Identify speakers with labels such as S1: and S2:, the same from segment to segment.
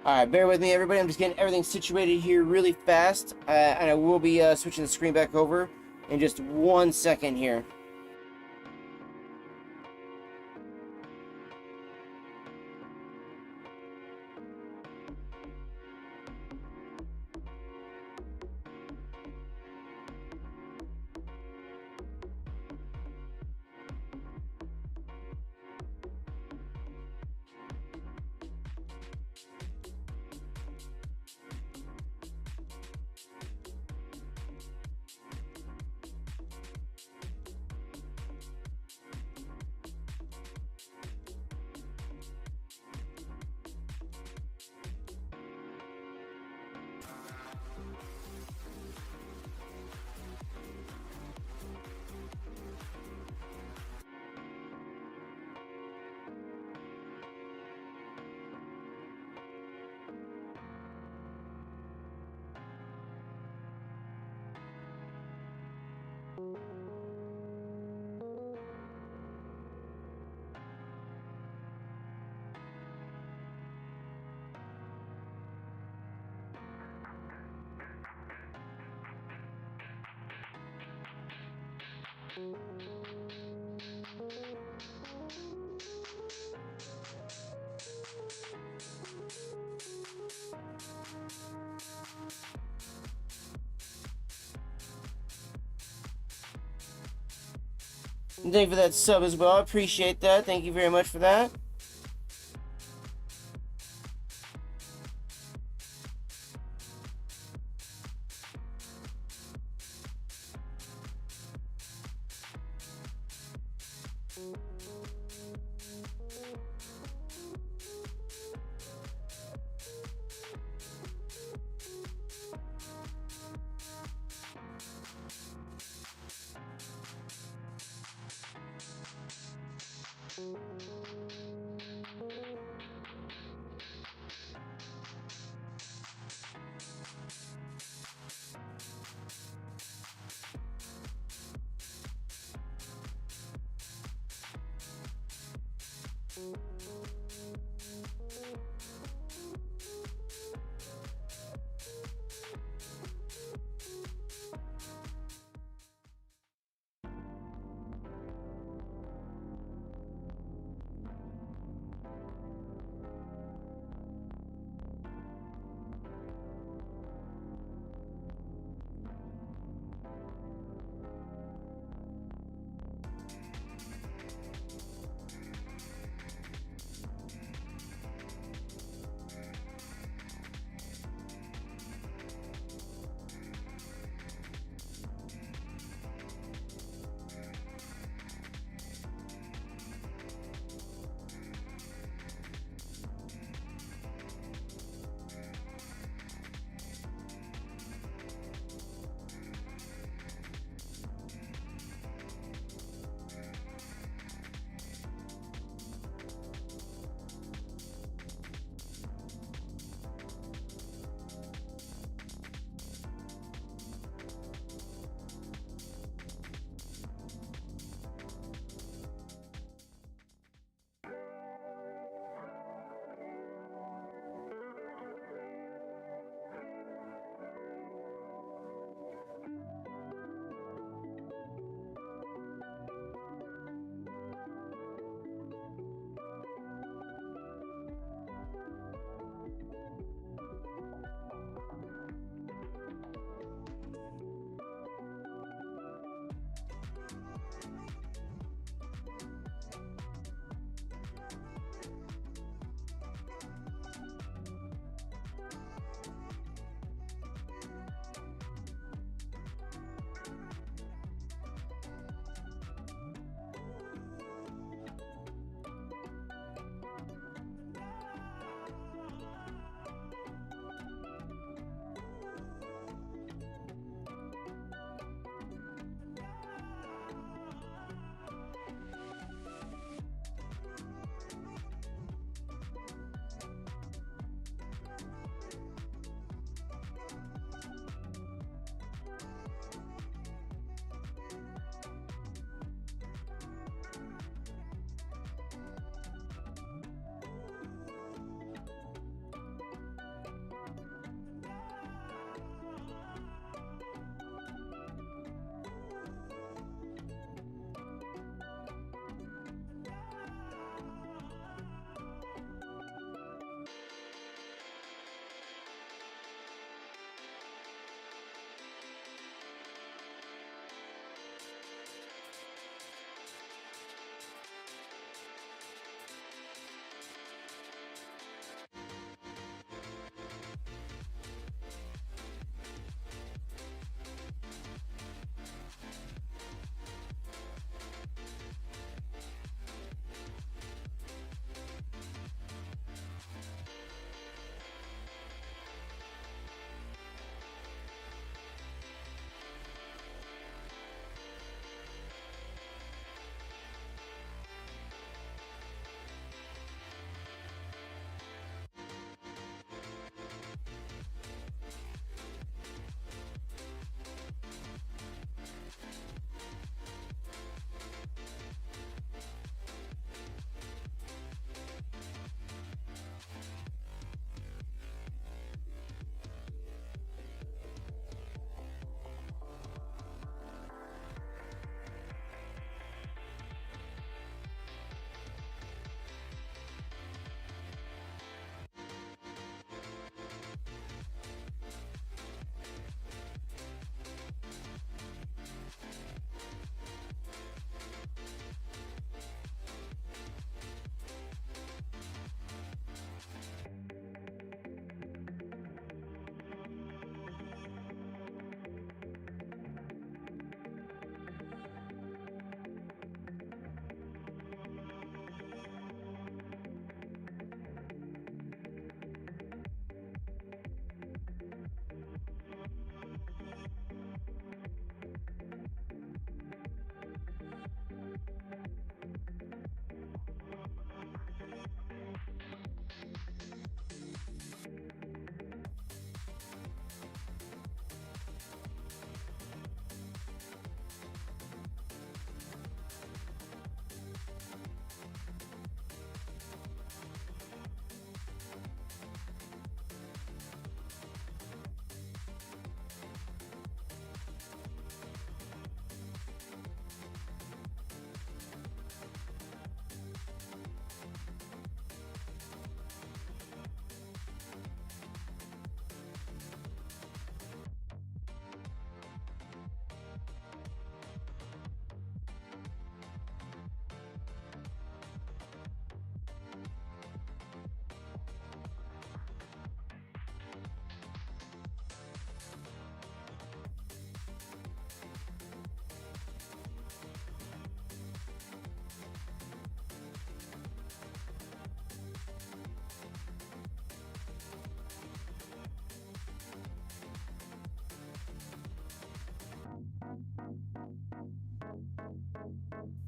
S1: Alright, bear with me everybody, I'm just getting everything situated here really fast, and I will be switching the screen back over in just 1 second here. And thank you for that sub as well, I appreciate that, thank you very much for that.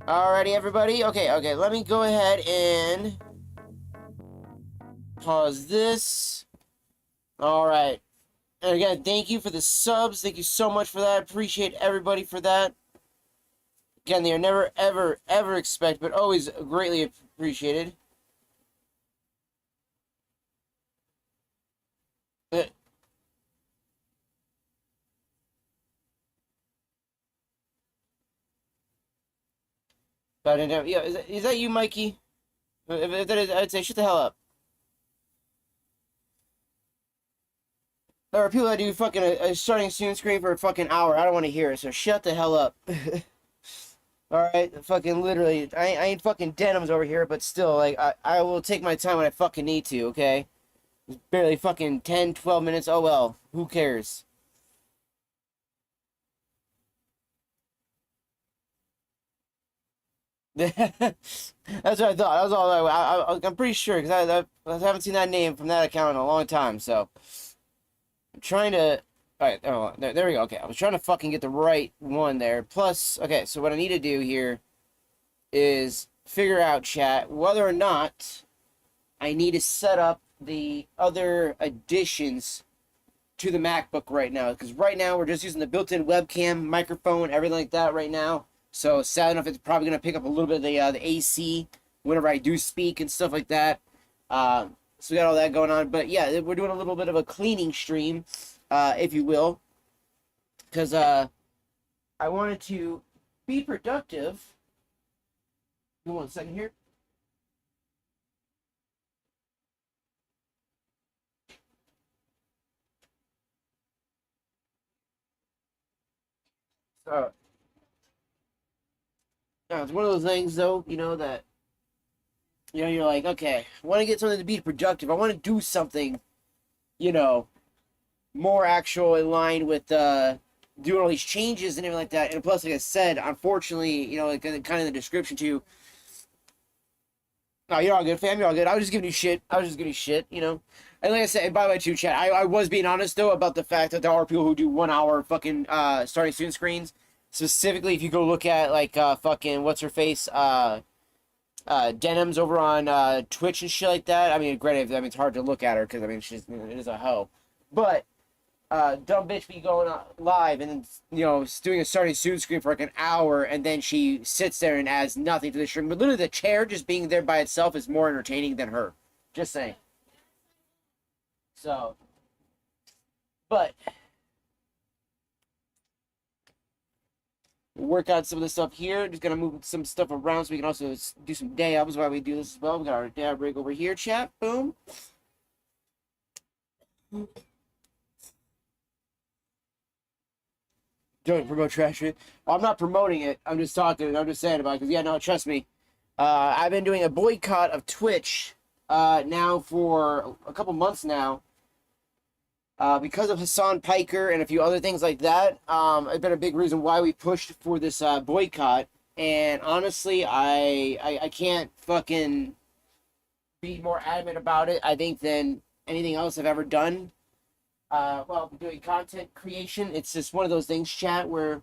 S1: Alrighty, everybody. Okay, let me go ahead and pause this. Alright. And again, thank you for the subs. Thank you so much for that. Appreciate everybody for that. Again, they are never, ever, ever expected, but always greatly appreciated. But yeah, is that you, Mikey? If that is, I'd say shut the hell up. There are people that do fucking a starting soon screen for a fucking hour. I don't want to hear it, so shut the hell up. Alright, fucking literally, I ain't fucking denims over here, but still, like, I will take my time when I fucking need to, okay? It's barely fucking 10, 12 minutes, oh well, who cares? That's what I thought. That was all I'm pretty sure, because I haven't seen that name from that account in a long time, so. I'm trying to. Alright, oh, there we go. Okay, I was trying to fucking get the right one there. Plus, okay, so what I need to do here is figure out, chat, whether or not I need to set up the other additions to the MacBook right now. Because right now, we're just using the built-in webcam, microphone, everything like that right now. So, sad enough, it's probably going to pick up a little bit of the AC whenever I do speak and stuff like that. So we got all that going on. But yeah, we're doing a little bit of a cleaning stream, if you will. Because I wanted to be productive. Give me 1 second here. So, yeah, it's one of those things, though, that, you're like, okay, I want to get something to be productive. I want to do something, you know, more actual in line with doing all these changes and everything like that. And plus, like I said, unfortunately, like kind of the description too. No, you're all good, fam. You're all good. I was just giving you shit. And like I said, and by the way, too, chat, I was being honest though about the fact that there are people who do 1 hour fucking starting student screens. Specifically, if you go look at like fucking what's her face Denims over on Twitch and shit like that. I mean, granted, it's hard to look at her because it is a hoe, but dumb bitch be going live and then doing a starting soon screen for like an hour, and then she sits there and adds nothing to the stream. But literally, the chair just being there by itself is more entertaining than her. Just saying. So, but work out some of the stuff here. Just gonna move some stuff around so we can also do some dabs while we do this as well. We got our dab rig over here, chat. Boom. Don't promote trash shit. Well, I'm not promoting it. I'm just talking. I'm just saying about it. Because, yeah, no, trust me. I've been doing a boycott of Twitch now for a couple months now. Because of Hassan Piker and a few other things like that. It's been a big reason why we pushed for this boycott. And honestly, I can't fucking be more adamant about it, I think, than anything else I've ever done. Well, doing content creation, it's just one of those things, chat, where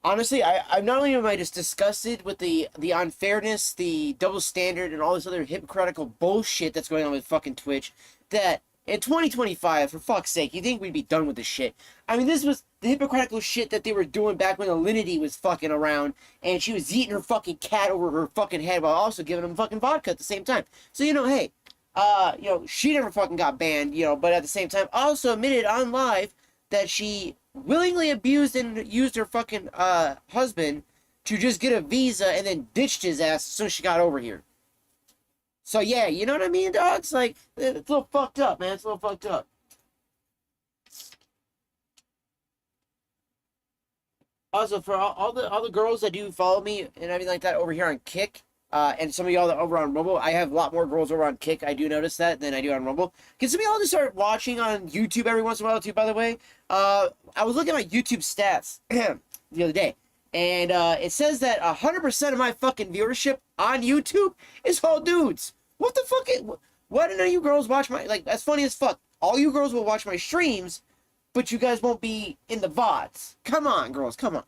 S1: honestly, I'm not only am I just disgusted with the unfairness, the double standard, and all this other hypocritical bullshit that's going on with fucking Twitch, that in 2025, for fuck's sake, you think we'd be done with this shit? I mean, this was the hypocritical shit that they were doing back when Alinity was fucking around, and she was eating her fucking cat over her fucking head while also giving him fucking vodka at the same time. So, hey, she never fucking got banned, but at the same time also admitted on live that she willingly abused and used her fucking husband to just get a visa and then ditched his ass as soon as she got over here. So yeah, you know what I mean, dog? It's like, it's a little fucked up, man. It's a little fucked up. Also, for all the girls that do follow me and everything like that over here on Kick, and some of y'all that over on Rumble, I have a lot more girls over on Kick. I do notice that than I do on Rumble. Can some of y'all just start watching on YouTube every once in a while too? By the way, I was looking at my YouTube stats the other day, and it says that 100% of my fucking viewership on YouTube is all dudes. What the fuck? Why didn't you girls watch my, like? That's funny as fuck. All you girls will watch my streams, but you guys won't be in the VODs. Come on, girls, come on.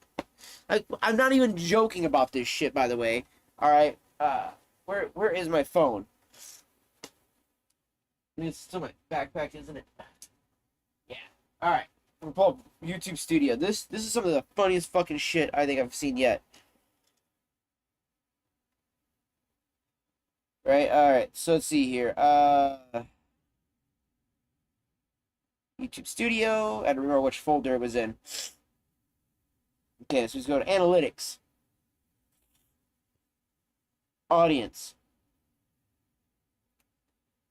S1: Like, I'm not even joking about this shit, by the way. All right. Where is my phone? It's still my backpack, isn't it? Yeah. All right. I'm gonna pull up YouTube Studio. This is some of the funniest fucking shit I think I've seen yet. Right. All right. So let's see here. YouTube Studio. I don't remember which folder it was in. Okay, so let's go to Analytics. Audience.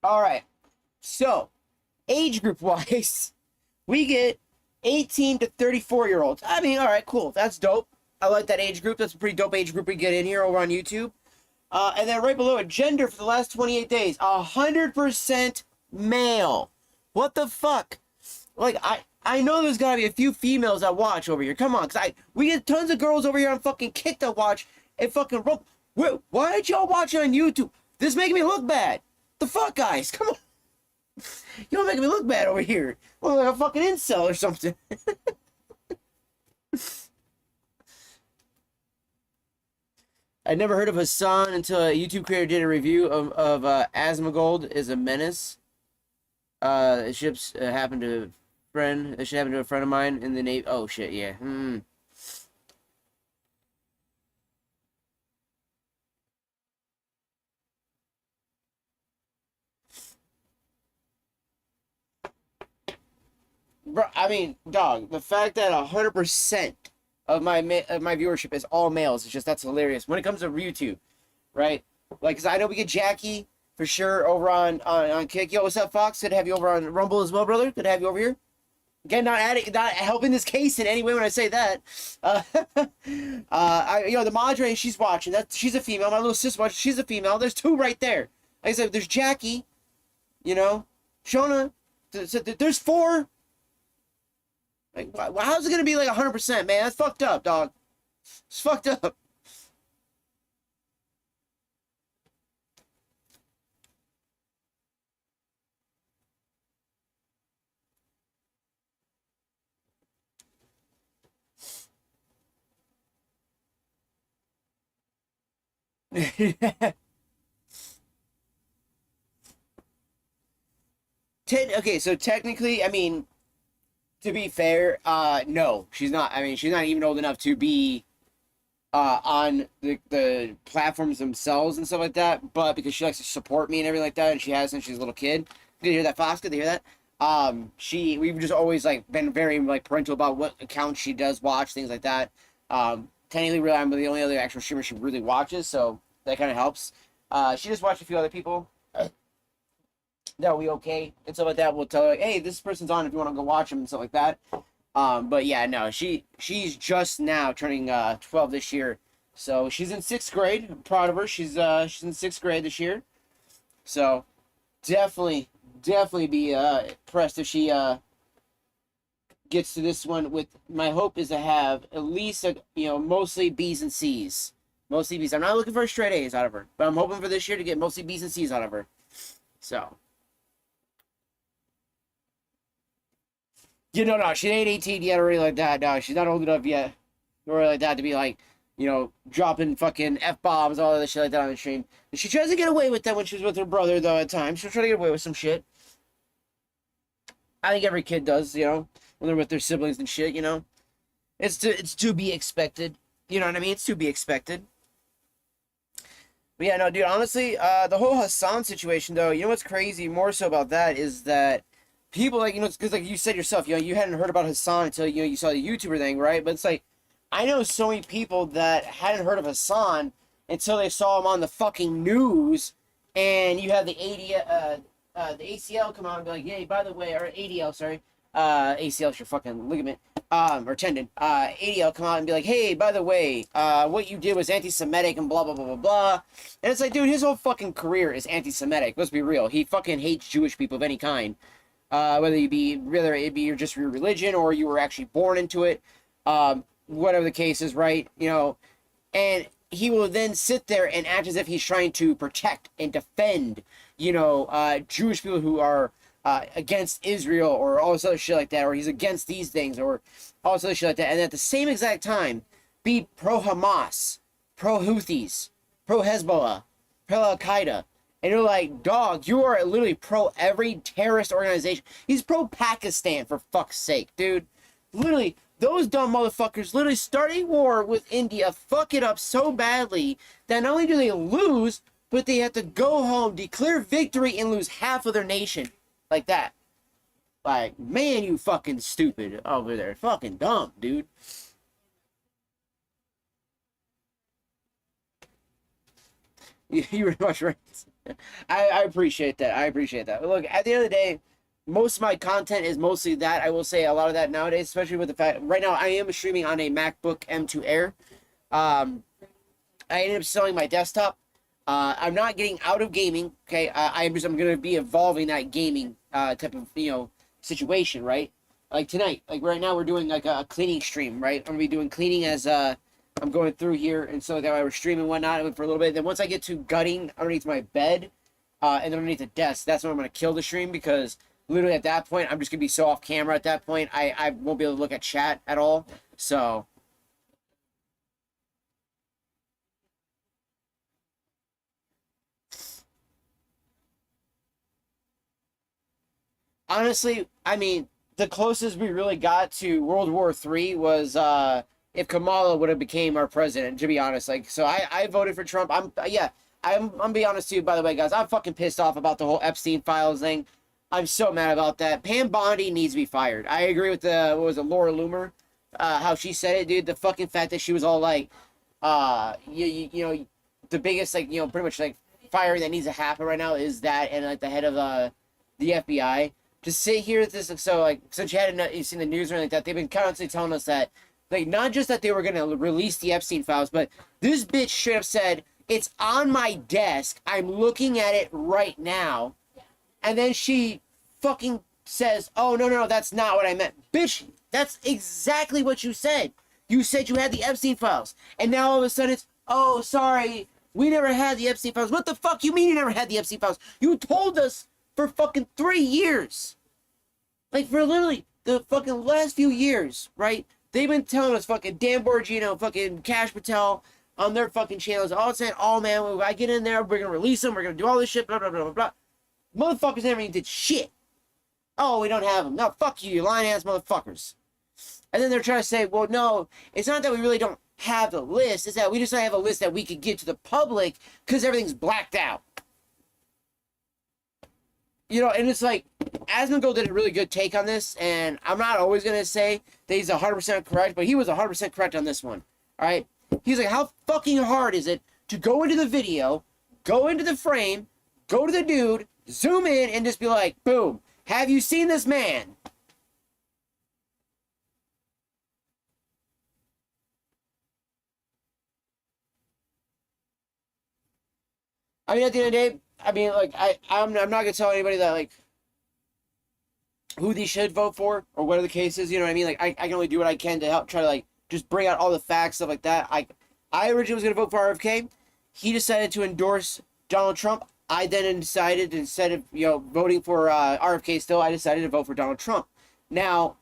S1: All right. So, age group wise, we get 18 to 34-year-olds. I mean, all right, cool. That's dope. I like that age group. That's a pretty dope age group we get in here over on YouTube. And then right below it, gender for the last 28 days, 100% male. What the fuck? Like, I know there's gotta be a few females that watch over here. Come on, cause we get tons of girls over here on fucking Kick that watch and fucking rope. Why aren't y'all watching on YouTube? This is making me look bad. The fuck, guys? Come on. You're making me look bad over here. Well, like a fucking incel or something. I never heard of Hassan until a YouTube creator did a review of Asmongold is a menace. It ships happened to a friend. It should happen to a friend of mine in the Navy. Oh shit, yeah. Bro, I mean, dog, the fact that 100% of my viewership is all males is just, that's hilarious. When it comes to YouTube, right? Like, cause I know we get Jackie for sure over on Kick. Yo, what's up, Fox? Good to have you over on Rumble as well, brother. Good to have you over here. Again, not helping this case in any way when I say that. The moderator, she's watching. She's a female. My little sister watching. She's a female. There's two right there. Like I said, there's Jackie. You know, Shauna. There's four. Like, how's it gonna be like 100%, man? That's fucked up, dog. It's fucked up. Okay, so technically, I mean, to be fair, no, she's not. I mean, she's not even old enough to be on the platforms themselves and stuff like that. But because she likes to support me and everything like that, and she has since she's a little kid. Good to hear that, Fox. Good to hear that. We've just always like been very like parental about what accounts she does watch, things like that. Technically, really, I'm the only other actual streamer she really watches, so that kind of helps. She just watched a few other people. That we okay and stuff like that. We'll tell her, hey, this person's on if you want to go watch them and stuff like that. But yeah, no, she's just now turning 12 this year, so she's in 6th grade. I'm proud of her. She's in 6th grade this year, so definitely be impressed if she gets to this one. With my hope is to have at least mostly B's and C's, mostly B's. I'm not looking for straight A's out of her, but I'm hoping for this year to get mostly B's and C's out of her. So. No, she ain't 18 yet or anything like that. No, she's not old enough yet or like that to be like, dropping fucking F-bombs, all that shit like that on the stream. And she tries to get away with that when she's with her brother, though, at times. She'll try to get away with some shit. I think every kid does, when they're with their siblings and shit, It's to be expected. You know what I mean? It's to be expected. But yeah, no, dude, honestly, the whole Hassan situation, though, what's crazy more so about that is that people, like, because like you said yourself, you hadn't heard about Hassan until, you saw the YouTuber thing, right? But it's like, I know so many people that hadn't heard of Hassan until they saw him on the fucking news, and you have the ACL come out and be like, hey, by the way, or ADL, sorry, ACL is your fucking ligament, or tendon, ADL come out and be like, hey, by the way, what you did was anti-Semitic and blah, blah, blah, blah, blah. And it's like, dude, his whole fucking career is anti-Semitic. Let's be real. He fucking hates Jewish people of any kind. Whether it be just your religion or you were actually born into it, whatever the case is, right? And he will then sit there and act as if he's trying to protect and defend, Jewish people who are against Israel or all this other shit like that, or he's against these things or all this other shit like that. And at the same exact time, be pro-Hamas, pro-Houthis, pro-Hezbollah, pro-Al-Qaeda. And you're like, dog, you are literally pro every terrorist organization. He's pro-Pakistan, for fuck's sake, dude. Literally, those dumb motherfuckers literally start a war with India, fuck it up so badly that not only do they lose, but they have to go home, declare victory, and lose half of their nation. Like that. Like, man, you fucking stupid over there. Fucking dumb, dude. You're very much right. I appreciate that. I appreciate that. But look, at the end of the day, most of my content is mostly that. I will say a lot of that nowadays, especially with the fact right now I am streaming on a MacBook M2 Air. I ended up selling my desktop. I'm not getting out of gaming. Okay, I'm going to be evolving that gaming type of situation, right? Like tonight, like right now, we're doing like a cleaning stream, right? I'm gonna be doing cleaning as I'm going through here, and so that I was streaming and whatnot for a little bit. Then once I get to gutting underneath my bed, and then underneath the desk, that's when I'm gonna kill the stream, because literally at that point, I'm just gonna be so off camera. At that point, I won't be able to look at chat at all. So. Honestly, I mean, the closest we really got to World War III was if Kamala would have became our president, to be honest. Like, so I voted for Trump. I'm gonna be honest to you, by the way, guys. I'm fucking pissed off about the whole Epstein files thing. I'm so mad about that. Pam Bondi needs to be fired. I agree with what was it, Laura Loomer, how she said it, dude. The fucking fact that she was all like, you know, the biggest, like, pretty much like firing that needs to happen right now is that, and like the head of the FBI. To sit here at this, so like, since you've seen the news or anything like that, they've been constantly telling us that, like, not just that they were gonna release the Epstein files, but this bitch should have said, it's on my desk, I'm looking at it right now, and then she fucking says, oh, no, that's not what I meant. Bitch, that's exactly what you said. You said you had the Epstein files, and now all of a sudden it's, oh, sorry, we never had the Epstein files. What the fuck you mean you never had the Epstein files? You told us for fucking 3 years. Like, for literally the fucking last few years, right? They've been telling us fucking Dan Bongino, fucking Cash Patel on their fucking channels, all saying, oh man, when I get in there, we're gonna release them, we're gonna do all this shit, blah, blah, blah, blah, blah. Motherfuckers never even did shit. Oh, we don't have them. No, fuck you, you lying ass motherfuckers. And then they're trying to say, well, no, it's not that we really don't have the list, it's that we just don't have a list that we could give to the public because everything's blacked out. And it's like, Asmongold did a really good take on this, and I'm not always going to say that he's 100% correct, but he was 100% correct on this one, all right? He's like, how fucking hard is it to go into the video, go into the frame, go to the dude, zoom in, and just be like, boom, have you seen this man? I mean, at the end of the day, I mean, like, I'm not gonna tell anybody that, like, who they should vote for or whatever the case is. You know what I mean? Like, I can only do what I can to help try to, like, just bring out all the facts, stuff like that. I originally was gonna vote for RFK. He decided to endorse Donald Trump. I then decided, instead of voting for RFK still, I decided to vote for Donald Trump. Now,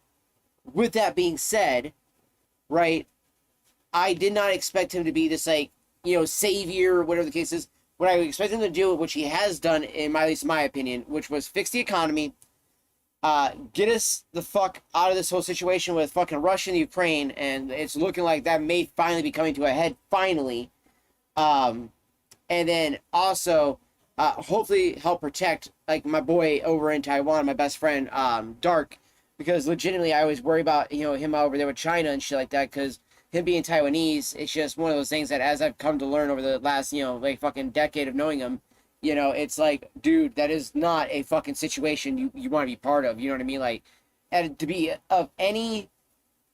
S1: with that being said, right, I did not expect him to be this, like, savior, whatever the case is. What I expect him to do, which he has done, at least my opinion, which was fix the economy, get us the fuck out of this whole situation with fucking Russia and Ukraine, and it's looking like that may finally be coming to a head, finally. And then also, hopefully help protect, like, my boy over in Taiwan, my best friend, Dark, because legitimately I always worry about, him over there with China and shit like that, because him being Taiwanese, it's just one of those things that, as I've come to learn over the last, like, fucking decade of knowing him, it's like, dude, that is not a fucking situation you want to be part of, you know what I mean? Like, and to be of any,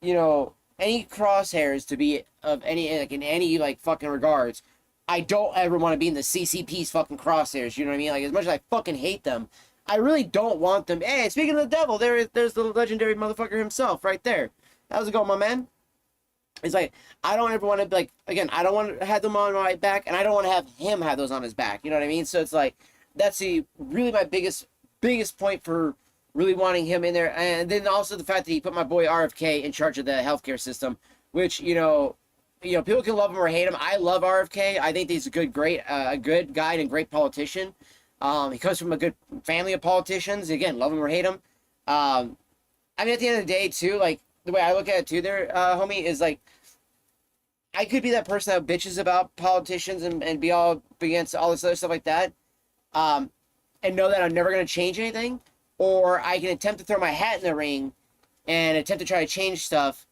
S1: any crosshairs, to be of any, like, in any, like, fucking regards, I don't ever want to be in the CCP's fucking crosshairs, you know what I mean? Like, as much as I fucking hate them, I really don't want them. Hey, speaking of the devil, there's the legendary motherfucker himself right there. How's it going, my man? It's like, I don't ever want to, like, again, I don't want to have them on my back, and I don't want to have him have those on his back, you know what I mean? So it's like, that's really my biggest point for really wanting him in there. And then also the fact that he put my boy RFK in charge of the healthcare system, which, people can love him or hate him. I love RFK. I think he's a good guy and a great politician. He comes from a good family of politicians. Again, love him or hate him. I mean, at the end of the day, too, like, the way I look at it, too, there, homie, is, like, I could be that person that bitches about politicians and be all against all this other stuff like that, and know that I'm never going to change anything, or I can attempt to throw my hat in the ring and attempt to try to change stuff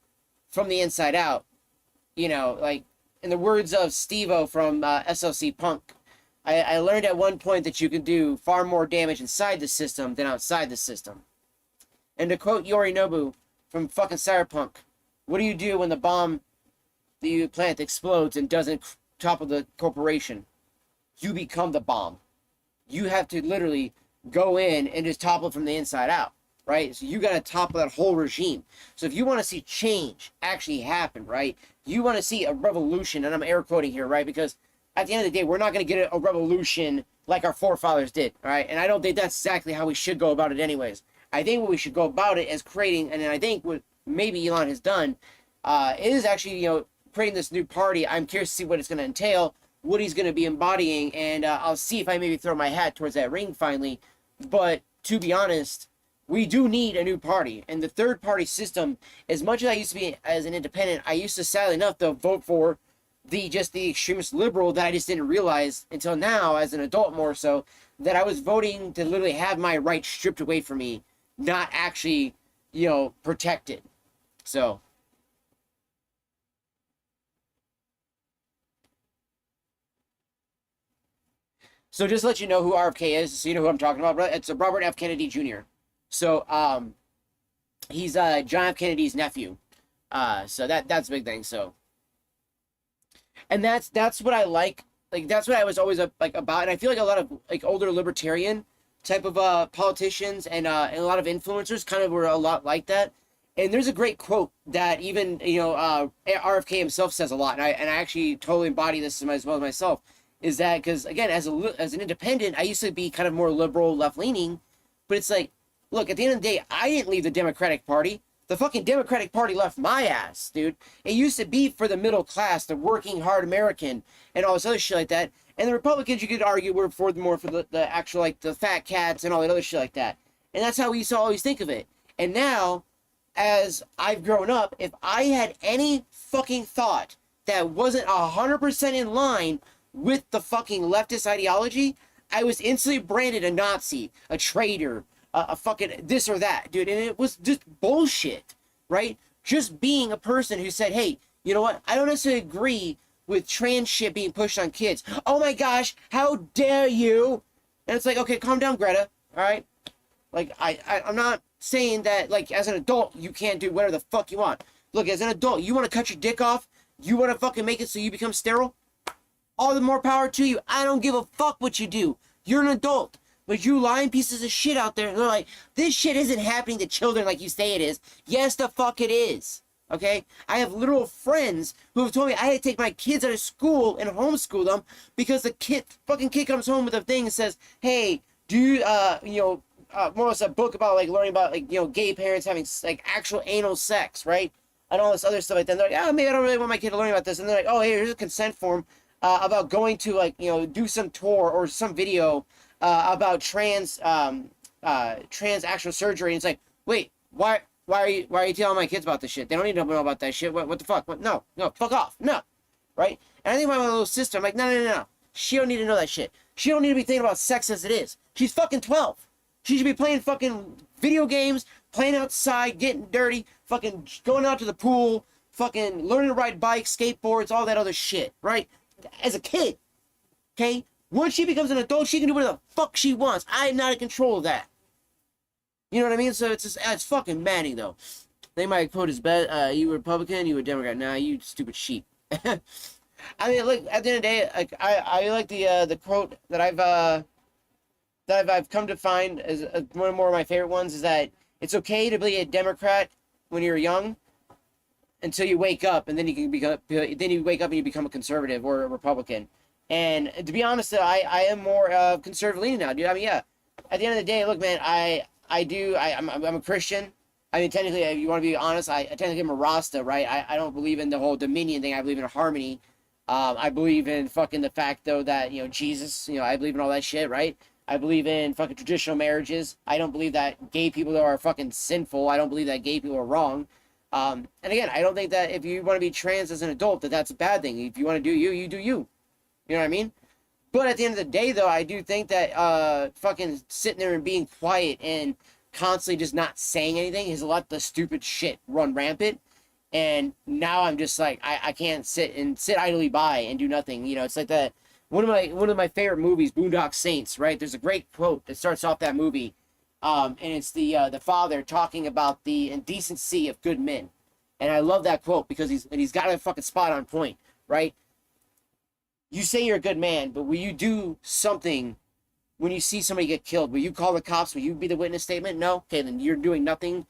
S1: from the inside out. Like, in the words of Steve-O from SLC Punk, I learned at one point that you can do far more damage inside the system than outside the system. And to quote Yorinobu from fucking Cyberpunk, what do you do when the bomb that you plant explodes and doesn't topple the corporation? You become the bomb. You have to literally go in and just topple from the inside out, right? So you got to topple that whole regime. So if you want to see change actually happen, right? You want to see a revolution, and I'm air quoting here, right? Because at the end of the day, we're not going to get a revolution like our forefathers did, right? And I don't think that's exactly how we should go about it anyways. I think what we should go about it is creating, and I think what maybe Elon has done, is actually, creating this new party. I'm curious to see what it's going to entail, what he's going to be embodying, and I'll see if I maybe throw my hat towards that ring finally. But to be honest, we do need a new party. And the third party system, as much as I used to be as an independent, I used to, sadly enough, to vote for the extremist liberal that I just didn't realize until now, as an adult more so, that I was voting to literally have my rights stripped away from me, not actually, protected. So just to let you know who RFK is, so you know who I'm talking about, it's Robert F. Kennedy Jr. So he's John F. Kennedy's nephew. So that's a big thing. So, and that's what I like. Like, that's what I was always about. And I feel like a lot of older libertarian type of politicians and a lot of influencers kind of were a lot like that. And there's a great quote that even RFK himself says a lot, and I actually totally embody this as well as myself. Is that because, again, as an independent, I used to be kind of more liberal, left leaning, but it's like, look, at the end of the day, I didn't leave the Democratic Party. The fucking Democratic Party left my ass, dude. It used to be for the middle class, the working hard American, and all this other shit like that. And the Republicans, you could argue, were more for the actual, the fat cats and all that other shit like that. And that's how we used to always think of it. And now, as I've grown up, if I had any fucking thought that wasn't 100% in line with the fucking leftist ideology, I was instantly branded a Nazi, a traitor, a fucking this or that, dude. And it was just bullshit, right? Just being a person who said, hey, you know what? I don't necessarily agree with trans shit being pushed on kids. Oh my gosh, how dare you? And it's like, okay, calm down, Greta, all right? Like, I'm not saying that, as an adult, you can't do whatever the fuck you want. Look, as an adult, you want to cut your dick off? You want to fucking make it so you become sterile? All the more power to you. I don't give a fuck what you do. You're an adult. But you lying pieces of shit out there, and they're like, this shit isn't happening to children like you say it is. Yes, the fuck it is. Okay? I have literal friends who have told me I had to take my kids out of school and homeschool them because the fucking kid comes home with a thing and says, hey, do you, more or less a book about, learning about, gay parents having, actual anal sex, right? And all this other stuff like that. And they're like, maybe I don't really want my kid to learn about this. And they're like, oh, hey, here's a consent form about going to, do some tour or some video about trans actual surgery. And it's like, wait, why are you telling my kids about this shit? They don't need to know about that shit. What the fuck? What? No, fuck off. No. Right? And I think about my little sister, I'm like, no. She don't need to know that shit. She don't need to be thinking about sex as it is. She's fucking 12. She should be playing fucking video games, playing outside, getting dirty, fucking going out to the pool, fucking learning to ride bikes, skateboards, all that other shit, right? As a kid, okay? Once she becomes an adult, she can do whatever the fuck she wants. I am not in control of that. You know what I mean? So it's fucking maddening, though. They might quote as bad, you a Republican, you a Democrat. Nah, you stupid sheep. I mean, look, at the end of the day, I like the quote that I've come to find as one more of my favorite ones is that it's okay to be a Democrat when you're young until you wake up, and then you wake up and you become a conservative or a Republican. And to be honest, I am more conservative leaning now, dude. I mean, yeah. At the end of the day, look, man, I'm a Christian. I mean, technically, if you want to be honest, I technically am a Rasta, right? I don't believe in the whole dominion thing. I believe in harmony. I believe in fucking the fact, though, that, Jesus, I believe in all that shit, right? I believe in fucking traditional marriages. I don't believe that gay people are fucking sinful. I don't believe that gay people are wrong. And again, I don't think that if you want to be trans as an adult, that's a bad thing. If you want to do you, you do you. You know what I mean? But at the end of the day, though, I do think that fucking sitting there and being quiet and constantly just not saying anything has let the stupid shit run rampant. And now I'm just like, I can't sit idly by and do nothing. It's like that. One of my favorite movies, Boondock Saints, right? There's a great quote that starts off that movie. And it's the father talking about the indecency of good men. And I love that quote because he's got a fucking spot on point, right? You say you're a good man, but will you do something when you see somebody get killed? Will you call the cops? Will you be the witness statement? No? Okay, then you're doing nothing,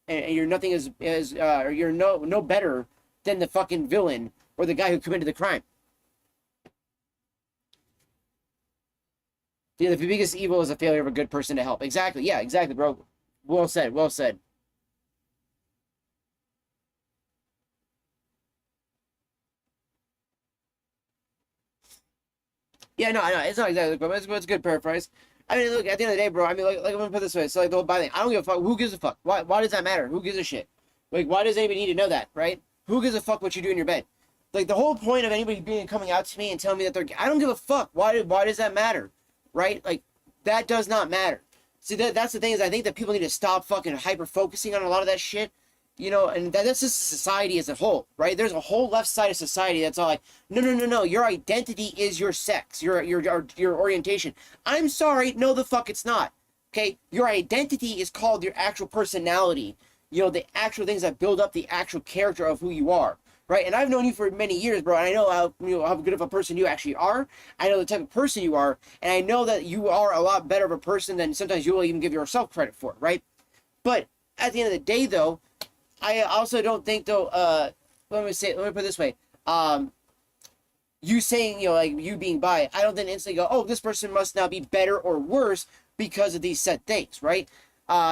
S1: and you're nothing or you're no better than the fucking villain or the guy who committed the crime. The biggest evil is a failure of a good person to help. Exactly. Yeah, exactly, bro. Well said. Well said. Yeah, no, I know. It's not exactly, but it's a good paraphrase. I mean, look, at the end of the day, bro, I mean, like I'm gonna put it this way. So, like, the whole body thing, I don't give a fuck. Who gives a fuck? Why does that matter? Who gives a shit? Like, why does anybody need to know that, right? Who gives a fuck what you do in your bed? Like, the whole point of anybody coming out to me and telling me that I don't give a fuck. Why does that matter? Right? Like, that does not matter. See, that's the thing is I think that people need to stop fucking hyper-focusing on a lot of that shit. And that's just society as a whole, right? There's a whole left side of society that's all like, no. Your identity is your sex, your orientation. I'm sorry, no, the fuck it's not. Okay, your identity is called your actual personality. The actual things that build up the actual character of who you are, right? And I've known you for many years, bro. And I know how good of a person you actually are. I know the type of person you are, and I know that you are a lot better of a person than sometimes you will even give yourself credit for, right? But at the end of the day, though, I also don't think, though, let me put it this way. You saying, like you being bi, I don't then instantly go, oh, this person must now be better or worse because of these said things, right?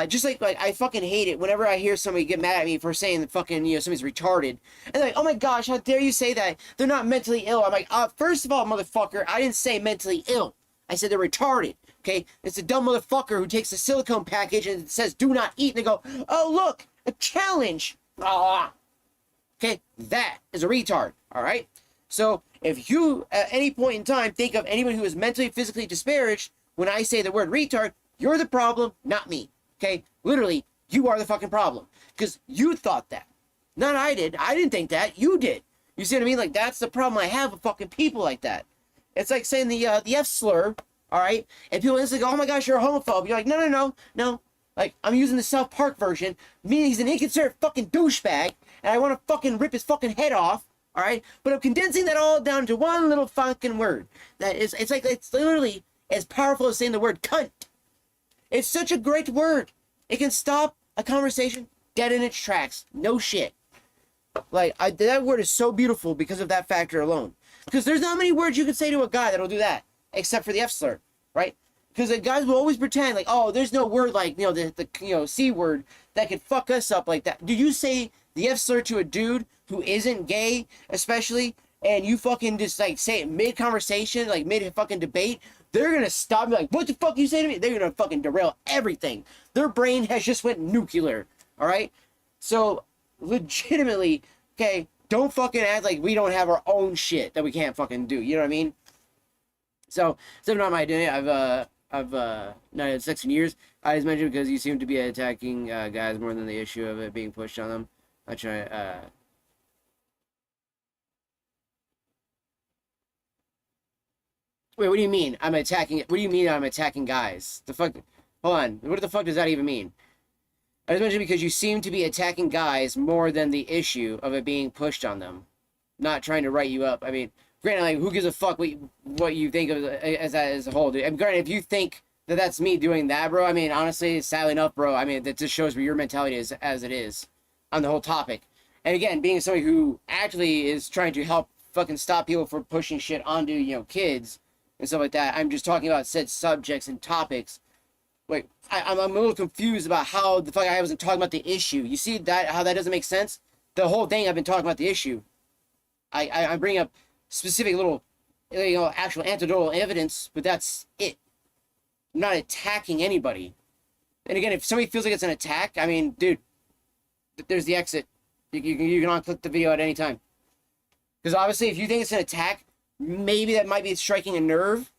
S1: Just like I fucking hate it whenever I hear somebody get mad at me for saying that fucking, somebody's retarded. And they're like, oh my gosh, how dare you say that? They're not mentally ill. I'm like, first of all, motherfucker, I didn't say mentally ill. I said they're retarded, okay? It's a dumb motherfucker who takes a silicone package and says, do not eat. And they go, oh, look. A challenge. Okay, that is a retard. All right. So if you at any point in time think of anyone who is mentally, physically disparaged when I say the word retard, you're the problem, not me. Okay, literally, you are the fucking problem because you thought that. Not I did. I didn't think that. You did. You see what I mean? Like that's the problem I have with fucking people like that. It's like saying the F slur. All right, and people instantly go, "Oh my gosh, you're a homophobe." You're like, no. Like, I'm using the South Park version, meaning he's an inconsiderate fucking douchebag, and I want to fucking rip his fucking head off, alright? But I'm condensing that all down to one little fucking word. It's literally as powerful as saying the word cunt. It's such a great word. It can stop a conversation dead in its tracks. No shit. Like, that word is so beautiful because of that factor alone. Because there's not many words you can say to a guy that'll do that, except for the F slur, right? Because the guys will always pretend like, oh, there's no word like, the C word that could fuck us up like that. Do you say the F slur to a dude who isn't gay, especially, and you fucking just like say it mid-conversation, like mid-fucking debate, they're going to stop and be like, what the fuck you say to me? They're going to fucking derail everything. Their brain has just went nuclear, all right? So, legitimately, okay, don't fucking act like we don't have our own shit that we can't fucking do. You know what I mean? So, it's not my identity. I've not had sex in years. I just mentioned because you seem to be attacking guys more than the issue of it being pushed on them. I try. Wait, what do you mean? I'm attacking it. What do you mean I'm attacking guys? The fuck? Hold on. What the fuck does that even mean? I just mentioned because you seem to be attacking guys more than the issue of it being pushed on them. Not trying to write you up. I mean, granted, like, who gives a fuck what you think of as that as a whole, dude? I mean, granted, if you think that that's me doing that, bro, I mean, honestly, sadly enough, bro, I mean, that just shows where your mentality is as it is on the whole topic. And again, being somebody who actually is trying to help fucking stop people from pushing shit onto, kids and stuff like that, I'm just talking about said subjects and topics. Wait, I'm a little confused about how the fuck I wasn't talking about the issue. You see that, how that doesn't make sense? The whole thing I've been talking about the issue. I bring up specific little, actual anecdotal evidence, but that's it. I'm not attacking anybody. And again, if somebody feels like it's an attack, I mean, dude, there's the exit. You can unclick the video at any time. Because obviously, if you think it's an attack, maybe that might be striking a nerve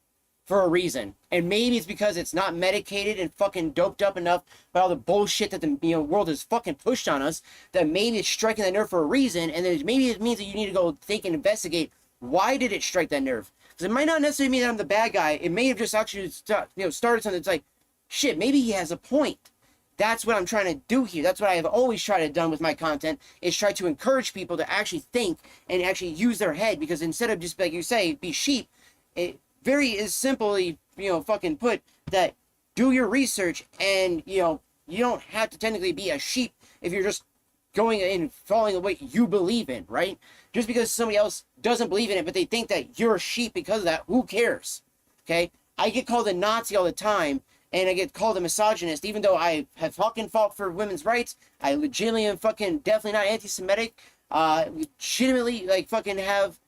S1: for a reason. And maybe it's because it's not medicated and fucking doped up enough by all the bullshit that the world has fucking pushed on us, that maybe it's striking that nerve for a reason, and then maybe it means that you need to go think and investigate why did it strike that nerve. Because it might not necessarily mean that I'm the bad guy. It may have just actually started something that's like, shit, maybe he has a point. That's what I'm trying to do here. That's what I have always tried to do with my content, is try to encourage people to actually think and actually use their head. Because instead of just, like you say, be sheep, it very is simply, fucking put, that do your research, and, you don't have to technically be a sheep if you're just going and following what you believe in, right? Just because somebody else doesn't believe in it, but they think that you're a sheep because of that, who cares? Okay? I get called a Nazi all the time, and I get called a misogynist, even though I have fucking fought for women's rights. I legitimately am fucking definitely not anti-Semitic. Legitimately, like, fucking have,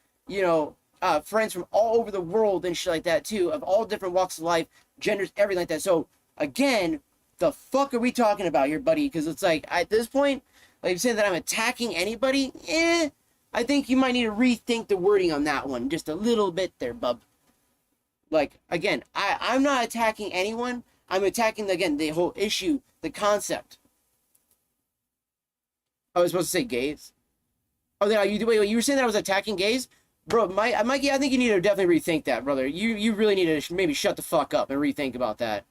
S1: friends from all over the world and shit like that, too, of all different walks of life, genders, everything like that. So, again, the fuck are we talking about here, buddy? Because it's like, at this point, like, saying that I'm attacking anybody, I think you might need to rethink the wording on that one just a little bit there, bub. Like, again, I'm not attacking anyone. I'm attacking, again, the whole issue, the concept. I was supposed to say gays. Oh, wait, you were saying that I was attacking gays? Bro, Mikey, I think you need to definitely rethink that, brother. You really need to maybe shut the fuck up and rethink about that.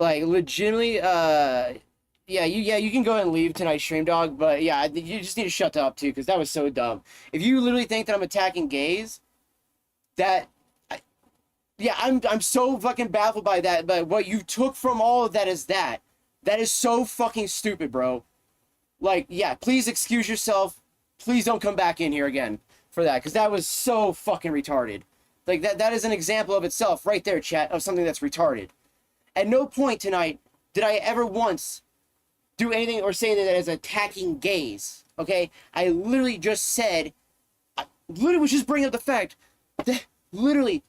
S1: Like, legitimately, you can go ahead and leave tonight's stream, dog, but yeah, you just need to shut up, too, because that was so dumb. If you literally think that I'm attacking gays, I'm so fucking baffled by that, but what you took from all of that is that is so fucking stupid, bro. Like, yeah, please excuse yourself. Please don't come back in here again for that, because that was so fucking retarded. Like, that is an example of itself right there, chat, of something that's retarded. At no point tonight did I ever once do anything or say that as attacking gays, okay? I literally just said, I literally was just bringing up the fact that literally,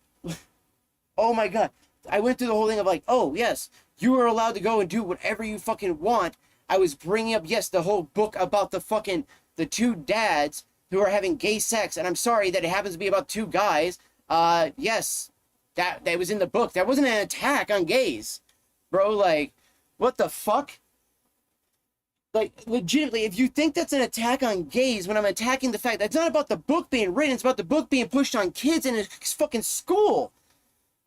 S1: oh my god, I went through the whole thing of like, oh yes, you are allowed to go and do whatever you fucking want. I was bringing up, yes, the whole book about the two dads who are having gay sex, and I'm sorry that it happens to be about two guys. Yes, that was in the book. That wasn't an attack on gays, bro. Like, what the fuck? Like, legitimately, if you think that's an attack on gays when I'm attacking the fact that it's not about the book being written, it's about the book being pushed on kids in a fucking school.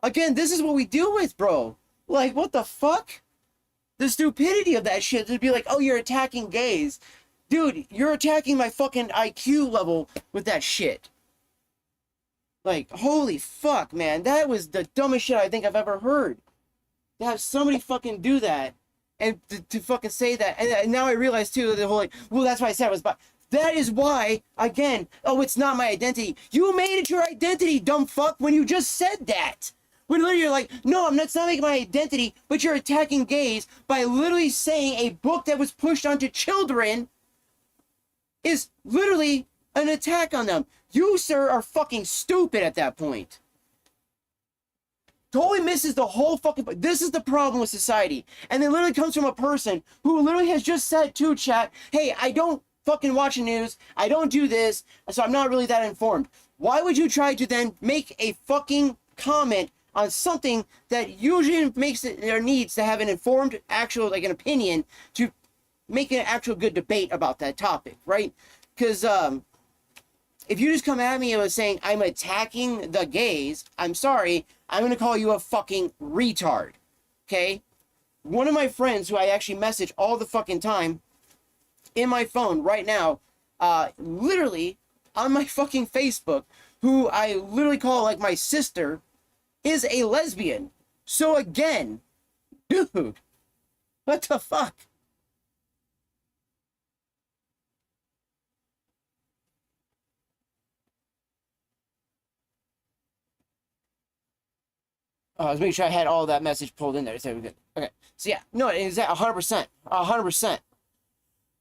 S1: Again, this is what we deal with, bro. Like, what the fuck? The stupidity of that shit to be like, oh, you're attacking gays. Dude, you're attacking my fucking IQ level with that shit. Like, holy fuck, man. That was the dumbest shit I think I've ever heard. To have somebody fucking do that. And to fucking say that. And now I realize, too, that the whole, like, well, that's why I said it was, but that is why, again, oh, it's not my identity. You made it your identity, dumb fuck, when you just said that. When literally you're like, no, that's not making my identity, but you're attacking gays by literally saying a book that was pushed onto children is literally an attack on them. You, sir, are fucking stupid at that point. Totally misses the whole fucking... This is the problem with society. And it literally comes from a person who literally has just said to chat, hey, I don't fucking watch the news, I don't do this, so I'm not really that informed. Why would you try to then make a fucking comment on something that usually makes it or needs to have an informed actual, like, an opinion to make an actual good debate about that topic, right? Because if you just come at me and was saying I'm attacking the gays, I'm sorry, I'm gonna call you a fucking retard, okay? One of my friends who I actually message all the fucking time in my phone right now, literally on my fucking Facebook, who I literally call like my sister, is a lesbian. So again, dude, what the fuck? I was making sure I had all that message pulled in there. So we're good. Okay. So yeah, no, it's that 100%, 100%.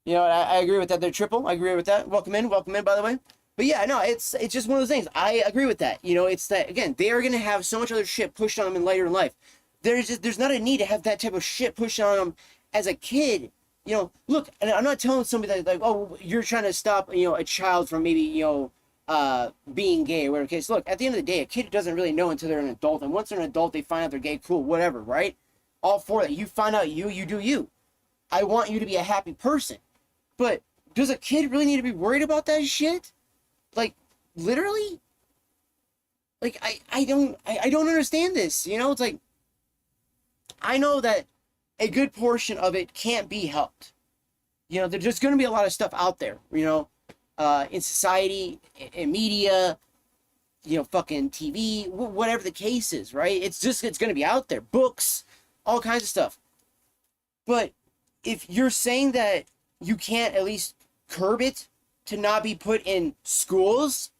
S1: You know, I agree with that. They're triple. I agree with that. Welcome in, by the way. But yeah, no, it's just one of those things. I agree with that. You know, it's that again, they are gonna have so much other shit pushed on them in later in life. There's not a need to have that type of shit pushed on them as a kid. You know, look, and I'm not telling somebody that like, oh, you're trying to stop, you know, a child from maybe, you know, being gay or whatever case. Look, at the end of the day, a kid doesn't really know until they're an adult, and once they're an adult, they find out they're gay, cool, whatever, right? All for that. You find out you do you. I want you to be a happy person. But does a kid really need to be worried about that shit? Like, literally? Like, I don't understand this. You know, it's like, I know that a good portion of it can't be helped. You know, there's just going to be a lot of stuff out there, you know, in society, in media, you know, fucking TV, whatever the case is, right? It's going to be out there. Books, all kinds of stuff. But if you're saying that you can't at least curb it to not be put in schools,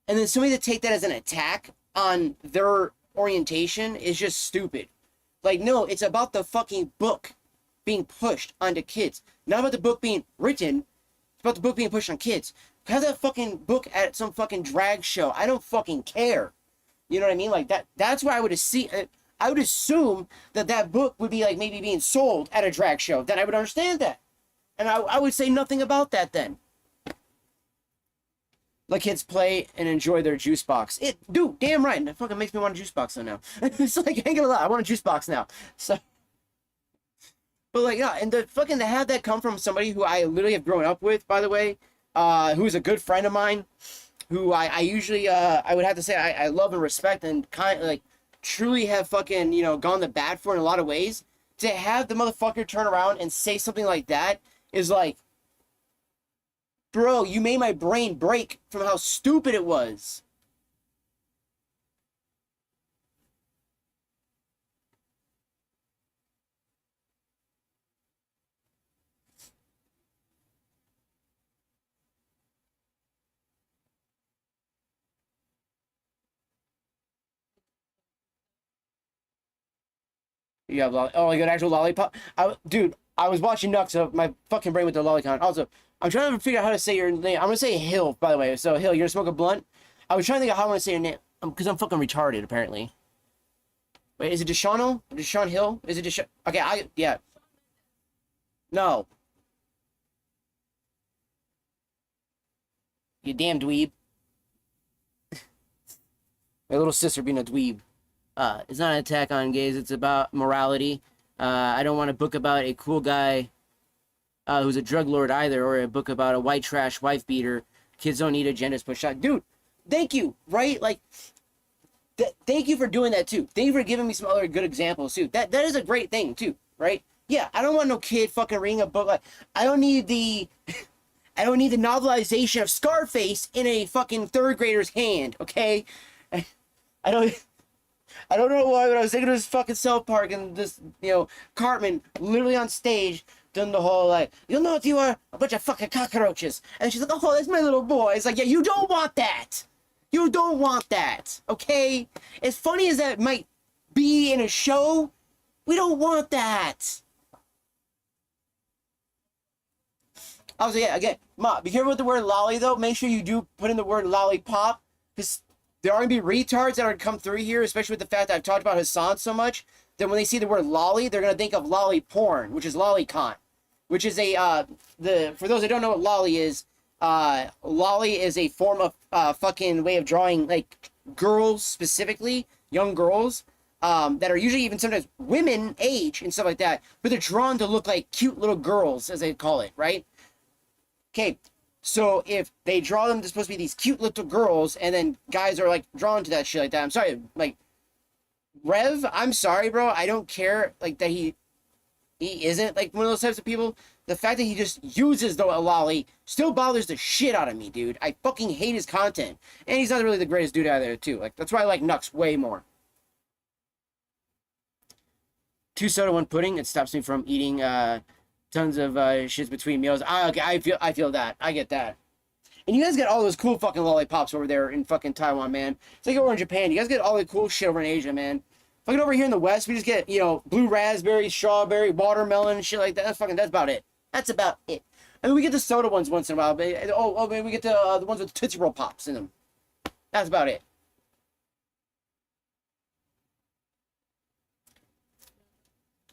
S1: and then somebody to take that as an attack on their orientation is just stupid. Like, no, it's about the fucking book being pushed onto kids. Not about the book being written. It's about the book being pushed on kids. Have that fucking book at some fucking drag show. I don't fucking care. You know what I mean? Like, that's where I would assume that book would be like maybe being sold at a drag show. Then I would understand that. And I would say nothing about that then. Let kids play and enjoy their juice box. Dude, damn right. And it fucking makes me want a juice box though now. It's like, I ain't gonna lie, I want a juice box now. So, but like, yeah, and to have that come from somebody who I literally have grown up with, by the way, who is a good friend of mine, who I usually, I would have to say I love and respect and kind of like truly have fucking, you know, gone to bat for in a lot of ways. To have the motherfucker turn around and say something like that is like, bro, you made my brain break from how stupid it was. You have oh, like an actual lollipop. Dude, I was watching Nux, so my fucking brain with the lolicon. Also, I'm trying to figure out how to say your name. I'm gonna say Hill, by the way. So Hill, you're gonna smoke a blunt. I was trying to think of how I want to say your name because I'm fucking retarded apparently. Wait, is it Deshawn? Deshawn Hill? Is it Deshawn? Okay, yeah. No, you damn dweeb. My little sister being a dweeb. It's not an attack on gays. It's about morality. I don't want a book about a cool guy who's a drug lord either, or a book about a white trash wife beater. Kids don't need agendas pushed on. Dude, thank you, right? Like, thank you for doing that too. Thank you for giving me some other good examples too. That is a great thing too, right? Yeah, I don't want no kid fucking reading a book like I don't need the I don't need the novelization of Scarface in a fucking third grader's hand, okay? I don't I don't know why, but I was thinking of this fucking South Park and this, you know, Cartman literally on stage doing the whole, like, you'll know what you are, a bunch of fucking cockroaches. And she's like, oh, that's my little boy. It's like, yeah, you don't want that. You don't want that, okay? As funny as that might be in a show, we don't want that. I was like, yeah, again, Ma, be careful with the word lolly, though. Make sure you do put in the word lollipop, because there are going to be retards that are going to come through here, especially with the fact that I've talked about Hassan so much, that when they see the word lolly, they're going to think of lolly porn, which is lolicon, which is a, for those that don't know what lolly is a form of fucking way of drawing, like, girls specifically, young girls, that are usually even sometimes women age and stuff like that, but they're drawn to look like cute little girls, as they call it, right? Okay, so if they draw them, they're supposed to be these cute little girls, and then guys are, like, drawn to that shit like that. I'm sorry, like, Rev, I'm sorry, bro. I don't care, like, that he isn't, like, one of those types of people. The fact that he just uses the lolly still bothers the shit out of me, dude. I fucking hate his content. And he's not really the greatest dude out there, too. Like, that's why I like Nux way more. 2 soda, 1 pudding. It stops me from eating, tons of shits between meals. Okay, I feel that. I get that. And you guys get all those cool fucking lollipops over there in fucking Taiwan, man. It's like over in Japan. You guys get all the cool shit over in Asia, man. Fucking over here in the West, we just get, you know, blue raspberry, strawberry, watermelon, and shit like that. That's about it. That's about it. I mean, we get the soda ones once in a while. But, man, we get the ones with Tootsie Roll Pops in them. That's about it.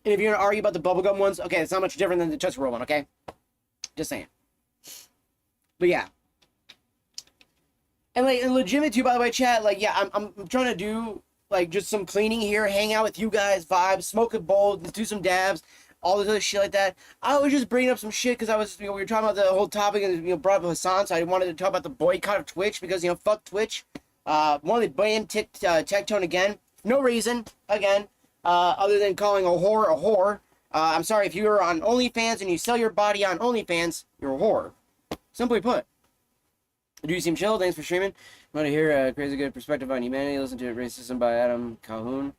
S1: And if you're gonna argue about the bubblegum ones, okay, it's not much different than the Tootsie Roll one, okay? Just saying. But yeah. And like, and legitimate too, by the way, chat, like, yeah, I'm trying to do, like, just some cleaning here, hang out with you guys, vibe, smoke a bowl, do some dabs, all this other shit like that. I was just bringing up some shit because I was, you know, we were talking about the whole topic and, you know, brought up Hassan, so I wanted to talk about the boycott of Twitch because, you know, fuck Twitch. Wanted to ban Tectone again. No reason, again, other than calling a whore. I'm sorry, if you're on OnlyFans and you sell your body on OnlyFans, you're a whore. Simply put. Do you seem chill? Thanks for streaming. Want to hear a crazy good perspective on humanity? Listen to Racism by Adam Calhoun.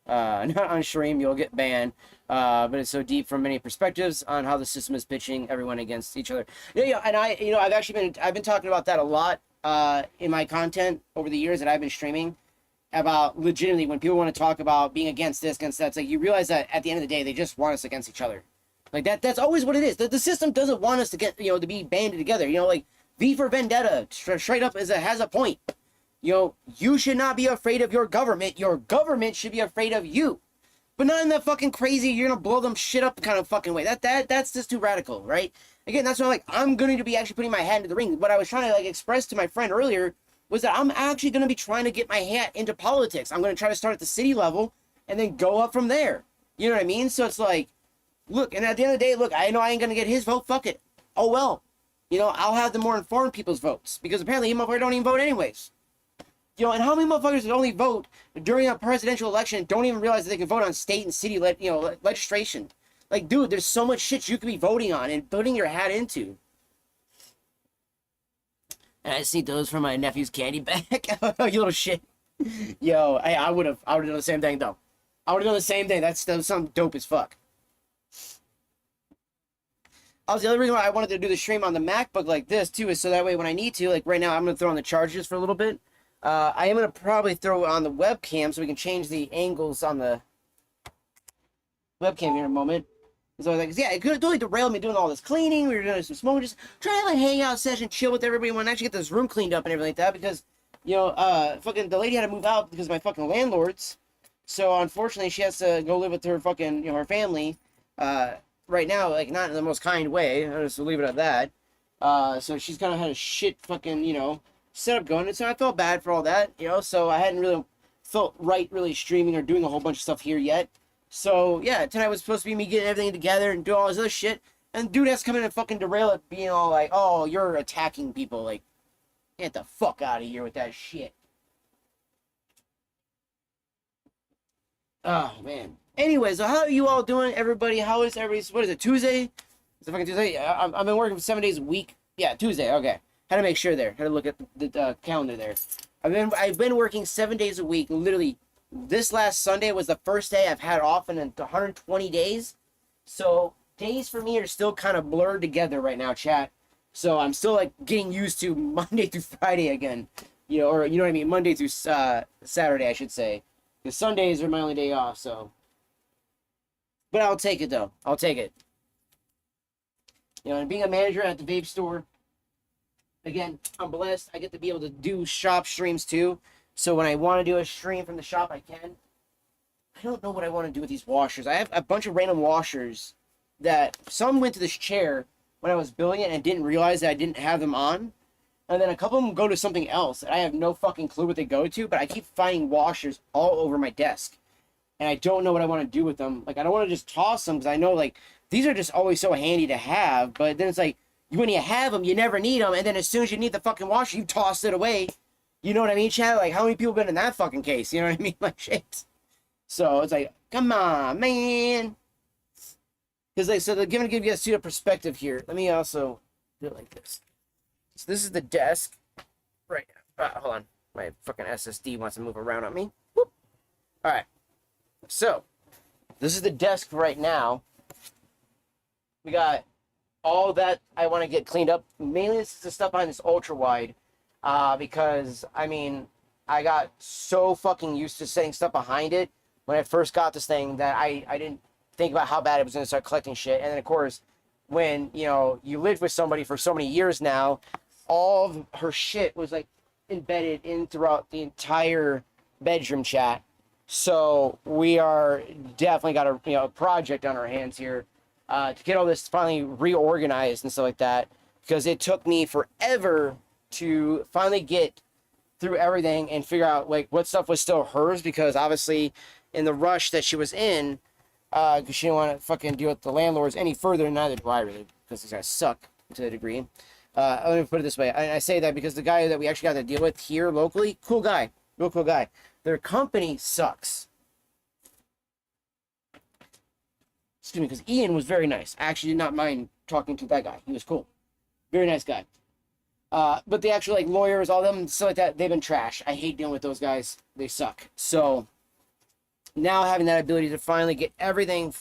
S1: Not on stream, you'll get banned. But it's so deep from many perspectives on how the system is pitching everyone against each other. Yeah, and I've been talking about that a lot in my content over the years that I've been streaming about legitimately when people want to talk about being against this, against that. It's like you realize that at the end of the day, they just want us against each other. Like that's always what it is. The system doesn't want us to get, you know, to be banded together. You know, like V for Vendetta, straight up has a point. You know, you should not be afraid of your government. Your government should be afraid of you. But not in that fucking crazy, you're gonna blow them shit up kind of fucking way. That's just too radical, right? Again, that's why I'm going to be actually putting my hat into the ring. What I was trying to like express to my friend earlier was that I'm actually going to be trying to get my hat into politics. I'm going to try to start at the city level and then go up from there. You know what I mean? So it's like, look, and at the end of the day, look, I know I ain't going to get his vote. Fuck it. Oh, well. You know, I'll have the more informed people's votes because apparently you motherfuckers don't even vote anyways. You know, and how many motherfuckers that only vote during a presidential election don't even realize that they can vote on state and city, legislation? Like, dude, there's so much shit you could be voting on and putting your hat into. And I see those from my nephew's candy bag. You little shit. Yo, I would have done the same thing though. I would have done the same thing. That was something dope as fuck. Also, the other reason why I wanted to do the stream on the MacBook like this too is so that way when I need to, like right now, I'm gonna throw on the chargers for a little bit. I am gonna probably throw on the webcam so we can change the angles on the webcam here in a moment. So like, yeah, it could totally derail me doing all this cleaning. We were doing some smoking, just trying to like hang out session, chill with everybody. Want to actually get this room cleaned up and everything like that because, you know, fucking the lady had to move out because of my fucking landlords. So unfortunately, she has to go live with her fucking, you know, her family. Right now, like not in the most kind way. I'll just leave it at that. So she's kind of had a shit fucking, you know, setup going. And so I felt bad for all that, you know. So I hadn't really felt right really streaming or doing a whole bunch of stuff here yet. So, yeah, tonight was supposed to be me getting everything together and doing all this other shit. And dude has to come in and fucking derail it, being all like, oh, you're attacking people. Like, get the fuck out of here with that shit. Oh, man. Anyways, so how are you all doing, everybody? How is everybody's, what is it, Tuesday? Is it fucking Tuesday? I've been working for 7 days a week. Yeah, Tuesday, okay. Had to make sure there. Had to look at the calendar there. I've been working 7 days a week, literally. This last Sunday was the first day I've had off in 120 days. So days for me are still kind of blurred together right now, chat. So I'm still like getting used to Monday through Friday again. You know, or you know what I mean? Monday through Saturday, I should say. Because Sundays are my only day off, so. But I'll take it though. I'll take it. You know, and being a manager at the vape store, again, I'm blessed. I get to be able to do shop streams too. So when I want to do a stream from the shop, I can. I don't know what I want to do with these washers. I have a bunch of random washers that some went to this chair when I was building it and didn't realize that I didn't have them on. And then a couple of them go to something else. I have no fucking clue what they go to, but I keep finding washers all over my desk. And I don't know what I want to do with them. Like, I don't want to just toss them because I know, like, these are just always so handy to have. But then it's like, when you have them, you never need them. And then as soon as you need the fucking washer, you toss it away. You know what I mean, Chad? Like, how many people been in that fucking case? You know what I mean? Like, shit. So, it's like, come on, man. Because, like, so they're going to give you a pseudo perspective here. Let me also do it like this. So, this is the desk. Right. Hold on. My fucking SSD wants to move around on me. Whoop. All right. So, this is the desk right now. We got all that I want to get cleaned up. Mainly this is the stuff behind this ultra wide, because I mean I got so fucking used to setting stuff behind it when I first got this thing that I didn't think about how bad it was going to start collecting shit. And then of course, when you know you lived with somebody for so many years now, all of her shit was like embedded in throughout the entire bedroom chat. So we are definitely got a project on our hands here, to get all this finally reorganized and stuff like that, because it took me forever to finally get through everything and figure out like what stuff was still hers, because obviously in the rush that she was in, because she didn't want to fucking deal with the landlords any further, neither do I really, because these guys suck to a degree. Let me put it this way. I say that because the guy that we actually got to deal with here locally, cool guy, real cool guy. Their company sucks. Excuse me, because Ian was very nice. I actually did not mind talking to that guy. He was cool. Very nice guy. But the actual like lawyers, all them, stuff like that, they've been trash. I hate dealing with those guys. They suck. So now having that ability to finally get everything,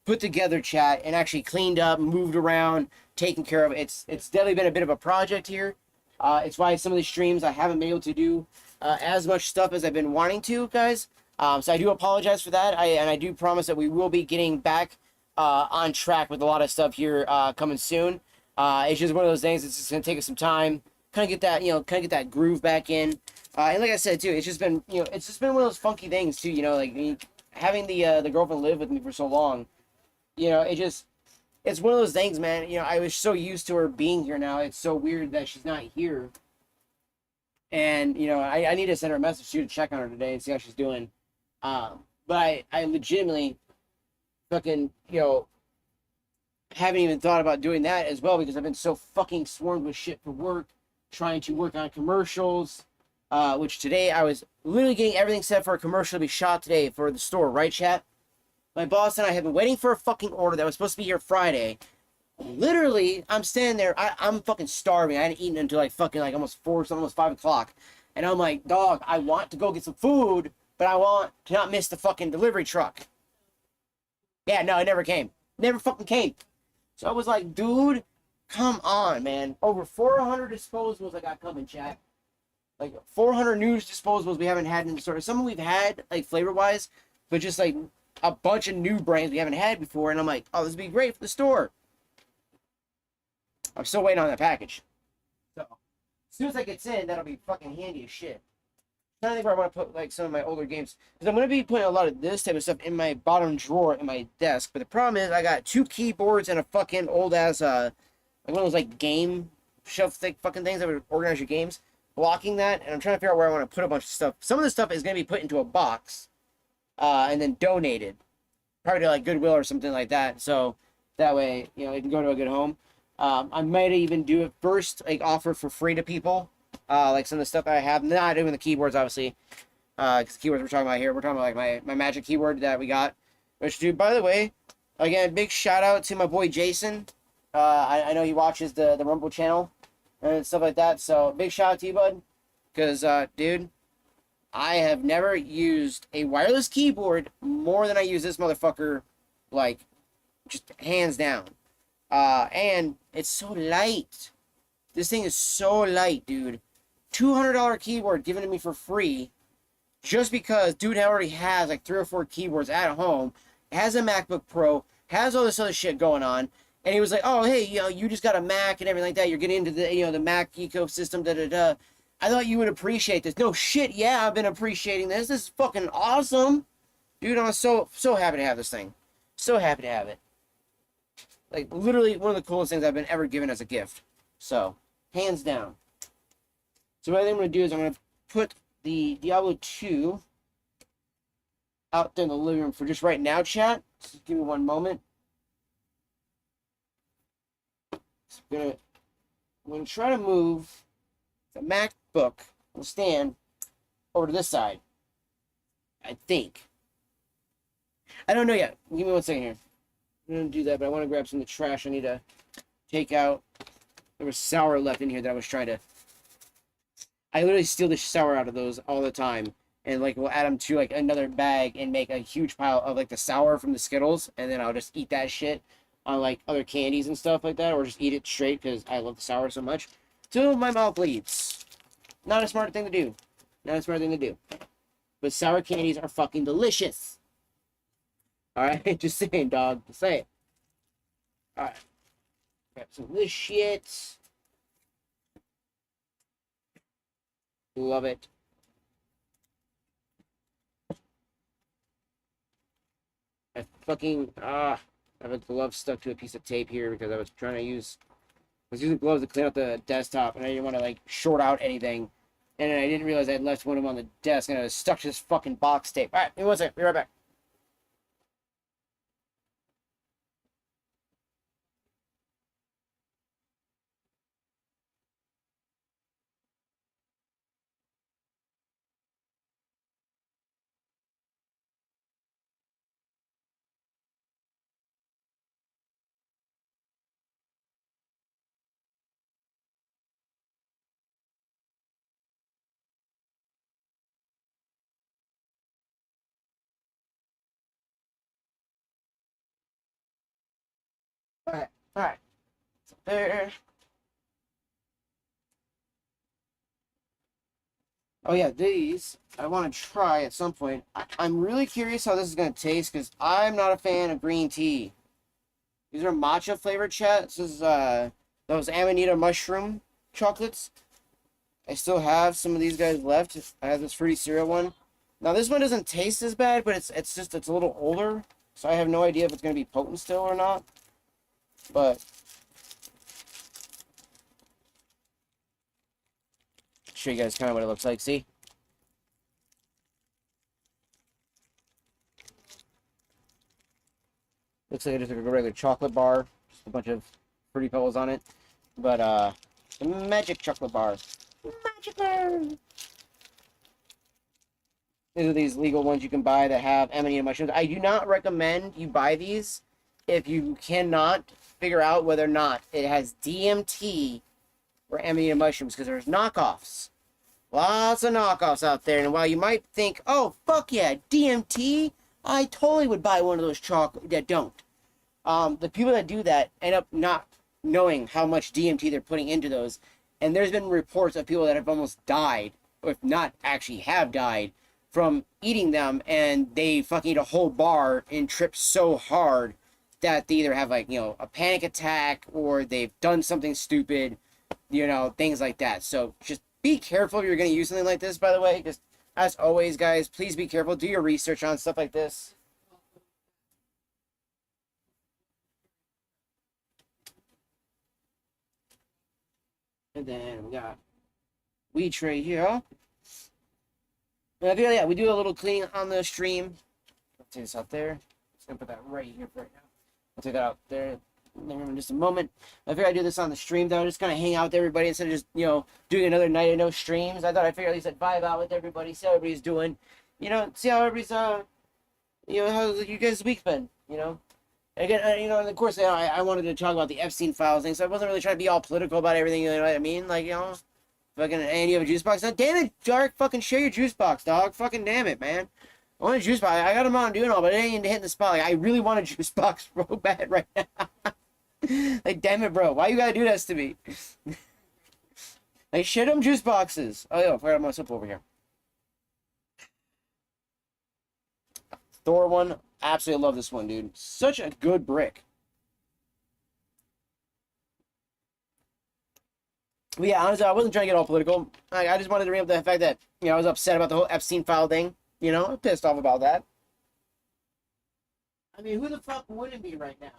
S1: put together, chat, and actually cleaned up, moved around, taken care of. It's definitely been a bit of a project here. It's why some of these streams I haven't been able to do as much stuff as I've been wanting to, guys. So I do apologize for that. I do promise that we will be getting back on track with a lot of stuff here coming soon. It's just one of those things. It's just gonna take us some time, kind of get that groove back in. And like I said too, it's just been one of those funky things too. Like having the girlfriend live with me for so long. It's one of those things, man. I was so used to her being here now. It's so weird that she's not here. And, I need to send her a message to check on her today and see how she's doing. But I legitimately fucking, haven't even thought about doing that as well, because I've been so fucking swarmed with shit for work, trying to work on commercials, which today I was literally getting everything set for a commercial to be shot today for the store, right, chat? My boss and I have been waiting for a fucking order that was supposed to be here Friday. Literally, I'm standing there. I'm fucking starving. I hadn't eaten until almost 4, almost 5 o'clock. And I'm like, dog, I want to go get some food, but I want to not miss the fucking delivery truck. Yeah, no, it never came. Never fucking came. So I was like, dude, come on, man. Over 400 disposables I got coming, chat. Like 400 new disposables we haven't had in the store. Some we've had, like flavor-wise, but just like a bunch of new brands we haven't had before. And I'm like, oh, this would be great for the store. I'm still waiting on that package. So, as soon as that gets in, that'll be fucking handy as shit. I'm trying to think where I want to put, like, some of my older games. Because I'm going to be putting a lot of this type of stuff in my bottom drawer in my desk. But the problem is, I got 2 keyboards and a fucking old-ass, like, one of those, like, game shelf fucking things that would organize your games. Blocking that. And I'm trying to figure out where I want to put a bunch of stuff. Some of the stuff is going to be put into a box. And then donated. Probably to, like, Goodwill or something like that. So, that way, it can go to a good home. I might even do it first, like offer for free to people, like some of the stuff I have. Not doing the keyboards, obviously, because the keyboards we're talking about here. We're talking about like my magic keyboard that we got. Which, dude, by the way, again, big shout out to my boy Jason. I know he watches the Rumble channel and stuff like that. So big shout out to you, bud, because dude, I have never used a wireless keyboard more than I use this motherfucker, like just hands down. And it's so light. This thing is so light, dude. $200 keyboard given to me for free, just because dude already has like 3 or 4 keyboards at home, has a MacBook Pro, has all this other shit going on, and he was like, "Oh, hey, you just got a Mac and everything like that. You're getting into the the Mac ecosystem, da da da. I thought you would appreciate this." No shit, yeah, I've been appreciating this. This is fucking awesome, dude. I'm so happy to have this thing. So happy to have it. Like, literally one of the coolest things I've been ever given as a gift. So, hands down. So what I think I'm going to do is I'm going to put the Diablo 2 out there in the living room for just right now, chat. Just give me one moment. So I'm going to try to move the MacBook on the stand over to this side. I think. I don't know yet. Give me 1 second here. I'm going to do that, but I want to grab some of the trash I need to take out. There was sour left in here that I was trying to... I literally steal the sour out of those all the time. And, like, we'll add them to, like, another bag and make a huge pile of, like, the sour from the Skittles. And then I'll just eat that shit. on like other candies and stuff like that, or just eat it straight because I love the sour so much, till my mouth bleeds. Not a smart thing to do. Not a smart thing to do. But sour candies are fucking delicious. All right, just saying, dog. Just saying. All right, grab some of this shit. Love it. I fucking I have a glove stuck to a piece of tape here because I was trying to use. I was using gloves to clean out the desktop, and I didn't want to like short out anything. And then I didn't realize I had left one of them on the desk, and I was stuck to this fucking box tape. All right, give me one second. Be right back. All right, all right. So there. Oh yeah, these I want to try at some point. I'm really curious how this is gonna taste because I'm not a fan of green tea. These are matcha flavored, chat. This is those Amanita mushroom chocolates. I still have some of these guys left. I have this fruity cereal one. Now this one doesn't taste as bad, but it's a little older, so I have no idea if it's gonna be potent still or not. But I'll show you guys kind of what it looks like. See? Looks like just like a regular chocolate bar, just a bunch of fruity pebbles on it. But the magic chocolate bar. Magic bar. These are these legal ones you can buy that have amanita mushrooms. I do not recommend you buy these if you cannot figure out whether or not it has DMT or amanita mushrooms, because there's knockoffs. Lots of knockoffs out there. And while you might think, oh, fuck yeah, DMT, I totally would buy one of those chocolate that don't. The people that do that end up not knowing how much DMT they're putting into those. And there's been reports of people that have almost died, or if not actually have died, from eating them, and they fucking eat a whole bar and trip so hard that they either have like, you know, a panic attack or they've done something stupid, you know, things like that. So just be careful if you're going to use something like this, by the way. Just as always, guys, please be careful. Do your research on stuff like this. And then we got weed tray here. Yeah, we do a little cleaning on the stream. I'll take this out there. Just gonna put that right here for right now. I'll take that out there in just a moment. I figured I'd do this on the stream though, just kind of hang out with everybody instead of just, you know, doing another night of no streams. I thought I'd figure at least I'd vibe out with everybody, see how everybody's doing. You know, see how everybody's you know, how you guys' week's been, you know. Again, you know, and of course, you know, I wanted to talk about the Epstein files thing, so I wasn't really trying to be all political about everything, you know what I mean? Like, you know, fucking, and you have a juice box. Now, damn it, Dark, fucking share your juice box, dog. Fucking damn it, man. I want a juice box. I got a Mountain Dew and all, but it ain't hitting the spot. Like, I really want a juice box so bad right now. Like, damn it, bro. Why you gotta do this to me? Like, shit them juice boxes. Oh, yeah, I forgot my soap over here. Thor one. Absolutely love this one, dude. Such a good brick. But yeah, honestly, I wasn't trying to get all political. I just wanted to bring up the fact that, you know, I was upset about the whole Epstein file thing. You know, I'm pissed off about that. I mean, who the fuck wouldn't be right now?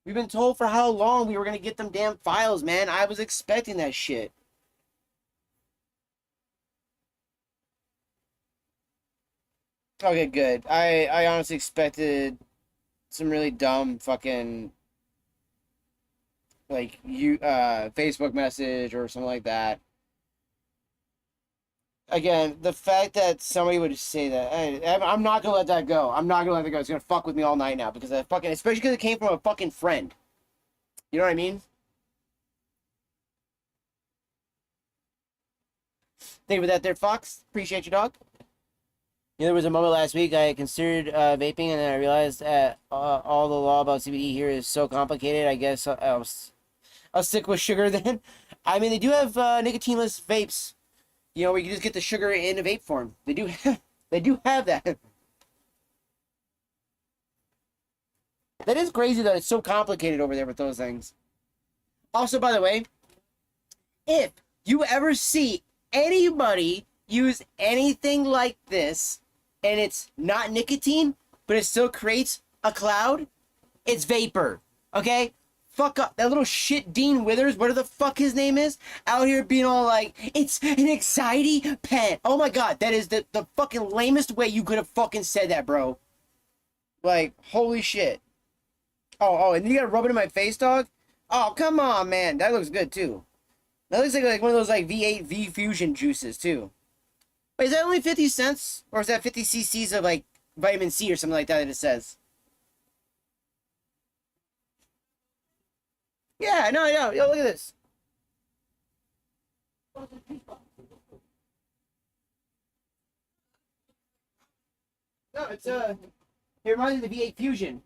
S1: We've been told for how long we were going to get them damn files, man. I was expecting that shit. Okay, good. I honestly expected some really dumb fucking, like, Facebook message or something like that. Again, the fact that somebody would say that, I'm not gonna let that go. I'm not gonna let that go. It's gonna fuck with me all night now because I fucking, especially because it came from a fucking friend. You know what I mean? Thank you for that there, Fox. Appreciate you, dog. You know, there was a moment last week I considered vaping, and then I realized that all the law about CBD here is so complicated. I guess I'll stick with sugar then. I mean, they do have nicotineless vapes. You know, where you can just get the sugar in a vape form. They do they do have that. That is crazy that it's so complicated over there with those things. Also, by the way, if you ever see anybody use anything like this and it's not nicotine, but it still creates a cloud, it's vapor. Okay? Fuck up. That little shit Dean Withers, whatever the fuck his name is, out here being all like, it's an anxiety pen. Oh my god, that is the fucking lamest way you could have fucking said that, bro. Like, holy shit. Oh, and you gotta rub it in my face, dog? Oh, come on, man. That looks good, too. That looks like one of those, like, V8 V Fusion juices, too. Wait, is that only 50 cents? Or is that 50 cc's of, like, vitamin C or something like that it says? Yeah, no, yo, look at this. No, it reminds me of the V8 Fusion.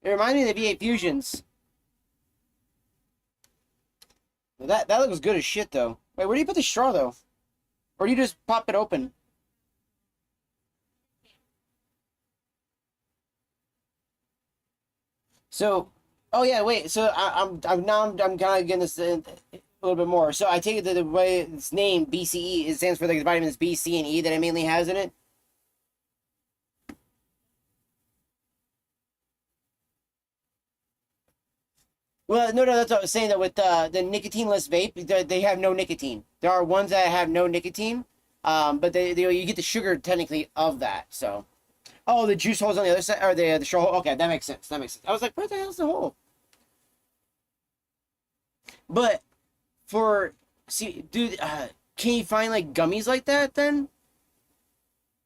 S1: It reminds me of the V8 Fusions. That looks good as shit, though. Wait, where do you put the straw, though? Or do you just pop it open? So, oh yeah, wait. So I'm kind of getting this a little bit more. So I take it that the way it's named BCE, it stands for like the vitamins B, C, and E that it mainly has in it. Well, no, that's what I was saying. That with the nicotineless vape, they have no nicotine. There are ones that have no nicotine, but they you get the sugar technically of that. So, oh, the juice holes on the other side, or the straw hole. Okay, that makes sense. That makes sense. I was like, where the hell's the hole? But for see, dude, can you find like gummies like that then?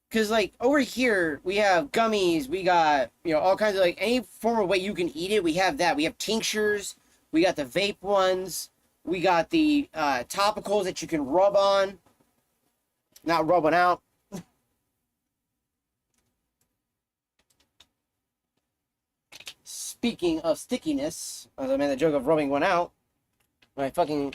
S1: Because like over here we have gummies, we got all kinds of like any form of way you can eat it. We have that. We have tinctures. We got the vape ones. We got the topicals that you can rub on, not rubbing out. Speaking of stickiness, as I made the joke of rubbing one out, my fucking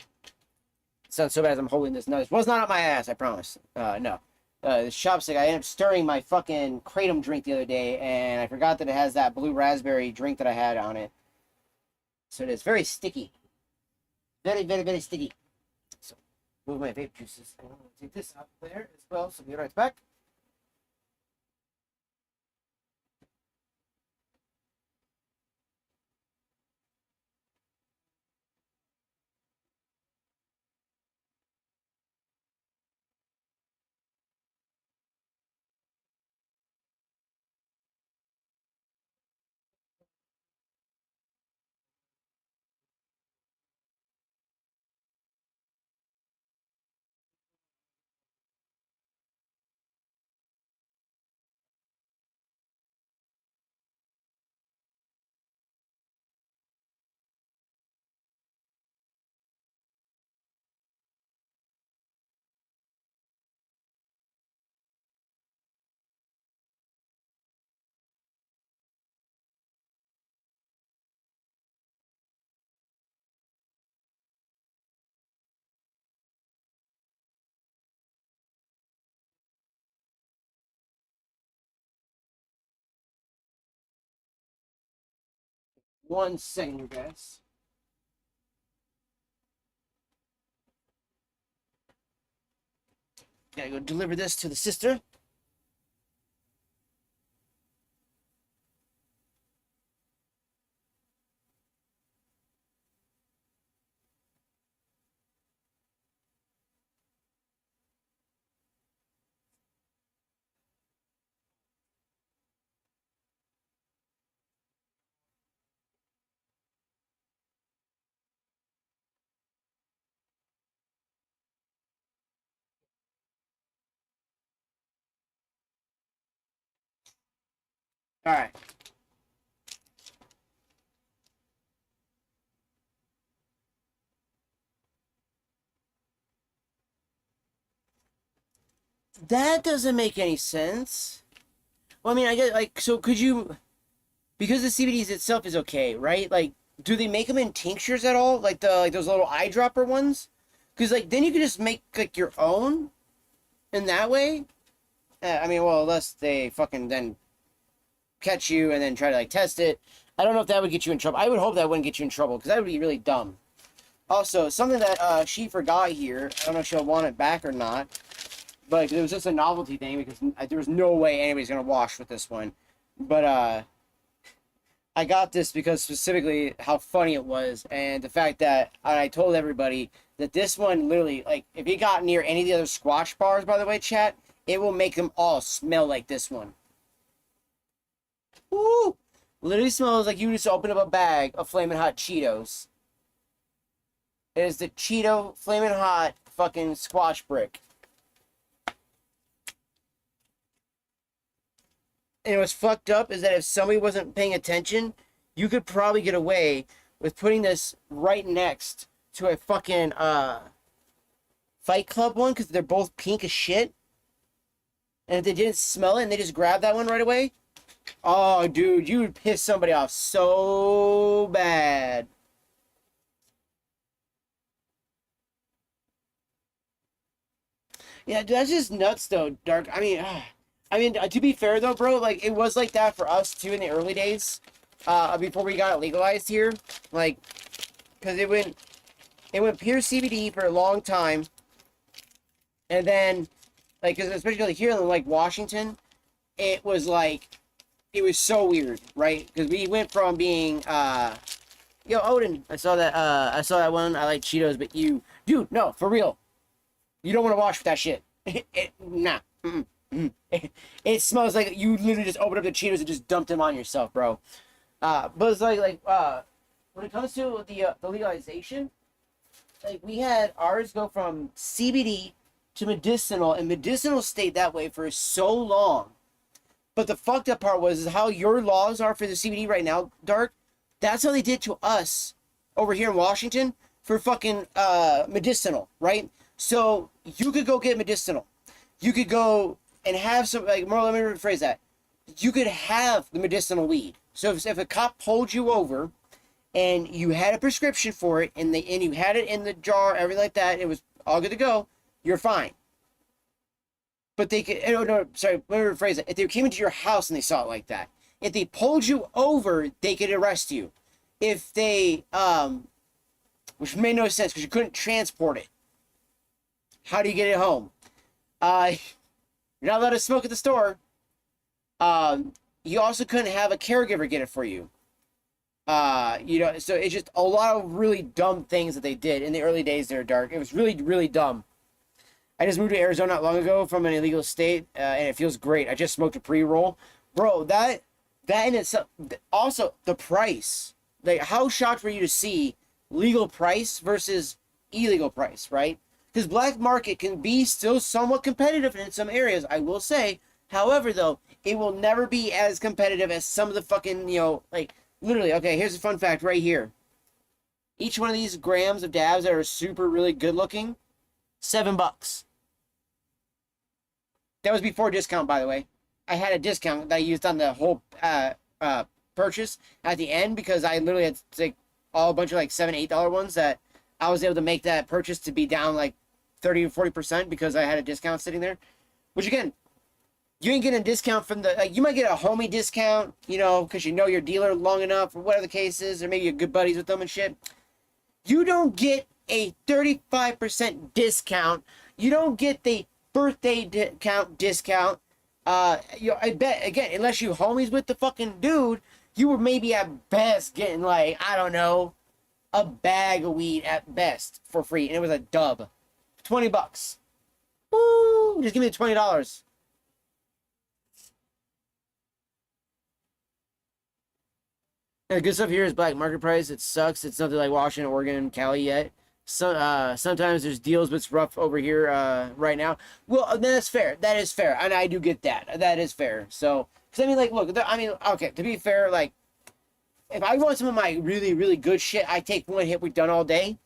S1: sounds so bad as I'm holding this nut. It was not up my ass, I promise. No. The chopstick, I ended up stirring my fucking kratom drink the other day, and I forgot that it has that blue raspberry drink that I had on it. So it is very sticky. Very, very, very sticky. So, move my vape juices. I'm going to take this up there as well, so be right back. One second, guys. Gotta go deliver this to the sister. All right. That doesn't make any sense. Well, I mean, I get like, so could you, because the CBDs itself is okay, right? Like, do they make them in tinctures at all? Like those little eyedropper ones? Because like then you could just make like your own in that way. I mean, well, unless they fucking then catch you and then try to like test it. I don't know if that would get you in trouble. I would hope that wouldn't get you in trouble because that would be really dumb. Also, something that she forgot here. I don't know if she'll want it back or not. But it was just a novelty thing because there was no way anybody's going to wash with this one. But I got this because specifically how funny it was. And the fact that I told everybody that this one literally, like, if it got near any of the other Squash bars, by the way, chat, it will make them all smell like this one. Woo! Literally smells like you just opened up a bag of Flamin' Hot Cheetos. It is the Cheeto Flamin' Hot fucking Squash Brick. And what's fucked up is that if somebody wasn't paying attention, you could probably get away with putting this right next to a fucking Fight Club one because they're both pink as shit. And if they didn't smell it and they just grabbed that one right away, oh, dude, you would piss somebody off so bad. Yeah, dude, that's just nuts, though, Dark. I mean, to be fair, though, bro, like, it was like that for us, too, in the early days, before we got it legalized here. Like, because it went pure CBD for a long time. And then, like, cause especially here in, like, Washington, it was, like, it was so weird, right? Because we went from being, yo, Odin, I saw that one, I like Cheetos, but you, dude, no, for real. You don't want to wash with that shit. Nah. It smells like you literally just opened up the Cheetos and just dumped them on yourself, bro. But it's like when it comes to the legalization, like we had ours go from CBD to medicinal, and medicinal stayed that way for so long. But the fucked up part was is how your laws are for the CBD right now, Dark. That's how they did to us over here in Washington for fucking medicinal, right? So you could go get medicinal. You could go and have some, like, more, let me rephrase that. You could have the medicinal weed. So if a cop pulled you over and you had a prescription for it and you had it in the jar, everything like that, it was all good to go, you're fine. But they could, no, sorry, let me rephrase it. If they came into your house and they saw it like that, if they pulled you over, they could arrest you. If they, which made no sense because you couldn't transport it. How do you get it home? You're not allowed to smoke at the store. You also couldn't have a caregiver get it for you. You know, so it's just a lot of really dumb things that they did in the early days there, Dark. It was really, really dumb. I just moved to Arizona not long ago from an illegal state, and it feels great. I just smoked a pre-roll. Bro, that in itself, also the price. Like, how shocked were you to see legal price versus illegal price, right? Because black market can be still somewhat competitive in some areas, I will say. However, though, it will never be as competitive as some of the fucking, you know, like, literally, okay, here's a fun fact right here. Each one of these grams of dabs that are super, really good looking, $7. That was before discount, by the way. I had a discount that I used on the whole purchase at the end because I literally had like a bunch of like $7, $8 ones that I was able to make that purchase to be down like 30 to 40% because I had a discount sitting there. Which again, you ain't getting a discount from the, like, you might get a homie discount, you know, because you know your dealer long enough or whatever the case is, or maybe you're good buddies with them and shit. You don't get a 35% discount. You don't get the birthday discount. You know, I bet, again, unless you homies with the fucking dude, you were maybe at best getting like, I don't know, a bag of weed at best for free. And it was a dub. $20. Woo! Just give me the $20. And the good stuff here is black market price. It sucks. It's nothing like Washington, Oregon, Cali yet. So, sometimes there's deals, but it's rough over here right now. Well, that's fair. That is fair. And I do get that. That is fair. So, because I mean, like, look, I mean, okay, to be fair, like, if I want some of my really, really good shit, I take one hit, we're done all day.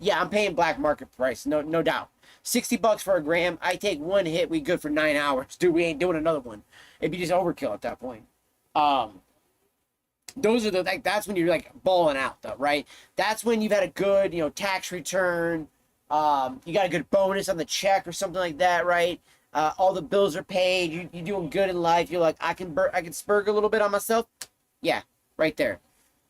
S1: Yeah, I'm paying black market price, no doubt. $60 for a gram. I take one hit, we good for 9 hours. Dude, we ain't doing another one. It'd be just overkill at that point. Those are the, like, that's when you're like balling out though, right? That's when you've had a good, tax return. You got a good bonus on the check or something like that, right? All the bills are paid. You're doing good in life. You're like, I can spurg a little bit on myself. Yeah, right there.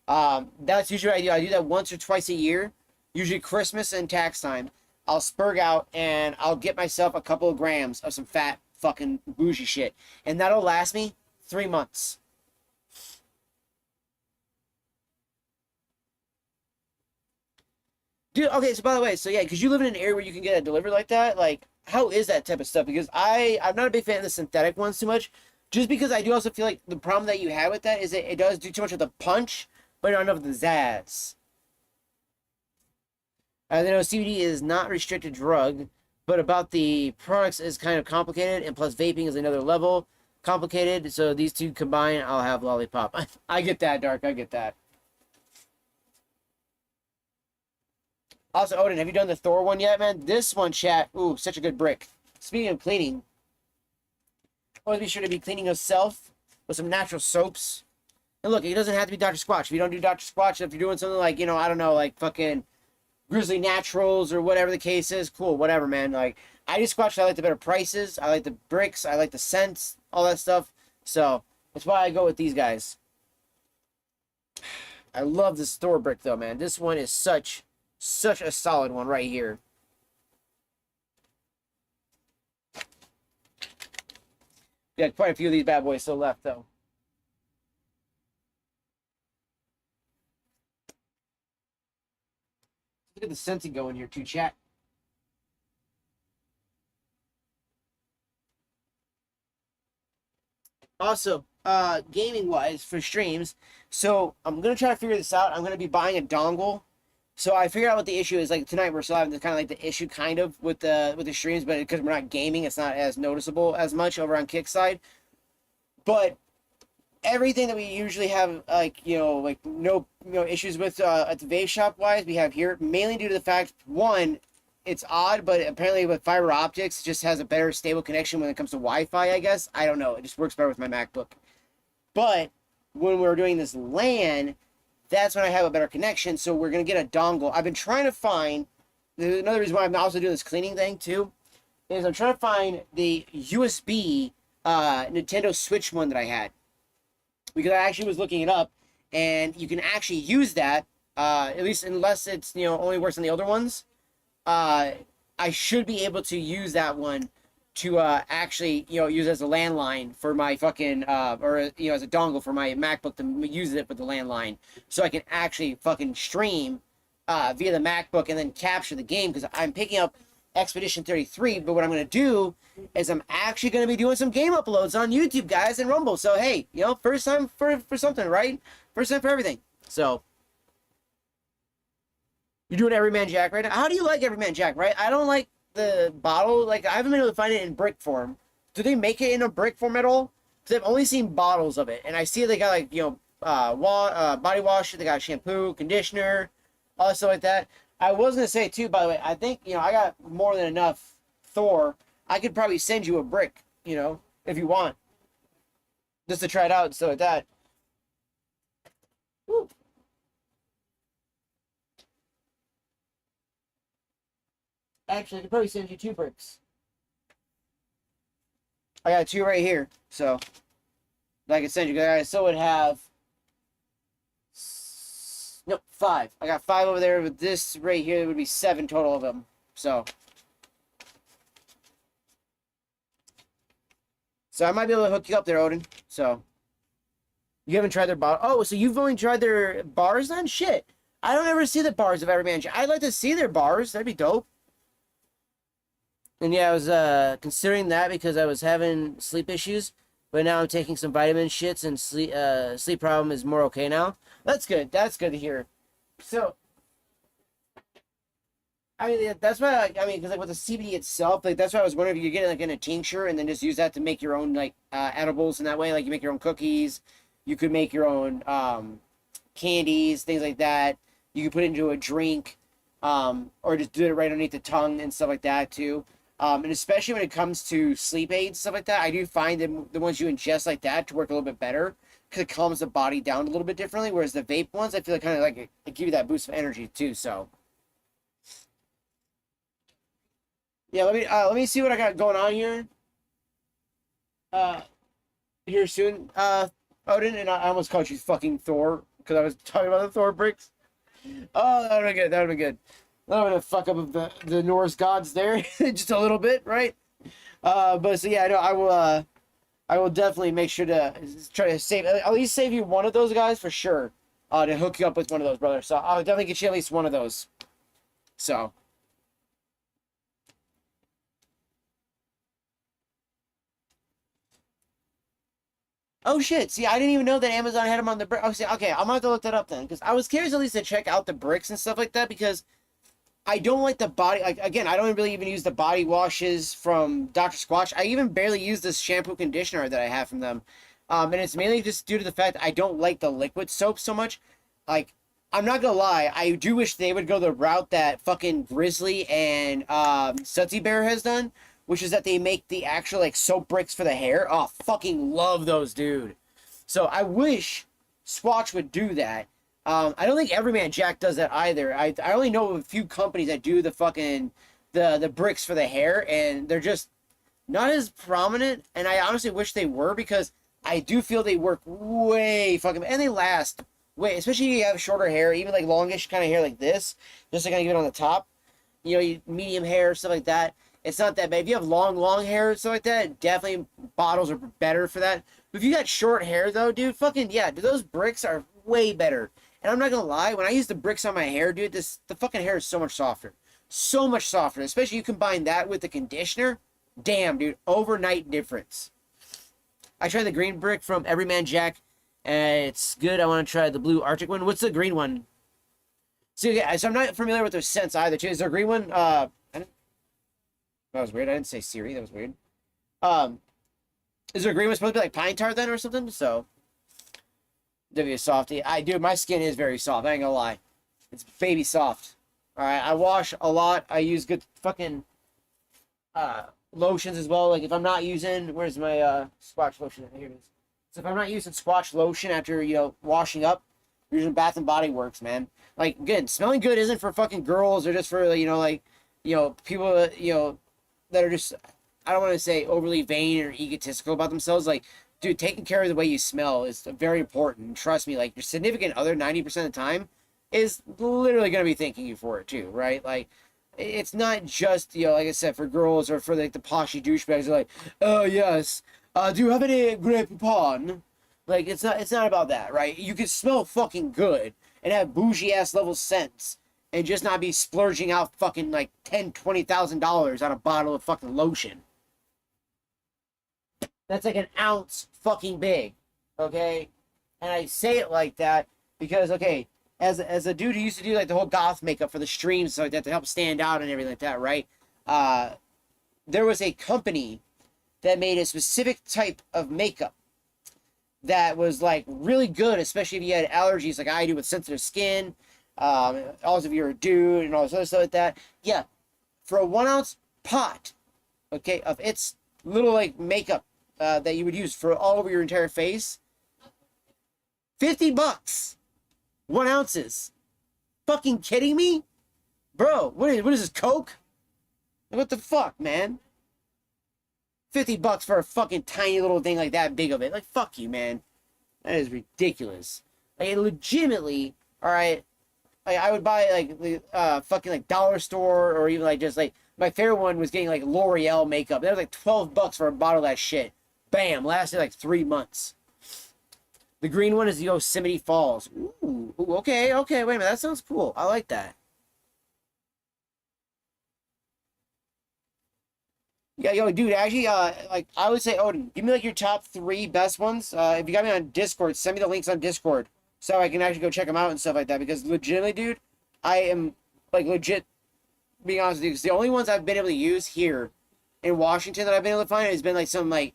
S1: That's usually what I do. I do that once or twice a year, usually Christmas and tax time. I'll spurg out and I'll get myself a couple of grams of some fat fucking bougie shit. And that'll last me 3 months. Dude, okay, so by the way, so yeah, because you live in an area where you can get it delivered like that, like, how is that type of stuff? Because I'm not a big fan of the synthetic ones too much, just because I do also feel like the problem that you have with that is that it does do too much of the punch, but not enough of the zazz. I know CBD is not a restricted drug, but about the products is kind of complicated, and plus vaping is another level complicated, so these two combined, I'll have lollipop. I get that, Dark, I get that. Also, Odin, have you done the Thor one yet, man? This one, chat, ooh, such a good brick. Speaking of cleaning, always be sure to be cleaning yourself with some natural soaps. And look, it doesn't have to be Dr. Squatch. If you don't do Dr. Squatch, if you're doing something like, I don't know, like fucking Grizzly Naturals or whatever the case is, cool, whatever, man. Like, I do Squatch. I like the better prices. I like the bricks. I like the scents, all that stuff. So, that's why I go with these guys. I love this Thor brick, though, man. This one is such a solid one right here. Yeah, quite a few of these bad boys still left, though. Look at the scenting going here, too, chat. Also, gaming-wise, for streams, so I'm going to try to figure this out. I'm going to be buying a dongle. So I figured out what the issue is. Like, tonight we're still having kind of like the issue kind of with the streams, but because we're not gaming, it's not as noticeable as much over on Kick's side. But everything that we usually have, like, no issues with at the vape shop wise, we have here, mainly due to the fact, one, it's odd, but apparently with fiber optics, it just has a better stable connection when it comes to Wi-Fi, I guess. I don't know. It just works better with my MacBook. But when we're doing this LAN, that's when I have a better connection, so we're going to get a dongle. I've been trying to find, another reason why I'm also doing this cleaning thing too, is I'm trying to find the USB Nintendo Switch one that I had. Because I actually was looking it up, and you can actually use that, at least unless it's, only works on the older ones. I should be able to use that one to actually, use as a landline for my fucking, or, as a dongle for my MacBook to use it with the landline. So I can actually fucking stream via the MacBook and then capture the game, because I'm picking up Expedition 33, but what I'm going to do is I'm actually going to be doing some game uploads on YouTube, guys, and Rumble. So, hey, first time for something, right? First time for everything. So, you're doing Everyman Jack right now? How do you like Everyman Jack, right? I don't like the bottle. Like, I haven't been able to find it in brick form. Do they make it in a brick form at all? Because I've only seen bottles of it, and I see they got, like, body wash, they got shampoo, conditioner, all that stuff like that. I was going to say, too, by the way, I think, I got more than enough Thor. I could probably send you a brick, if you want. Just to try it out and stuff like that. Woo. Actually, I could probably send you 2 bricks. I got 2 right here, so that I can send you guys. I still would have... Nope, 5. I got 5 over there. With this right here, it would be 7 total of them. So I might be able to hook you up there, Odin. So you haven't tried their bar? Oh, so you've only tried their bars then? Shit. I don't ever see the bars of Everyman Jack. I'd like to see their bars. That'd be dope. And yeah, I was considering that because I was having sleep issues. But now I'm taking some vitamin shits and sleep problem is more okay now. That's good. That's good to hear. So, I mean, that's why, because like with the CBD itself, like that's why I was wondering if you get it like in a tincture and then just use that to make your own like edibles in that way. Like you make your own cookies. You could make your own candies, things like that. You could put it into a drink. or just do it right underneath the tongue and stuff like that too. And especially when it comes to sleep aids, stuff like that, I do find the ones you ingest like that to work a little bit better because it calms the body down a little bit differently. Whereas the vape ones, I feel like kind of like it give you that boost of energy too. So yeah, let me see what I got going on here. Uh, Here soon, Odin, and I almost called you fucking Thor because I was talking about the Thor bricks. Oh, that would have been good. That would have been good. That would have fuck up the Norse gods there just a little bit, right? But so yeah, no, I will definitely make sure to try to save at least save you one of those guys for sure. To hook you up with one of those, brother. So I'll definitely get you at least one of those. So. Oh shit! See, I didn't even know that Amazon had them on the brick. Oh, see, okay, I'm gonna have to look that up then, because I was curious at least to check out the bricks and stuff like that, because I don't like the body. Like again, I don't really even use the body washes from Dr. Squatch. I even barely use this shampoo conditioner that I have from them, and it's mainly just due to the fact that I don't like the liquid soap so much. Like, I'm not gonna lie, I do wish they would go the route that fucking Grizzly and Sudsy Bear has done, which is that they make the actual like soap bricks for the hair. Oh, fucking love those, dude. So I wish Squatch would do that. I don't think Everyman Jack does that either. I only know of a few companies that do the fucking the bricks for the hair, and they're just not as prominent. And I honestly wish they were, because I do feel they work way fucking, and they last way, especially if you have shorter hair, even like longish kind of hair like this, just to kind of get on the top. You know, medium hair, stuff like that. It's not that bad. If you have long hair and stuff like that, definitely bottles are better for that. But if you got short hair, though, dude, fucking, yeah, dude, those bricks are way better. And I'm not gonna lie, when I use the bricks on my hair, dude, the fucking hair is so much softer. So much softer. Especially you combine that with the conditioner. Damn, dude, overnight difference. I tried the green brick from Everyman Jack, and it's good. I want to try the blue Arctic one. What's the green one? So, yeah, so I'm not familiar with their scents either, too. Is there a green one? That was weird. I didn't say Siri. That was weird. Is there a green one supposed to be like pine tar then or something? So, W softy. Dude, my skin is very soft. I ain't gonna lie. It's baby soft. All right. I wash a lot. I use good fucking lotions as well. Like if I'm not using, where's my Squatch lotion? Here it is. So if I'm not using Squatch lotion after washing up, I'm using Bath and Body Works, man. Like again, smelling good isn't for fucking girls or just for people that are just, I don't want to say overly vain or egotistical about themselves. Like, dude, taking care of the way you smell is very important. And trust me, like, your significant other 90% of the time is literally going to be thanking you for it too, right? Like, it's not just, like I said, for girls or for like the poshy douchebags. They're like, oh yes, do you have any grape poupon? Like, it's not about that, right? You can smell fucking good and have bougie ass level scents, and just not be splurging out fucking like $10,000-$20,000 on a bottle of fucking lotion. That's like an ounce fucking big, okay? And I say it like that because, okay, as a dude who used to do like the whole goth makeup for the streams, so like that to help stand out and everything like that, right? There was a company that made a specific type of makeup that was like really good, especially if you had allergies like I do with sensitive skin. Also if you're a dude and all this other stuff like that. Yeah, for a 1 ounce pot, okay, of its little like makeup that you would use for all over your entire face, $50. 1 ounces. Fucking kidding me? Bro, what is this, Coke? What the fuck, man? $50 for a fucking tiny little thing like that big of it. Like, fuck you, man. That is ridiculous. Like, legitimately, alright, like, I would buy, like, the fucking, like, dollar store, or even, like, just, like, my favorite one was getting, like, L'Oreal makeup. That was, like, $12 for a bottle of that shit. Bam, lasted, like, 3 months. The green one is the Yosemite Falls. Ooh, okay, wait a minute, that sounds cool. I like that. Yeah, yo, dude, actually, like, I would say, Odin, give me, like, your top 3 best ones. If you got me on Discord, send me the links on Discord so I can actually go check them out and stuff like that, because legitimately, dude, I am, like, legit being honest with you, because the only ones I've been able to use here in Washington that I've been able to find has been, like, some, like,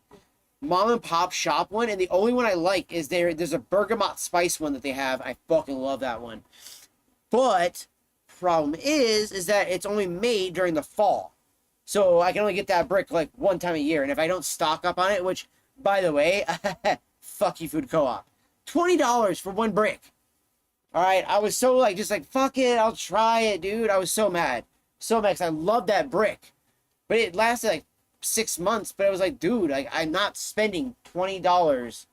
S1: mom and pop shop one, and the only one I like is there's a bergamot spice one that they have. I fucking love that one. But problem is that it's only made during the fall. So I can only get that brick like one time a year. And if I don't stock up on it, which, by the way, fuck you, food co-op. $20 for one brick. All right. I was so like, just like, fuck it. I'll try it, dude. I was so mad. So mad 'cause I love that brick. But it lasted like 6 months. But I was like, dude, like, I'm not spending $20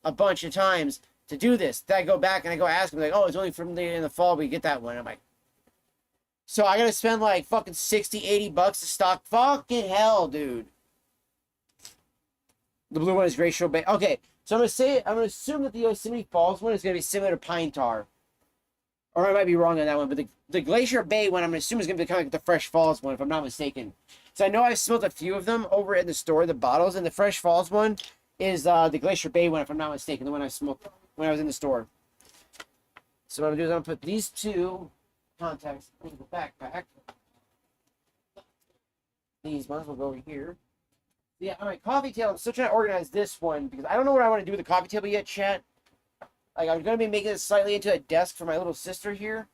S1: a bunch of times to do this. Then I go back and I go ask him, like, oh, it's only from the in the fall we get that one. I'm like, so I gotta spend like fucking 60, 80 bucks to stock. Fucking hell, dude. The blue one is Glacial Bay. Okay, so I'm gonna assume that the Yosemite Falls one is gonna be similar to Pine Tar. Or I might be wrong on that one, but the Glacier Bay one I'm gonna assume is gonna be kind of like the Fresh Falls one, if I'm not mistaken. So I know I've smelled a few of them over in the store, the bottles, and the Fresh Falls one is the Glacier Bay one, if I'm not mistaken, the one I smoked when I was in the store. So what I'm gonna do is I'm gonna put these two contacts in the backpack. These ones will go over here. Yeah, all right, coffee table. I'm still trying to organize this one because I don't know what I want to do with the coffee table yet, chat. Like, I'm gonna be making it slightly into a desk for my little sister here,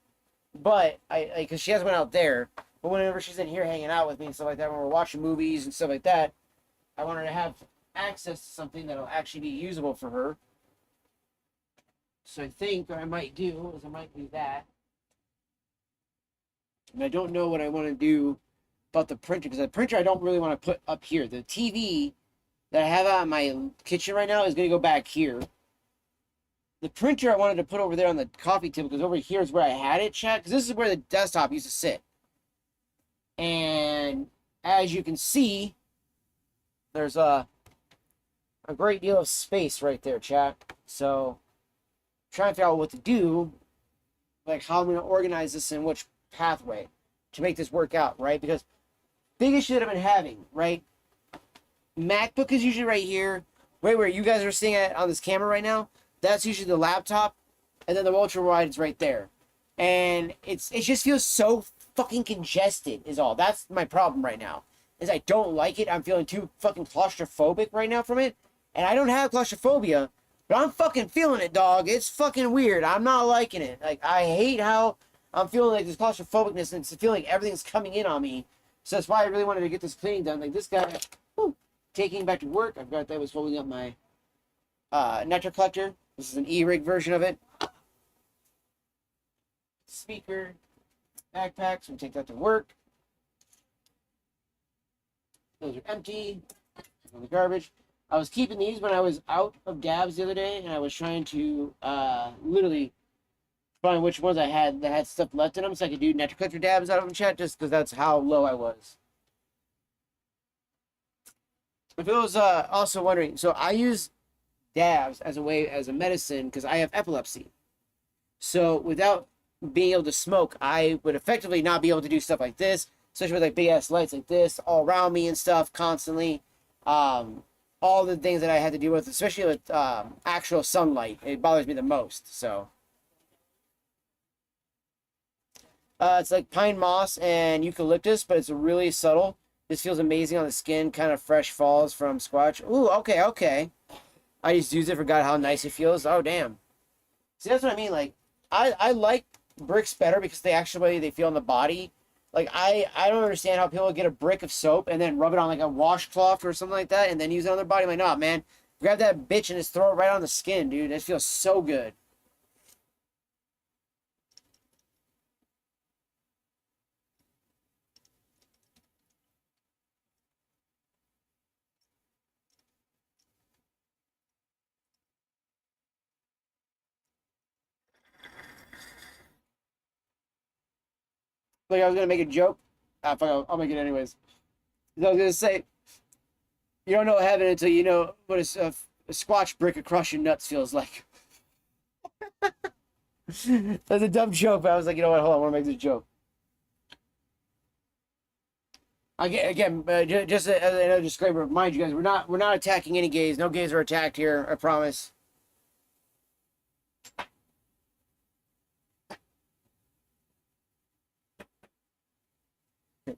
S1: but because she has one out there. But whenever she's in here hanging out with me and stuff like that, when we're watching movies and stuff like that, I want her to have access to something that'll actually be usable for her. So I think what I might do is I might do that. And I don't know what I want to do about the printer, because the printer I don't really want to put up here. The TV that I have out in my kitchen right now is going to go back here. The printer I wanted to put over there on the coffee table, because over here is where I had it, chat, because this is where the desktop used to sit. And as you can see, there's a great deal of space right there, chat. So trying to figure out what to do, like how I'm going to organize this in which pathway to make this work out, right? Because big issue that I've been having, right? MacBook is usually right here, right where you guys are seeing it on this camera right now. That's usually the laptop, and then the ultra wide is right there. And it just feels so fucking congested is all. That's my problem right now, is I don't like it. I'm feeling too fucking claustrophobic right now from it. And I don't have claustrophobia, but I'm fucking feeling it, dog. It's fucking weird. I'm not liking it. Like, I hate how I'm feeling like this claustrophobicness, and it's feeling like everything's coming in on me. So that's why I really wanted to get this cleaning done. Like, this guy, taking back to work. I've got that was holding up my nectar collector. This is an E-rig version of it. Speaker, backpack, so we take that to work. Those are empty. In the garbage. I was keeping these when I was out of dabs the other day, and I was trying to literally find which ones I had that had stuff left in them, so I could do nectar collector dabs out of them, chat, just because that's how low I was. If it was also wondering, so I use dabs as a medicine because I have epilepsy. So without being able to smoke, I would effectively not be able to do stuff like this, especially with like big ass lights like this all around me and stuff constantly. All the things that I had to deal with, especially with actual sunlight, it bothers me the most. So it's like pine moss and eucalyptus, but it's really subtle. This feels amazing on the skin, kind of fresh falls from Squatch. Ooh, okay. I just used it, forgot how nice it feels. Oh, damn. See, that's what I mean. Like, I like bricks better because they feel on the body. Like, I don't understand how people get a brick of soap and then rub it on, like, a washcloth or something like that and then use it on their body. I'm like, nah, man. Grab that bitch and just throw it right on the skin, dude. It feels so good. Like, I was gonna make a joke. Ah, fuck, I'll make it anyways. I was gonna say, you don't know heaven until you know what a squatch brick across your nuts feels like. That's a dumb joke, but I was like, you know what? Hold on, I want to make this joke. Again, just another disclaimer. Mind you guys, we're not attacking any gays. No gays are attacked here. I promise.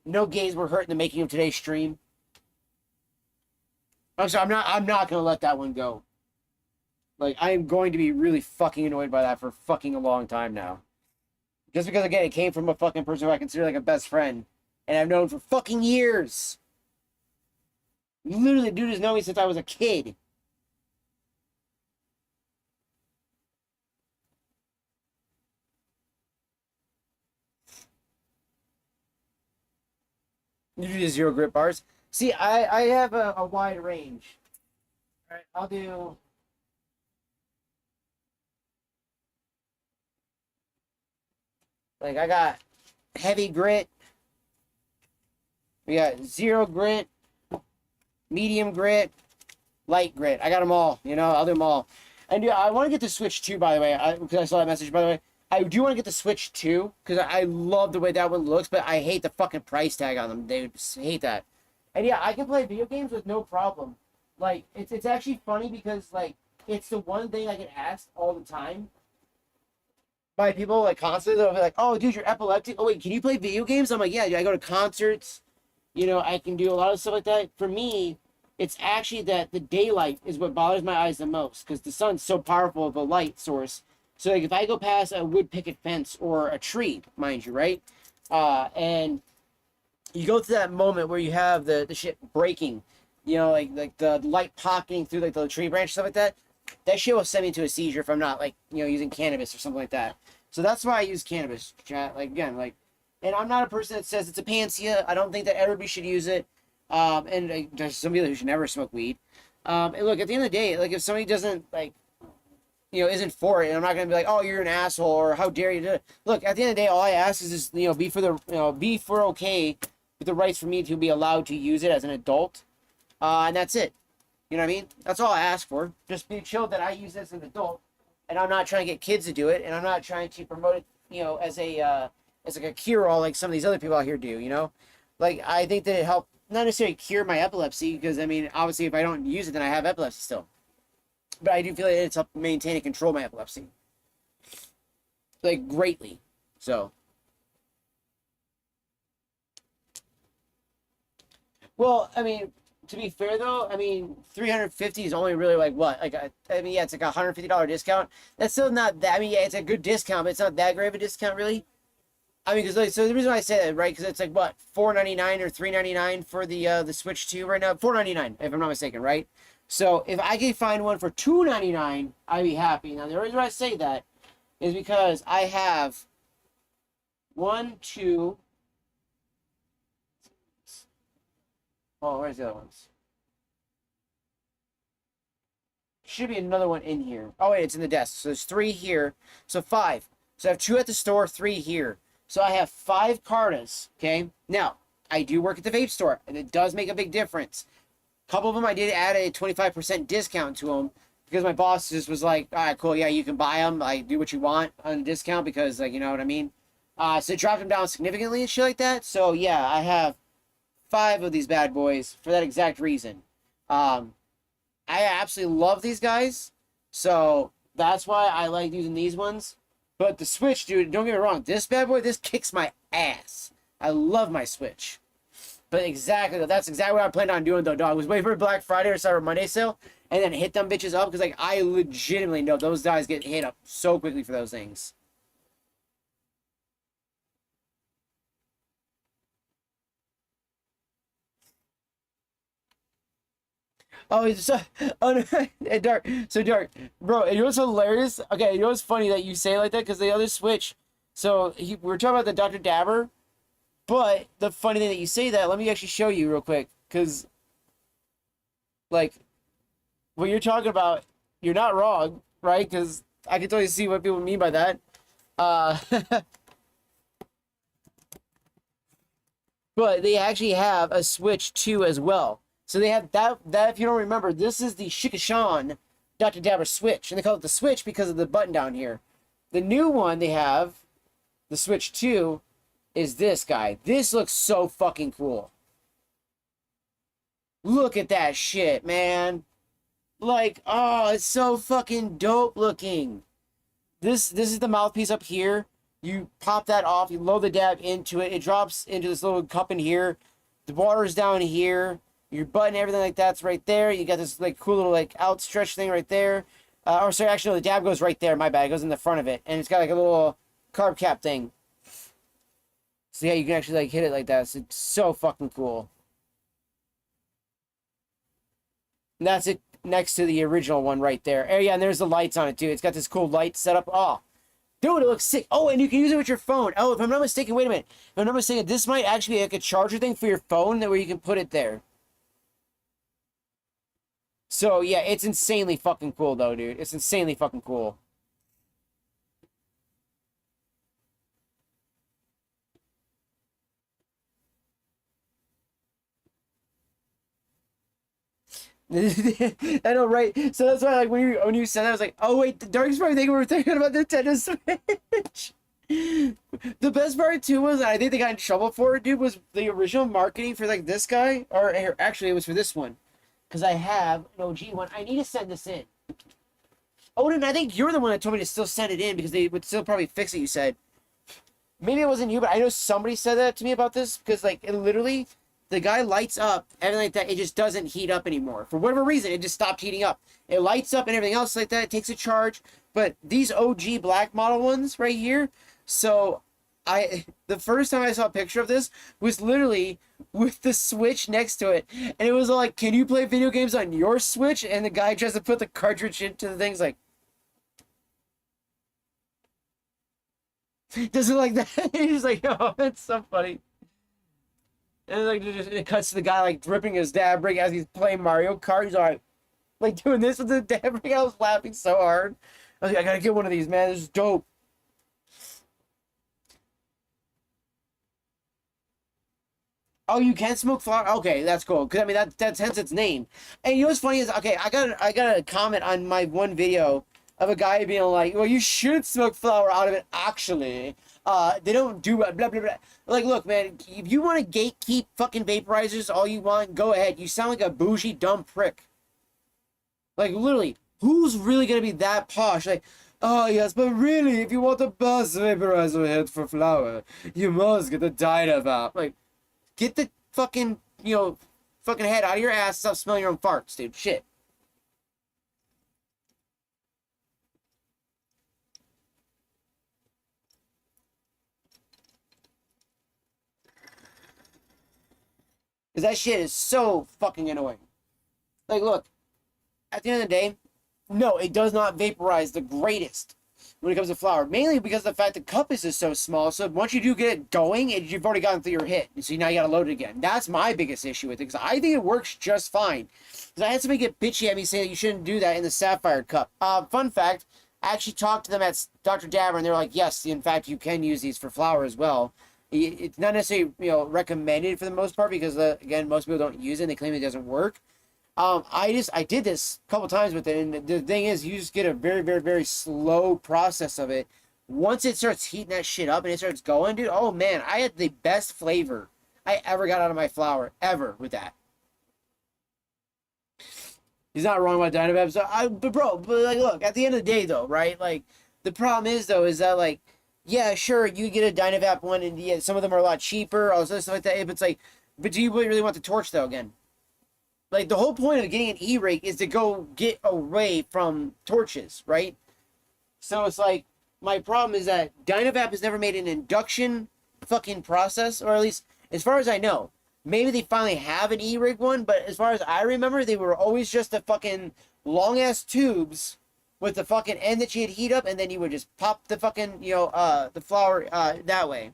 S1: No gays were hurt in the making of today's stream. I'm sorry, I'm not gonna let that one go. Like, I am going to be really fucking annoyed by that for fucking a long time now. Just because, again, it came from a fucking person who I consider like a best friend. And I've known for fucking years. Literally, dude has known me since I was a kid. You do the zero grip bars. See, I have a wide range. All right, I'll do. Like, I got heavy grit. We got zero grit, medium grit, light grit. I got them all. You know, I'll do them all. And yeah, I want to get the Switch 2, by the way, because I saw that message, by the way. I do want to get the Switch 2 because I love the way that one looks, but I hate the fucking price tag on them. They just hate that. And yeah, I can play video games with no problem. Like, it's actually funny because, like, it's the one thing I get asked all the time by people, like, constantly. They'll be like, oh, dude, you're epileptic. Oh, wait, can you play video games? I'm like, yeah, dude, I go to concerts. You know, I can do a lot of stuff like that. For me, it's actually that the daylight is what bothers my eyes the most because the sun's so powerful of a light source. So, like, if I go past a wood picket fence or a tree, mind you, right? And you go through that moment where you have the shit breaking, you know, like the light pocketing through, like, the tree branch, stuff like that. That shit will send me to a seizure if I'm not, like, you know, using cannabis or something like that. So that's why I use cannabis, chat. Like, again, like, and I'm not a person that says it's a panacea. I don't think that everybody should use it. And there's some people who should never smoke weed. And look, at the end of the day, like, if somebody doesn't, like, you know, isn't for it, and I'm not gonna be like, oh, you're an asshole, or how dare you do it. Look, at the end of the day, all I ask is just, you know, be for okay with the rights for me to be allowed to use it as an adult, and that's it. You know what I mean? That's all I ask for. Just be chill that I use it as an adult, and I'm not trying to get kids to do it, and I'm not trying to promote it, you know, as like a cure-all like some of these other people out here do. You know, like, I think that it helped not necessarily cure my epilepsy, because I mean, obviously, if I don't use it, then I have epilepsy still. But I do feel like it's helped maintain and control my epilepsy, like, greatly. So, well, I mean, to be fair though, I mean, 350 is only really like what? Like, I mean, yeah, it's like a $150 discount. That's still not that. I mean, yeah, it's a good discount, but it's not that great of a discount, really. I mean, because, like, so the reason why I say that, right? Because it's like what, $4.99 or $3.99 for the Switch 2 right now. $4.99, if I'm not mistaken, right? So if I can find one for $2.99, I'd be happy. Now, the reason why I say that is because I have one, two. Oh, where's the other ones? Should be another one in here. Oh, wait, it's in the desk. So there's three here. So five. So I have two at the store, three here. So I have 5 cartas, okay? Now, I do work at the vape store, and it does make a big difference. A couple of them I did add a 25% discount to them because my boss just was like, all right, cool, yeah, you can buy them. Like, do what you want on a discount because, like, you know what I mean? So it dropped them down significantly and shit like that. So, yeah, I have 5 of these bad boys for that exact reason. I absolutely love these guys. So that's why I like using these ones. But the Switch, dude, don't get me wrong. This bad boy, this kicks my ass. I love my Switch. But exactly, that's exactly what I planned on doing, though, dog. Was wait for Black Friday or Cyber Monday sale, and then hit them bitches up. Because, like, I legitimately know those guys get hit up so quickly for those things. Oh, it's so, oh no, Dark. So Dark, bro. You know what's hilarious? Okay, you know what's funny that you say it like that because the other Switch. So we're talking about the Dr. Dabber, but the funny thing that you say that. Let me actually show you real quick because, like, what you're talking about, you're not wrong, right? Because I can totally see what people mean by that. Uh, but they actually have a Switch 2 as well. So they have that if you don't remember, this is the Shikashan Dr. Dabber Switch. And they call it the Switch because of the button down here. The new one they have, the Switch 2, is this guy. This looks so fucking cool. Look at that shit, man. Like, oh, it's so fucking dope looking. This is the mouthpiece up here. You pop that off, you load the dab into it. It drops into this little cup in here. The water's down here. Your button, everything like that's right there. You got this, like, cool little, like, outstretched thing right there. Or sorry, actually, no, the dab goes right there. My bad. It goes in the front of it, and it's got, like, a little carb cap thing So yeah, you can actually like hit it like that. So it's so fucking cool. And that's it next to the original one right there. Oh yeah, and there's the lights on it too. It's got this cool light setup. Oh, dude, it looks sick. Oh, and you can use it with your phone. Oh, if I'm not mistaken, wait a minute. If I'm not mistaken, this might actually be like a charger thing for your phone that where you can put it there. So yeah, it's insanely fucking cool though, dude. It's insanely fucking cool. I know, right? So that's why, like, when you said that, I was like, oh wait, the Dark's probably thinking we were thinking about Nintendo Switch. The best part too was, I think they got in trouble for it, dude, was the original marketing for like this guy, or actually it was for this one, because I have an OG one. I need to send this in. Odin, I think you're the one that told me to still send it in because they would still probably fix it. You said maybe it wasn't you, but I know somebody said that to me about this because like it literally the guy lights up, everything like that. It just doesn't heat up anymore. For whatever reason, it just stopped heating up. It lights up and everything else like that. It takes a charge. But these OG black model ones right here, so the first time I saw a picture of this was literally with the Switch next to it. And it was like, can you play video games on your Switch? And the guy tries to put the cartridge into the things like, does it like that? He's like, oh, that's so funny. And like it cuts to the guy like ripping his dab rig as he's playing Mario Kart. He's like doing this with the dab rig. I was laughing so hard. I was like, I gotta get one of these, man. This is dope. Oh, you can smoke flower? Okay, that's cool. Cause I mean that's hence its name. And you know what's funny is okay, I got a comment on my one video of a guy being like, well, you should smoke flower out of it actually. They don't do blah blah blah. Like, look, man, if you want to gatekeep fucking vaporizers all you want, go ahead. You sound like a bougie dumb prick. Like literally, who's really gonna be that posh? Like, oh yes, but really, if you want the best vaporizer head for flower, you must get the Dynavap. Like, get the fucking, fucking head out of your ass. Stop smelling your own farts, dude. Shit. Because that shit is so fucking annoying. Like, look, at the end of the day, no, it does not vaporize the greatest when it comes to flour. Mainly because of the fact the cup is just so small. So once you do get it going, you've already gotten through your hit. And so now you got to load it again. That's my biggest issue with it. Because I think it works just fine. Because I had somebody get bitchy at me saying that you shouldn't do that in the Sapphire cup. Fun fact, I actually talked to them at Dr. Dabber, and they're like, yes, in fact, you can use these for flour as well. It's not necessarily, recommended for the most part because, again, most people don't use it and they claim it doesn't work. I did this a couple times with it, and the thing is, you just get a very, very, very slow process of it. Once it starts heating that shit up and it starts going, dude, oh man, I had the best flavor I ever got out of my flour, ever, with that. He's not wrong about Dynavap, but like, look, at the end of the day, though, right, like, the problem is, though, is that, like, yeah, sure, you get a Dynavap one, and yeah, some of them are a lot cheaper, all this other stuff like that, but it's like, but do you really want the torch, though, again? Like, the whole point of getting an E-rig is to go get away from torches, right? So it's like, my problem is that Dynavap has never made an induction fucking process, or at least, as far as I know. Maybe they finally have an E-rig one, but as far as I remember, they were always just the fucking long-ass tubes with the fucking end that you'd heat up, and then you would just pop the fucking, the flour, that way.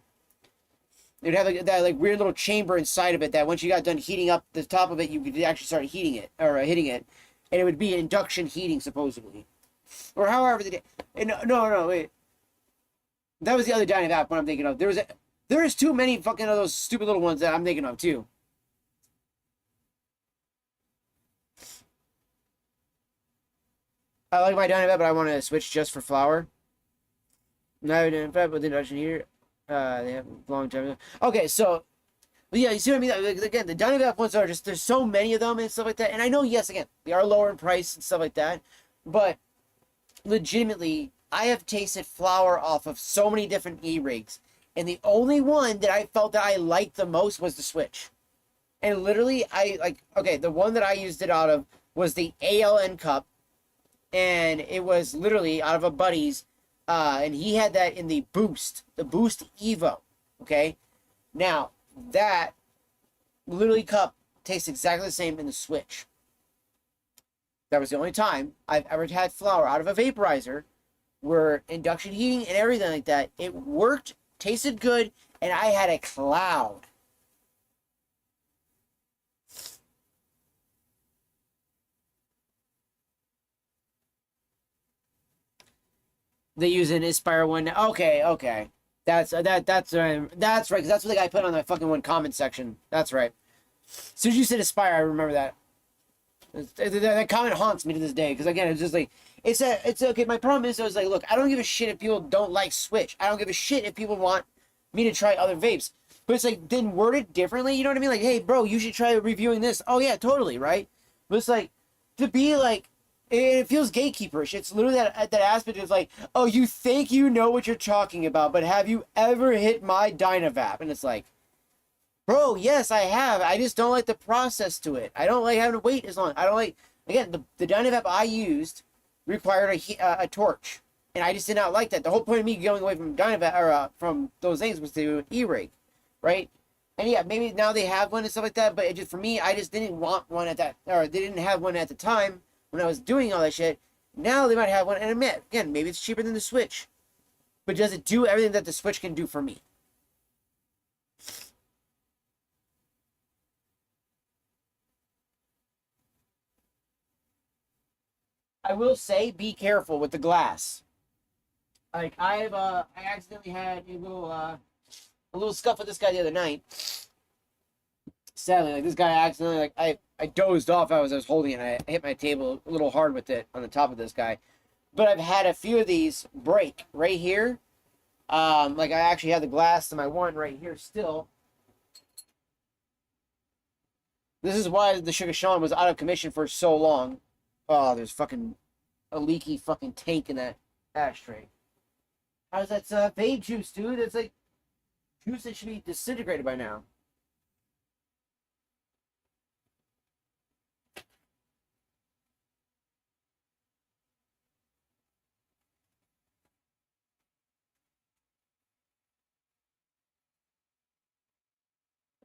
S1: It'd have like that like weird little chamber inside of it that once you got done heating up the top of it, you could actually start heating it or hitting it, and it would be induction heating supposedly, or however they did. And no, wait, that was the other Dynavap one I'm thinking of. There is too many fucking of those stupid little ones that I'm thinking of too. I like my Dynavap, but I want to switch just for flour. No, in fact, with induction heater. They have long time. Okay, so, but yeah, you see what I mean? Like, again, the Dynavap ones are just, there's so many of them and stuff like that. And I know, yes, again, they are lower in price and stuff like that. But legitimately, I have tasted flour off of so many different E-rigs. And the only one that I felt that I liked the most was the Switch. And literally, okay, the one that I used it out of was the ALN cup. And it was literally out of a buddy's. And he had that in the Boost Evo, okay? Now, that literally cup tastes exactly the same in the Switch. That was the only time I've ever had flour out of a vaporizer where induction heating and everything like that. It worked, tasted good, and I had a cloud. They use an Inspire one. Okay, okay. That's right. Cause that's what the guy put on that fucking one comment section. That's right. As soon as you said Aspire, I remember that. That comment haunts me to this day because again, it's just like it's okay. My problem is, I was like, look, I don't give a shit if people don't like Switch. I don't give a shit if people want me to try other vapes. But it's like, then word it differently. You know what I mean? Like, hey, bro, you should try reviewing this. Oh yeah, totally, right? But it's like to be like, it feels gatekeeperish. It's literally that aspect of like, oh, you think you know what you're talking about, but have you ever hit my Dynavap? And it's like, bro, yes, I have. I just don't like the process to it. I don't like having to wait as long. I don't like, again, the Dynavap I used required a torch. And I just did not like that. The whole point of me going away from Dynavap, or from those things, was to do an E-rig, right? And yeah, maybe now they have one and stuff like that, but it just, for me, I just didn't want one at that, or they didn't have one at the time when I was doing all that shit. Now they might have one, and admit, again, maybe it's cheaper than the Switch. But does it do everything that the Switch can do for me? I will say, be careful with the glass. Like I accidentally had a little scuff with this guy the other night. Sadly, like this guy accidentally, like I dozed off. I was holding it. I hit my table a little hard with it on the top of this guy. But I've had a few of these break right here. Like I actually have the glass to my one right here still. This is why the Sugar Sean was out of commission for so long. Oh, there's fucking a leaky fucking tank in that ashtray. How's that vape juice, dude? It's like juice that should be disintegrated by now.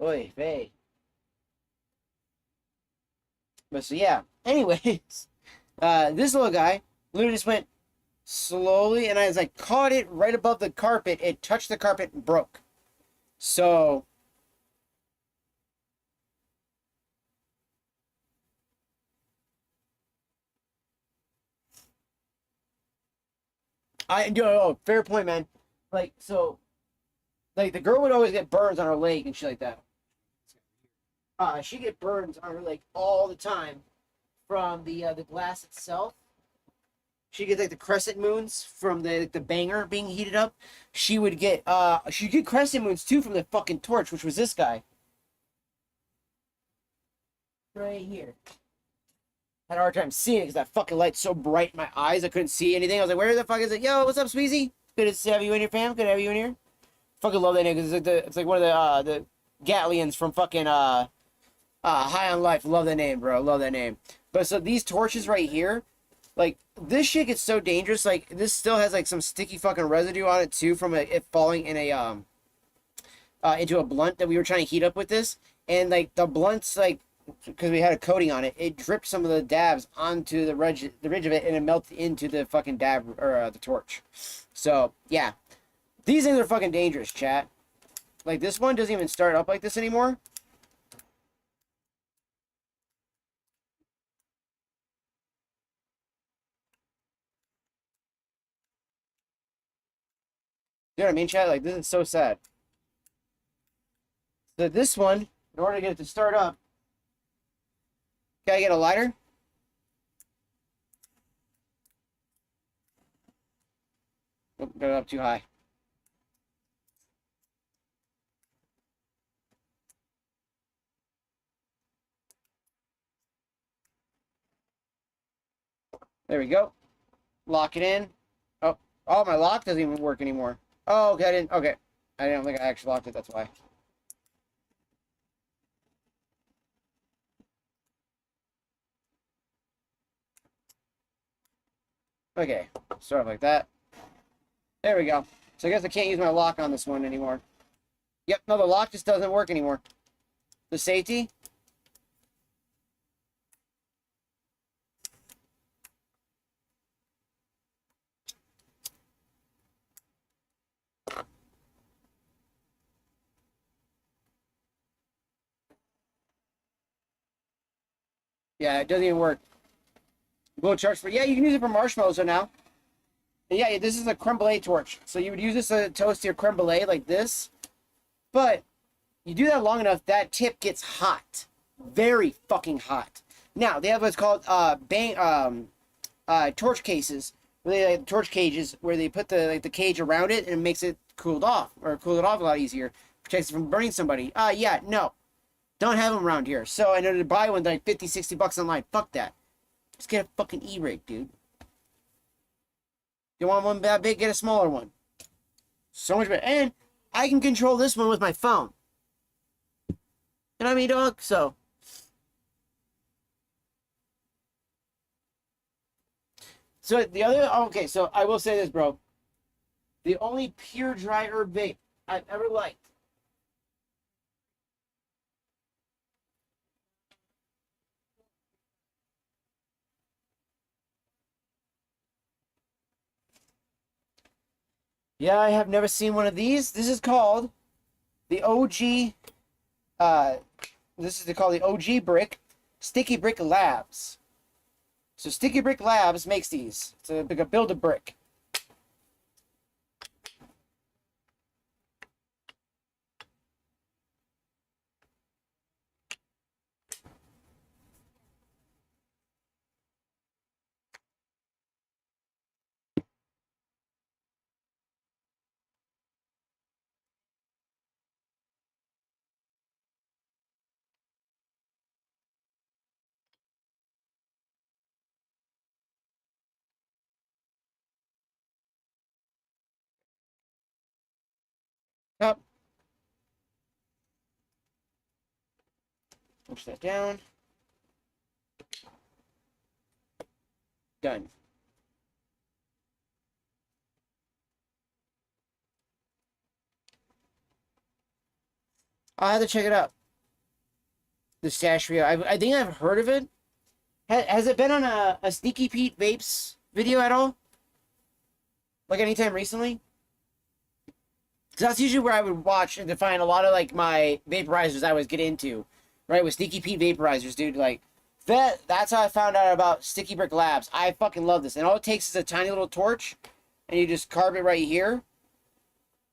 S1: Oy vey. But so yeah. Anyways, this little guy literally just went slowly, and I was like caught it right above the carpet. It touched the carpet and broke. So I do. Oh, fair point, man. Like so, like the girl would always get burns on her leg and shit like that. She get burns on her leg all the time from the glass itself. She get like the crescent moons from the banger being heated up. She'd get crescent moons too from the fucking torch, which was this guy right here. Had a hard time seeing it because that fucking light's so bright in my eyes I couldn't see anything. I was like, where the fuck is it? Yo, what's up, Sweezy? Good to have you in here, fam. Good to have you in here. Fucking love that name because it's like one of the Gatlians from fucking High on Life. Love that name, bro. Love that name. But so these torches right here, like this shit gets so dangerous. Like this still has like some sticky fucking residue on it too from it falling in a into a blunt that we were trying to heat up with this, and like the blunts, like because we had a coating on it, it dripped some of the dabs onto the ridge of it, and it melted into the fucking dab or the torch. So yeah, these things are fucking dangerous, chat. Like this one doesn't even start up like this anymore. You know what I mean, chat? Like this is so sad. So this one, in order to get it to start up, can I get a lighter? Oh, got it up too high. There we go. Lock it in. Oh, oh, my lock doesn't even work anymore. Oh, okay, I didn't. Okay, I didn't think I actually locked it. That's why. Okay, sort of like that. There we go. So I guess I can't use my lock on this one anymore. Yep, no, the lock just doesn't work anymore. The safety. Yeah, it doesn't even work. Will charge for, yeah, you can use it for marshmallows now. And yeah, this is a creme brulee torch. So you would use this to toast your creme brulee like this. But you do that long enough, that tip gets hot. Very fucking hot. Now, they have what's called torch cases. Where they like torch cages where they put the cage around it and it makes it cooled off. Or cool it off a lot easier. Protects it from burning somebody. Yeah, no. Don't have them around here. So I know to buy one like 50, 60 bucks online. Fuck that. Just get a fucking E-rig, dude. You want one that big, get a smaller one. So much better. And I can control this one with my phone. You know what I mean, dog? So the other, okay, so I will say this, bro. The only pure dry herb vape I've ever liked. Yeah, I have never seen one of these. This is called the OG, uh, called the OG Brick, Sticky Brick Labs. So Sticky Brick Labs makes these. It's a build-a-brick. Yep. Push that down. Done. I'll have to check it out. The Stash Rio. I think I've heard of it. Has it been on a Sneaky Pete Vapes video at all? Like anytime recently? Because that's usually where I would watch and to find a lot of like my vaporizers I always get into. Right? With Sneaky Pete vaporizers, dude. Like, that's how I found out about Sticky Brick Labs. I fucking love this. And all it takes is a tiny little torch. And you just carve it right here.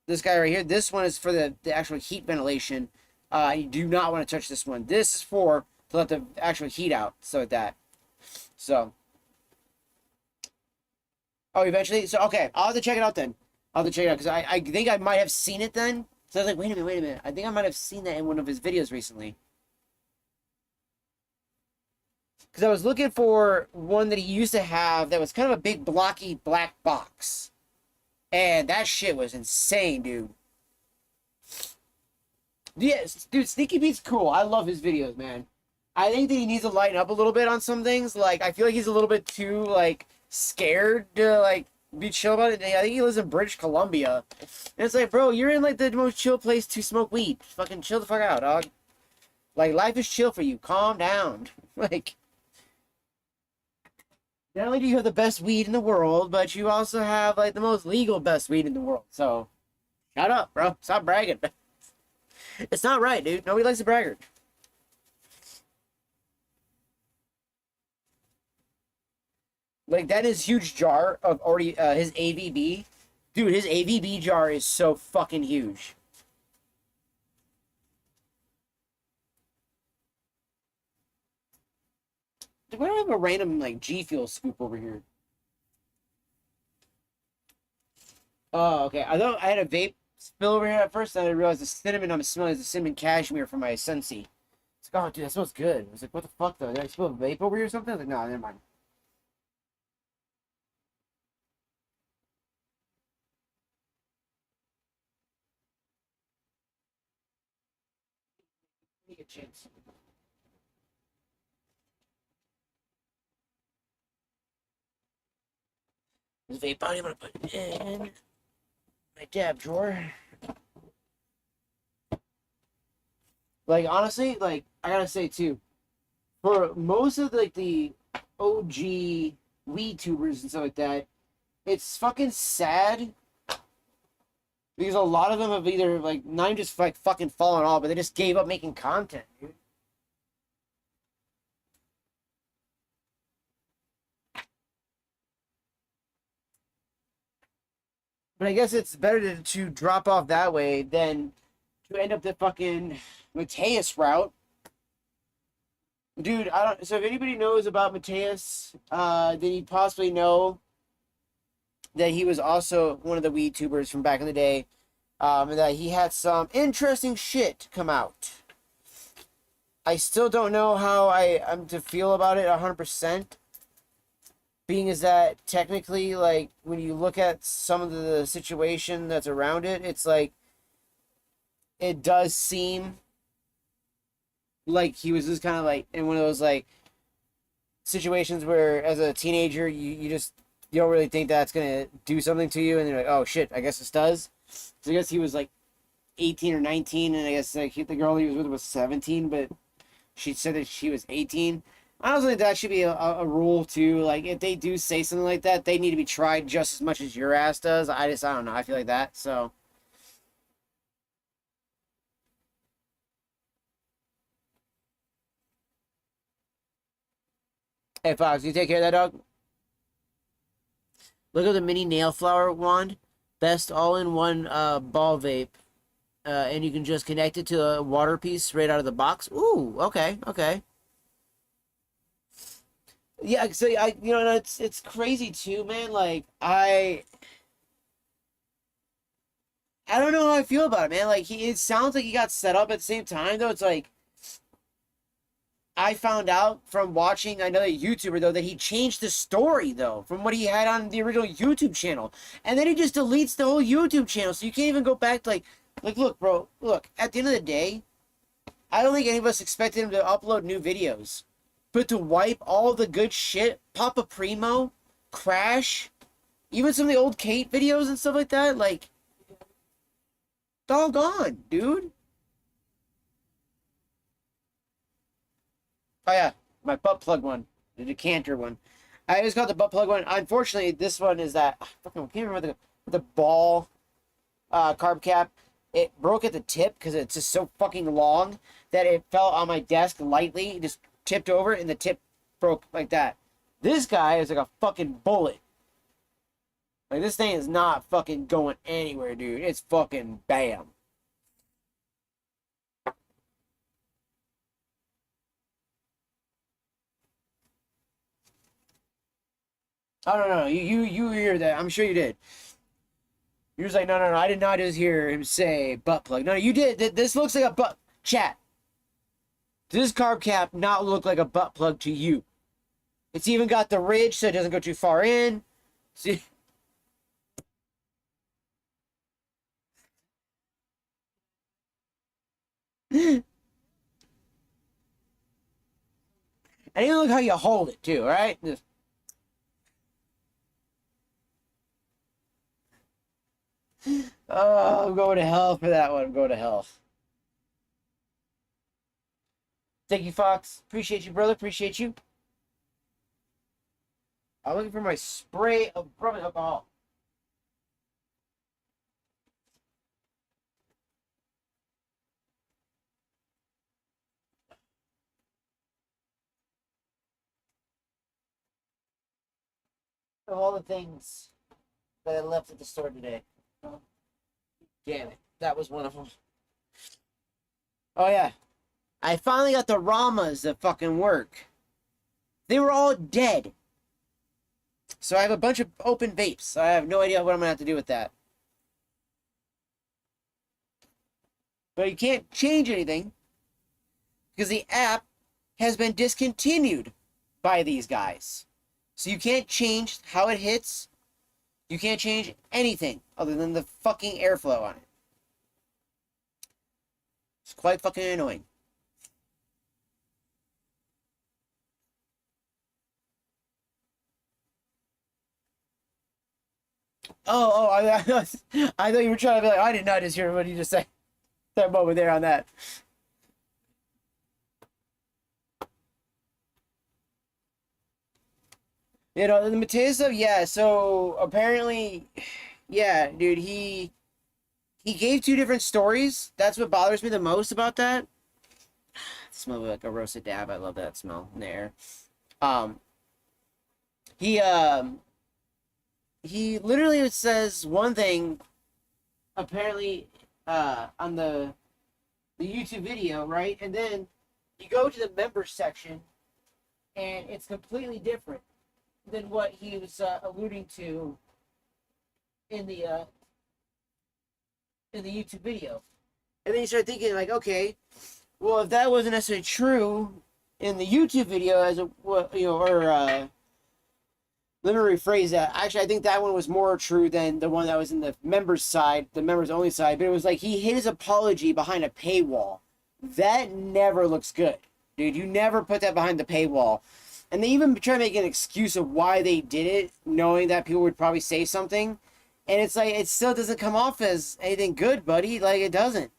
S1: This guy right here. This one is for the actual heat ventilation. You do not want to touch this one. This is for to let the actual heat out. So like that. So. Oh, eventually? So, okay. I'll have to check it out then. I'll have to check it out. Because I think I might have seen it then. So I was like, wait a minute. I think I might have seen that in one of his videos recently. Because I was looking for one that he used to have that was kind of a big, blocky, black box. And that shit was insane, dude. Yes, dude, Sneaky Pete's cool. I love his videos, man. I think that he needs to lighten up a little bit on some things. Like, I feel like he's a little bit too, like, scared to, like, be chill about it. I think he lives in British Columbia. And it's like, bro, you're in, like, the most chill place to smoke weed. Fucking chill the fuck out, dog. Like, life is chill for you. Calm down. Like, not only do you have the best weed in the world, but you also have, like, the most legal best weed in the world. So, shut up, bro. Stop bragging. It's not right, dude. Nobody likes a braggart. Like, that is huge jar of already, his AVB. Dude, his AVB jar is so fucking huge. Dude, why do I have a random, like, G Fuel scoop over here? Oh, okay. I thought I had a vape spill over here at first, and I realized the cinnamon I'm smelling is the cinnamon cashmere from my Sensi. It's like, oh, dude, that smells good. I was like, what the fuck, though? Did I spill vape over here or something? I was like, no, never mind. Take a chance. This vape body, I'm gonna put it in my dab drawer. Like honestly, like I gotta say too, for most of like the OG weed tubers and stuff like that, it's fucking sad because a lot of them have either like not even just like fucking fallen off, but they just gave up making content, dude. But I guess it's better to drop off that way than to end up the fucking Mateus route. Dude, I don't. So if anybody knows about Mateus, then you possibly know that he was also one of the weed tubers from back in the day, and that he had some interesting shit come out. I still don't know how I'm to feel about it 100%. Being is that technically, like, when you look at some of the situation that's around it, it's like it does seem like he was just kind of like in one of those like situations where as a teenager you just you don't really think that's gonna do something to you, and you're like, oh shit, I guess this does. So I guess he was like 18 or 19, and I guess like the girl he was with was 17, but she said that she was 18. I don't think that should be a rule too. Like if they do say something like that, they need to be tried just as much as your ass does. I don't know. I feel like that. So hey Fox, you take care of that dog. Look at the mini nail flower wand. Best all-in-one ball vape. And you can just connect it to a water piece right out of the box. Ooh, okay, okay. Yeah, so it's crazy too, man. Like I don't know how I feel about it, man. Like it sounds like he got set up at the same time though. It's like I found out from watching another YouTuber though that he changed the story though from what he had on the original YouTube channel, and then he just deletes the whole YouTube channel, so you can't even go back to like look, bro, look. At the end of the day, I don't think any of us expected him to upload new videos, but to wipe all the good shit, Papa Primo, Crash, even some of the old Kate videos and stuff like that, like it's all gone, dude. Oh yeah, my butt plug one, the decanter one. I always got the butt plug one. Unfortunately, this one is that I fucking can't remember the ball carb cap. It broke at the tip because it's just so fucking long that it fell on my desk lightly. It just tipped over and the tip broke like that. This guy is like a fucking bullet. Like this thing is not fucking going anywhere, dude. It's fucking bam. I don't know. You hear that? I'm sure you did. You're just like, no, no, no. I did not just hear him say butt plug. No, you did. This looks like a butt. Chat. Does this carb cap not look like a butt plug to you? It's even got the ridge so it doesn't go too far in. See? And even look how you hold it too, right? Just, oh, I'm going to hell for that one. I'm going to hell. Thank you, Fox. Appreciate you, brother. Appreciate you. I'm looking for my spray of rubbing alcohol. Of all the things that I left at the store today. Damn it. That was one of them. Oh, yeah. I finally got the Ramas that fucking work. They were all dead. So I have a bunch of open vapes. I have no idea what I'm going to have to do with that. But you can't change anything because the app has been discontinued by these guys. So you can't change how it hits. You can't change anything other than the fucking airflow on it. It's quite fucking annoying. I thought you were trying to be like, I did not just hear what you just said. That moment there on that. You know, the Mateus stuff, yeah. So apparently, yeah, dude, he gave two different stories. That's what bothers me the most about that. It smells like a roasted dab. I love that smell in the air. Um, he um he literally says one thing apparently on the YouTube video, right? And then you go to the members section and it's completely different than what he was alluding to in the YouTube video. And then you start thinking like, okay, well if that wasn't necessarily true in the YouTube video as a or let me rephrase that. Actually, I think that one was more true than the one that was in the members side, the members only side. But it was like he hid his apology behind a paywall. That never looks good, dude. You never put that behind the paywall. And they even try to make an excuse of why they did it, knowing that people would probably say something. And it's like it still doesn't come off as anything good, buddy. Like it doesn't.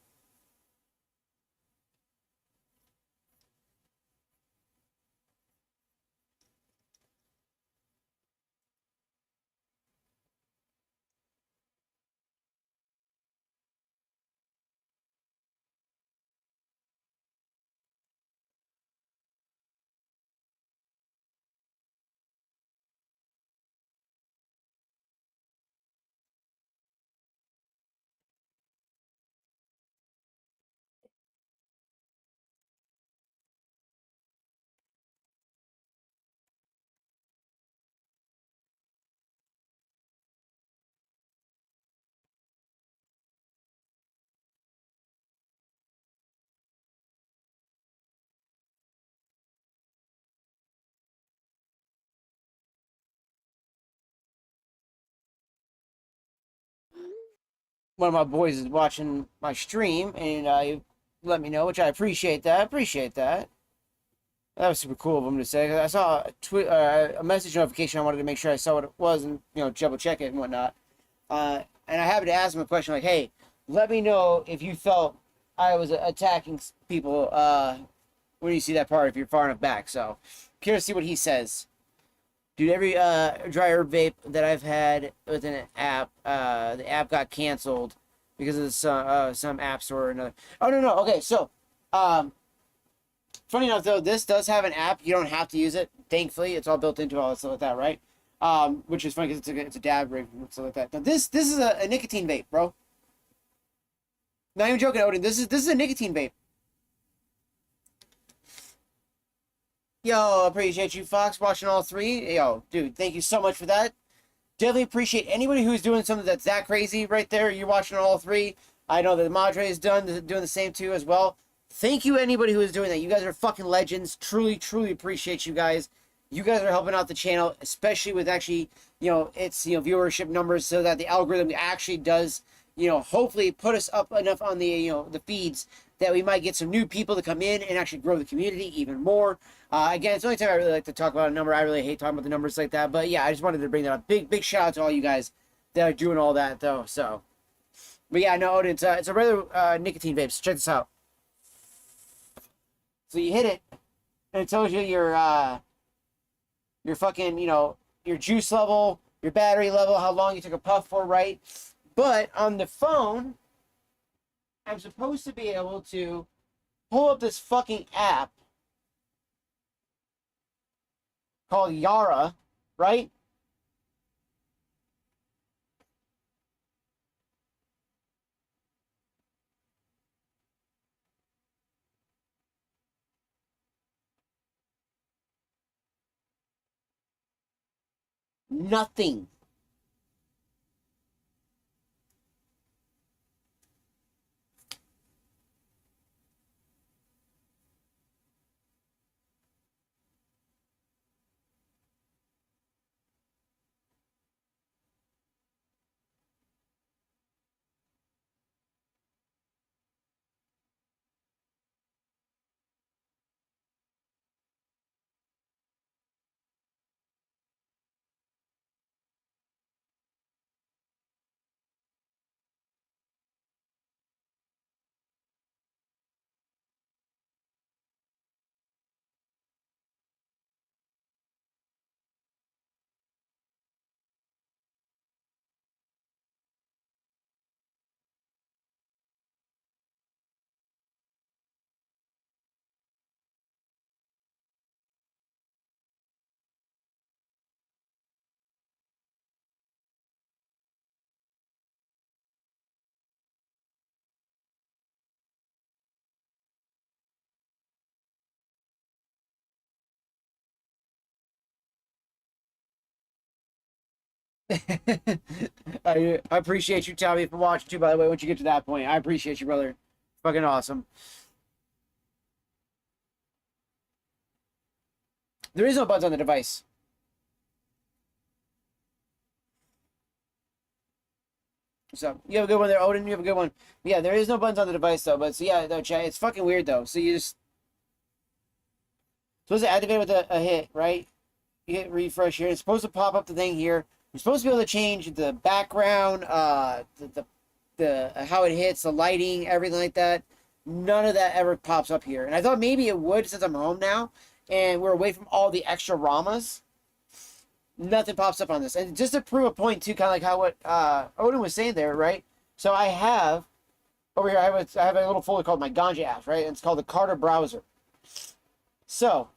S1: One of my boys is watching my stream and let me know, which I appreciate that. I appreciate that. That was super cool of him to say. 'Cause I saw a message notification. I wanted to make sure I saw what it was and double check it and whatnot. And I happened to ask him a question like, "Hey, let me know if you felt I was attacking people when you see that part if you're far enough back." So, curious to see what he says. Dude, every dry herb vape that I've had with an app, the app got canceled because of some app store or another. Oh no. Okay, so um, funny enough though, this does have an app. You don't have to use it. Thankfully, it's all built into all that stuff like that, right? Which is funny because it's a dab rig and stuff like that. Now this is a nicotine vape, bro. Not even joking, Odin. This is a nicotine vape. Yo, appreciate you, Fox, watching all three. Yo, dude, thank you so much for that. Definitely appreciate anybody who's doing something that's that crazy right there. You're watching all three. I know that the Madre is doing the same too as well. Thank you, anybody who is doing that. You guys are fucking legends. Truly, truly appreciate you guys. You guys are helping out the channel, especially with actually, its viewership numbers, so that the algorithm actually does, hopefully put us up enough on the the feeds that we might get some new people to come in and actually grow the community even more. Again, it's the only time I really like to talk about a number. I really hate talking about the numbers like that. But yeah, I just wanted to bring that up. Big shout out to all you guys that are doing all that though. So, but yeah, no, it's a regular nicotine vape. So check this out. So you hit it, and it tells you your fucking your juice level, your battery level, how long you took a puff for, right? But on the phone, I'm supposed to be able to pull up this fucking app called Yara, right? Nothing. I appreciate you, Tommy, for watching too. By the way, once you get to that point, I appreciate you, brother. Fucking awesome. There is no buttons on the device. So you have a good one there, Odin. You have a good one. Yeah, there is no buttons on the device though. But so yeah, no, chat. It's fucking weird though. So you just supposed to activate with a hit, right? You hit refresh here. It's supposed to pop up the thing here. You're supposed to be able to change the background, the how it hits, the lighting, everything like that. None of that ever pops up here. And I thought maybe it would since I'm home now and we're away from all the extra ramas. Nothing pops up on this. And just to prove a point too, kind of like how what Odin was saying there, right? So I have over here, I have a little folder called my Ganja apps, right? And it's called the Carter browser. So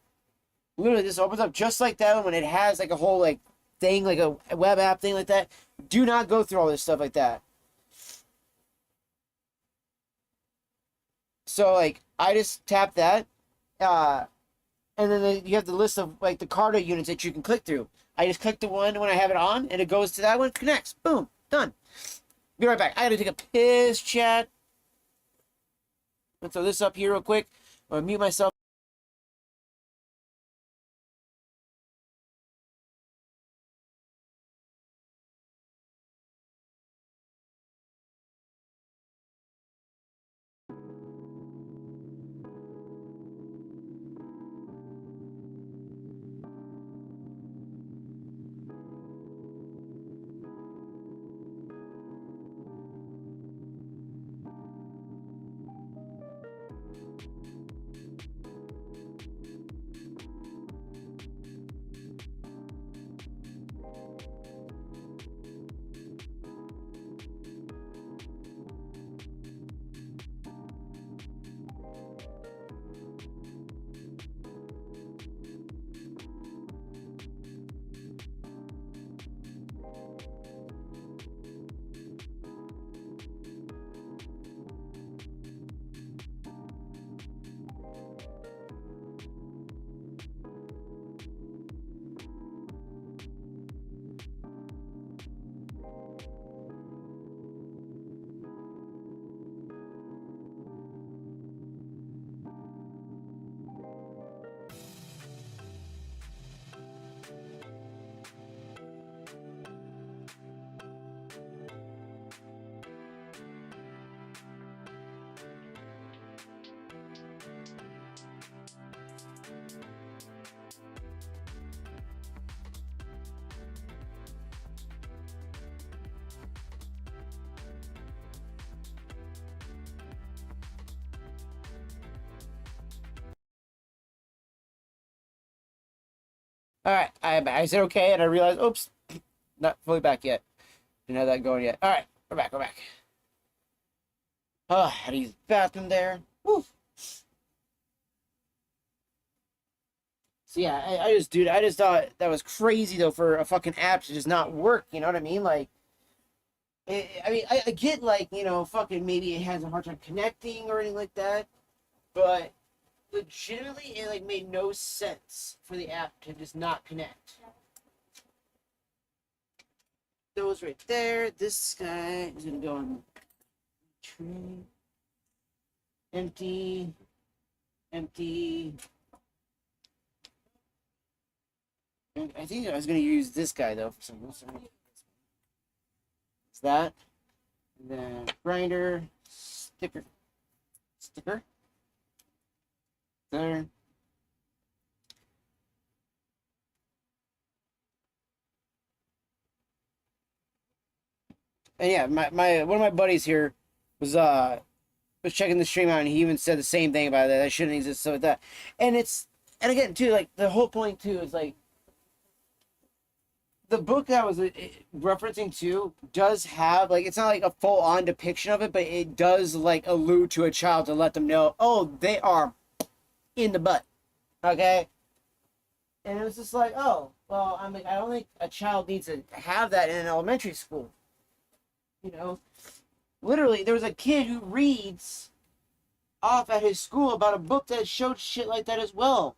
S1: literally this opens up just like that when it has like a whole like thing, like a web app thing like that. Do not go through all this stuff like that. So like I just tap that, and then you have the list of like the Carter units that you can click through. I just click the one when I have it on, and it goes to that one, connects. Boom, done. Be right back. I gotta take a piss, chat. Let's throw this up here real quick. I'm gonna mute myself. All right, I said okay, and I realized, oops, not fully back yet. Didn't have that going yet. All right, we're back. We're back. Oh, had to use the bathroom there. Woo. So yeah, I just, dude, I just thought that was crazy though for a fucking app to just not work. You know what I mean? Like, I mean, I get like fucking maybe it has a hard time connecting or anything like that, but legitimately, it like made no sense for the app to just not connect. Those right there. This guy is gonna go on tree. Empty. Empty. I think I was gonna use this guy though for some reason. It's that. And then grinder. Sticker. There. And yeah, my one of my buddies here was checking the stream out, and he even said the same thing about that. That shouldn't exist, so like that. And and again too, like the whole point too is like the book that I was referencing to does have like it's not like a full on depiction of it, but it does like allude to a child to let them know, oh, they are in the butt, okay. And it was just like, oh, well, I'm like, I don't think a child needs to have that in an elementary school. You know, literally, there was a kid who reads off at his school about a book that showed shit like that as well.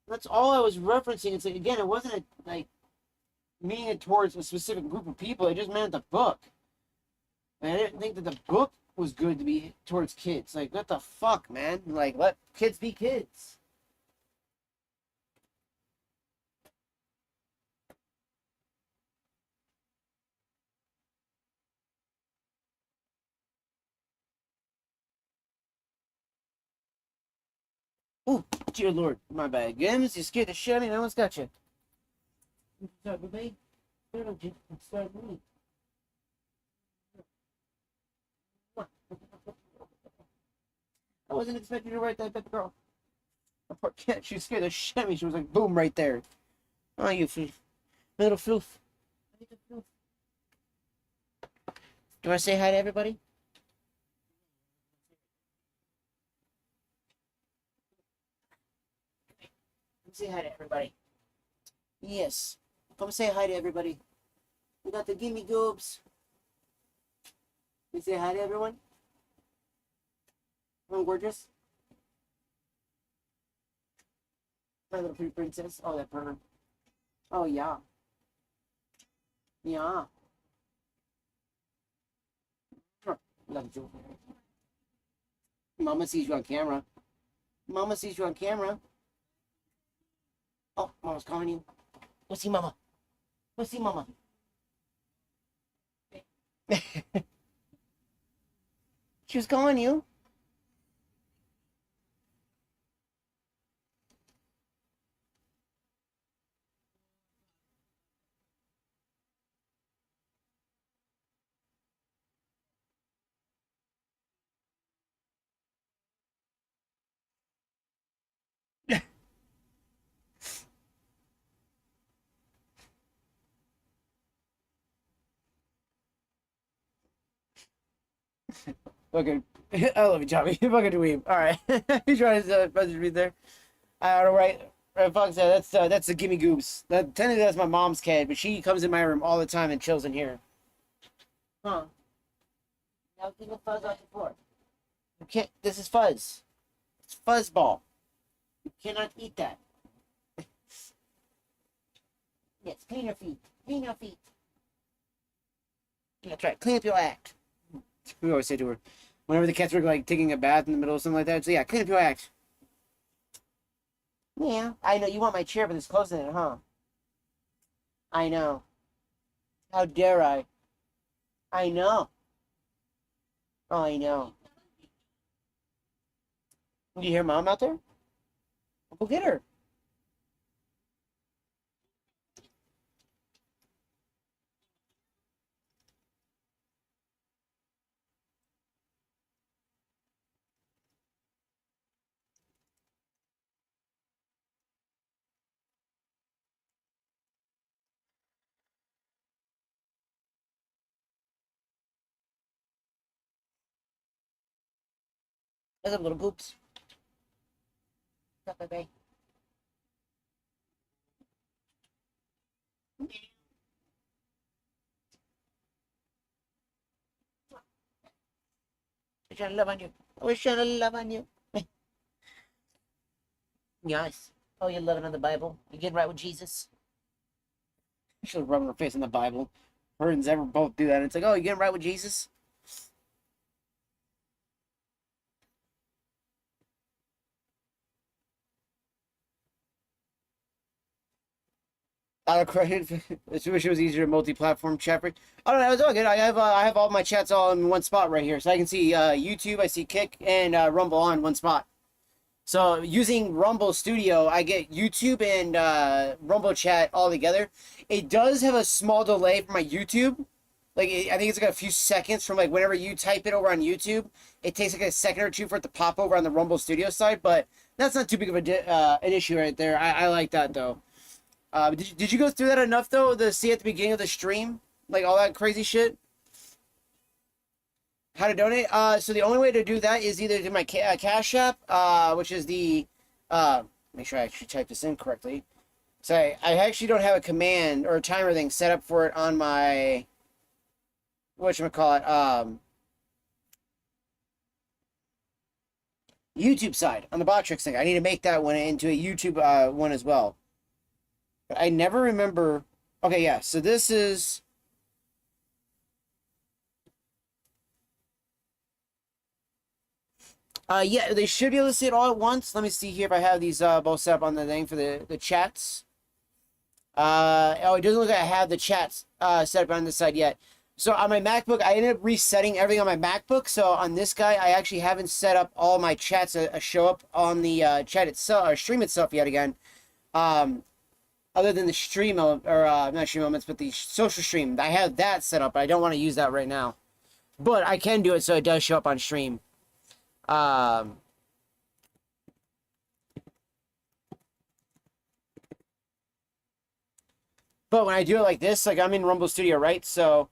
S1: That's all I was referencing. It's like, again, it wasn't like meaning it towards a specific group of people. It just meant the book. And I didn't think that the book was good to be towards kids. Like, what the fuck, man? Like, let kids be kids. Oh, dear Lord, my bad. Games, you scared the shit out of me. I almost got you. Sorry, baby. Start me. I wasn't expecting you to write that, baby girl. My poor cat, she scared the shit out of me. She was like, boom, right there. Oh, you little floof. Do you want to say hi to everybody? Say hi to everybody. Yes. Come say hi to everybody. We got the gimme goobs. You say hi to everyone? Oh, gorgeous. My little pretty princess. Oh, that burner. Oh, yeah. Yeah. Love you. Mama sees you on camera. Mama sees you on camera. Oh, Mama's calling you. Go see Mama. Go see Mama. She was calling you. Fucking, I love you, Tommy. You fucking dweeb. All right, you trying to message me there? I don't know, right? Right, fuck that. That's the gimme goobs. That technically that's my mom's cat, but she comes in my room all the time and chills in here. Huh? Now give a fuzz off the floor. You can't. This is fuzz. It's fuzzball. You cannot eat that. Yes, clean your feet. Clean your feet. That's right. Clean up your act. We always say to her, whenever the cats were like taking a bath in the middle of something like that. So yeah, clean up your act. Yeah, I know you want my chair, but it's close in it, huh? I know. How dare I? I know. Oh, I know. Do you hear Mom out there? Go get her. What's up, little goops? What's up, baby? I'm trying to love on you. I was trying to love on you. Yes. Oh, you're loving on the Bible? You getting right with Jesus? She's rubbing her face in the Bible. Her and Zebra both do that. It's like, oh, you getting right with Jesus? Out of credit. I wish it was easier multi-platform chat. I don't know. It's all good. I have all my chats all in one spot right here, so I can see YouTube, I see Kick, and Rumble all in one spot. So using Rumble Studio, I get YouTube and Rumble chat all together. It does have a small delay for my YouTube. Like I think it's like a few seconds from like whenever you type it over on YouTube, it takes like a second or two for it to pop over on the Rumble Studio side. But that's not too big of an issue right there. I like that though. Did you go through that enough though to see at the beginning of the stream, like all that crazy shit? How to donate? So the only way to do that is either to my Cash App, which is the make sure I actually type this in correctly. So I actually don't have a command or a timer thing set up for it on my whatchamacallit, YouTube side on the bot tricks thing. I need to make that one into a YouTube one as well. But I never remember Okay, yeah. So this is. Yeah, they should be able to see it all at once. Let me see here if I have these both set up on the thing for the chats. Oh, it doesn't look like I have the chats set up on this side yet. So on my MacBook, I ended up resetting everything on my MacBook. So on this guy, I actually haven't set up all my chats to show up on the chat itself or stream itself yet again. Other than the stream or not stream moments, but the social stream, I have that set up. But I don't want to use that right now, but I can do it so it does show up on stream. Um, but when I do it like this, like I'm in Rumble Studio, right? So.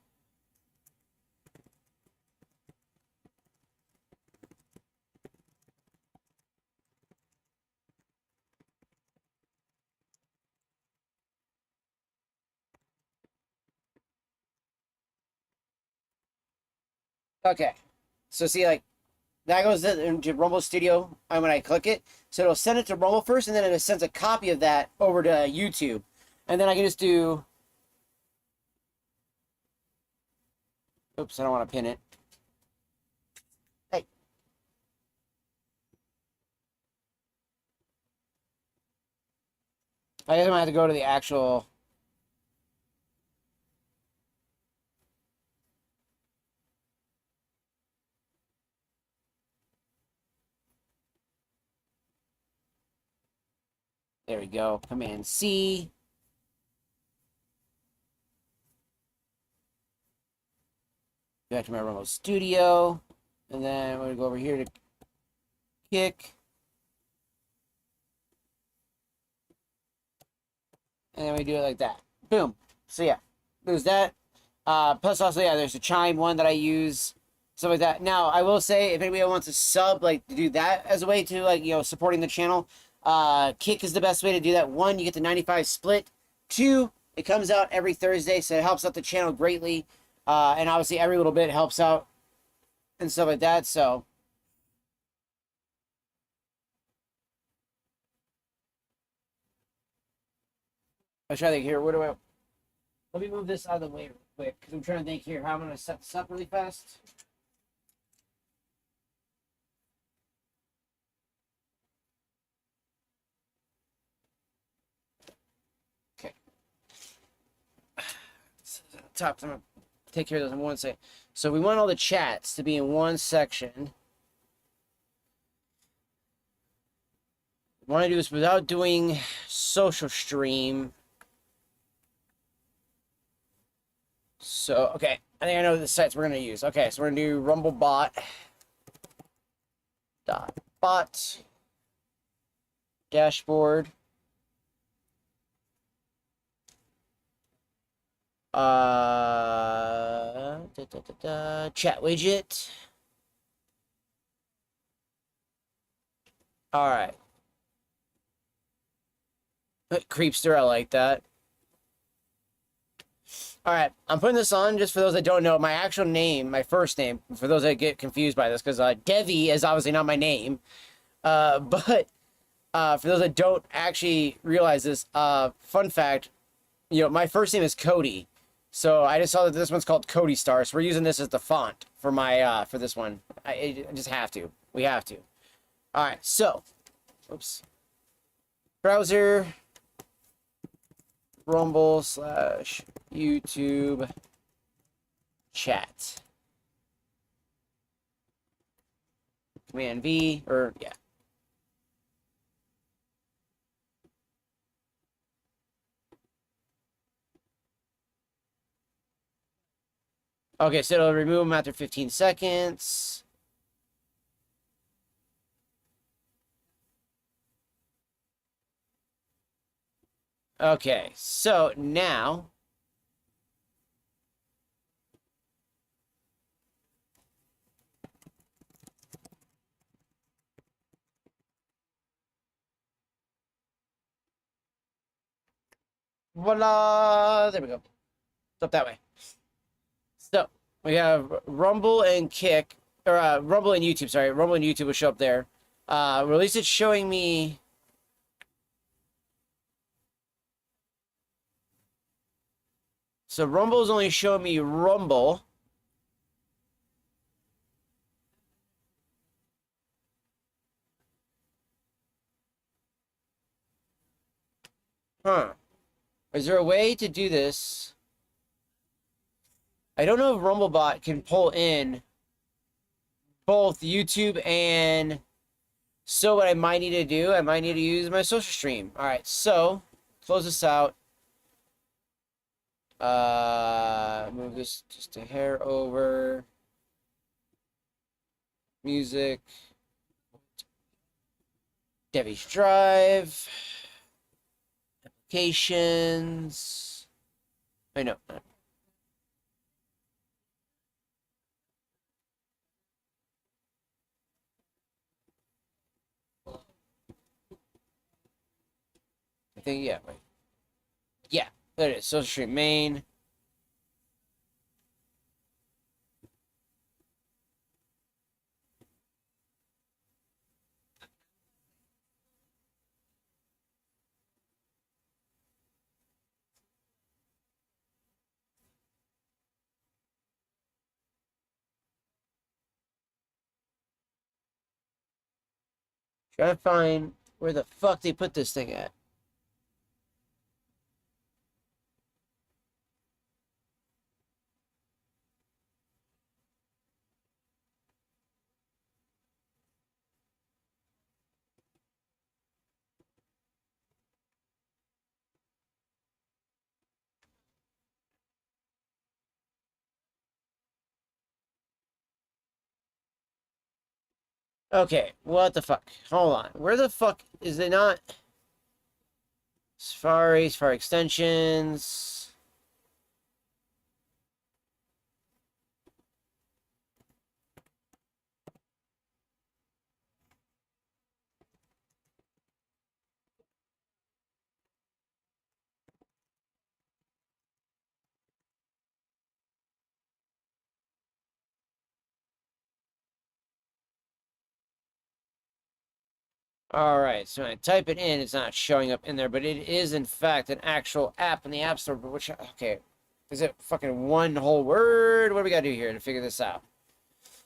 S1: Okay. So see, like, that goes into Rumble Studio when I click it. So it'll send it to Rumble first, and then it sends a copy of that over to YouTube. And then I can just do... Oops, I don't want to pin it. Hey. I guess I might have to go to the actual... There we go. Command C. Back to my Rumble Studio. And then we're going to go over here to Kick. And then we do it like that. Boom. So yeah, there's that. Plus also, yeah, there's a Chime one that I use. Stuff like that. Now, I will say, if anybody wants to sub, like, to do that as a way to, like, supporting the channel, Kick is the best way to do that. One, you get the 95 split. Two, it comes out every Thursday, so it helps out the channel greatly. And obviously, every little bit helps out and stuff like that, so. I'm trying to think here. Where do I... Let me move this out of the way real quick, because I'm trying to think here how I'm going to set this up really fast. Okay. Top, I'm going to take care of those in one second. So we want all the chats to be in one section. Want to do this without doing social stream. So, okay. I think I know the sites we're going to use. Okay, so we're going to do rumblebot. Bot. Dashboard. Chat widget. All right. Creepster, I like that. All right, I'm putting this on just for those that don't know my actual name, my first name, for those that get confused by this, because Devi is obviously not my name. But for those that don't actually realize this, fun fact, my first name is Cody. So I just saw that this one's called Cody Star, so we're using this as the font for my for this one. I just have to. We have to. All right, so, oops. Browser, Rumble / YouTube chat. Command V, or yeah. Okay, so it'll remove them after 15 seconds. Okay, so now voila, there we go. It's up that way. So we have Rumble and Kick, or Rumble and YouTube. Sorry, Rumble and YouTube will show up there. Or at least it's showing me. So Rumble's only showing me Rumble. Huh. Is there a way to do this? I don't know if Rumblebot can pull in both YouTube and... So what I might need to do, I might need to use my social stream. All right, so close this out. Move this just a hair over. Music. Devi's Drive. Applications. I know. I think, yeah, right. Yeah, there it is. Social stream main. Trying to find where the fuck they put this thing at. Okay, what the fuck? Hold on. Where the fuck is it not? Safari extensions. All right, so when I type it in, it's not showing up in there, but it is in fact an actual app in the App Store. But which, okay, is it fucking one whole word? What do we gotta do here to figure this out?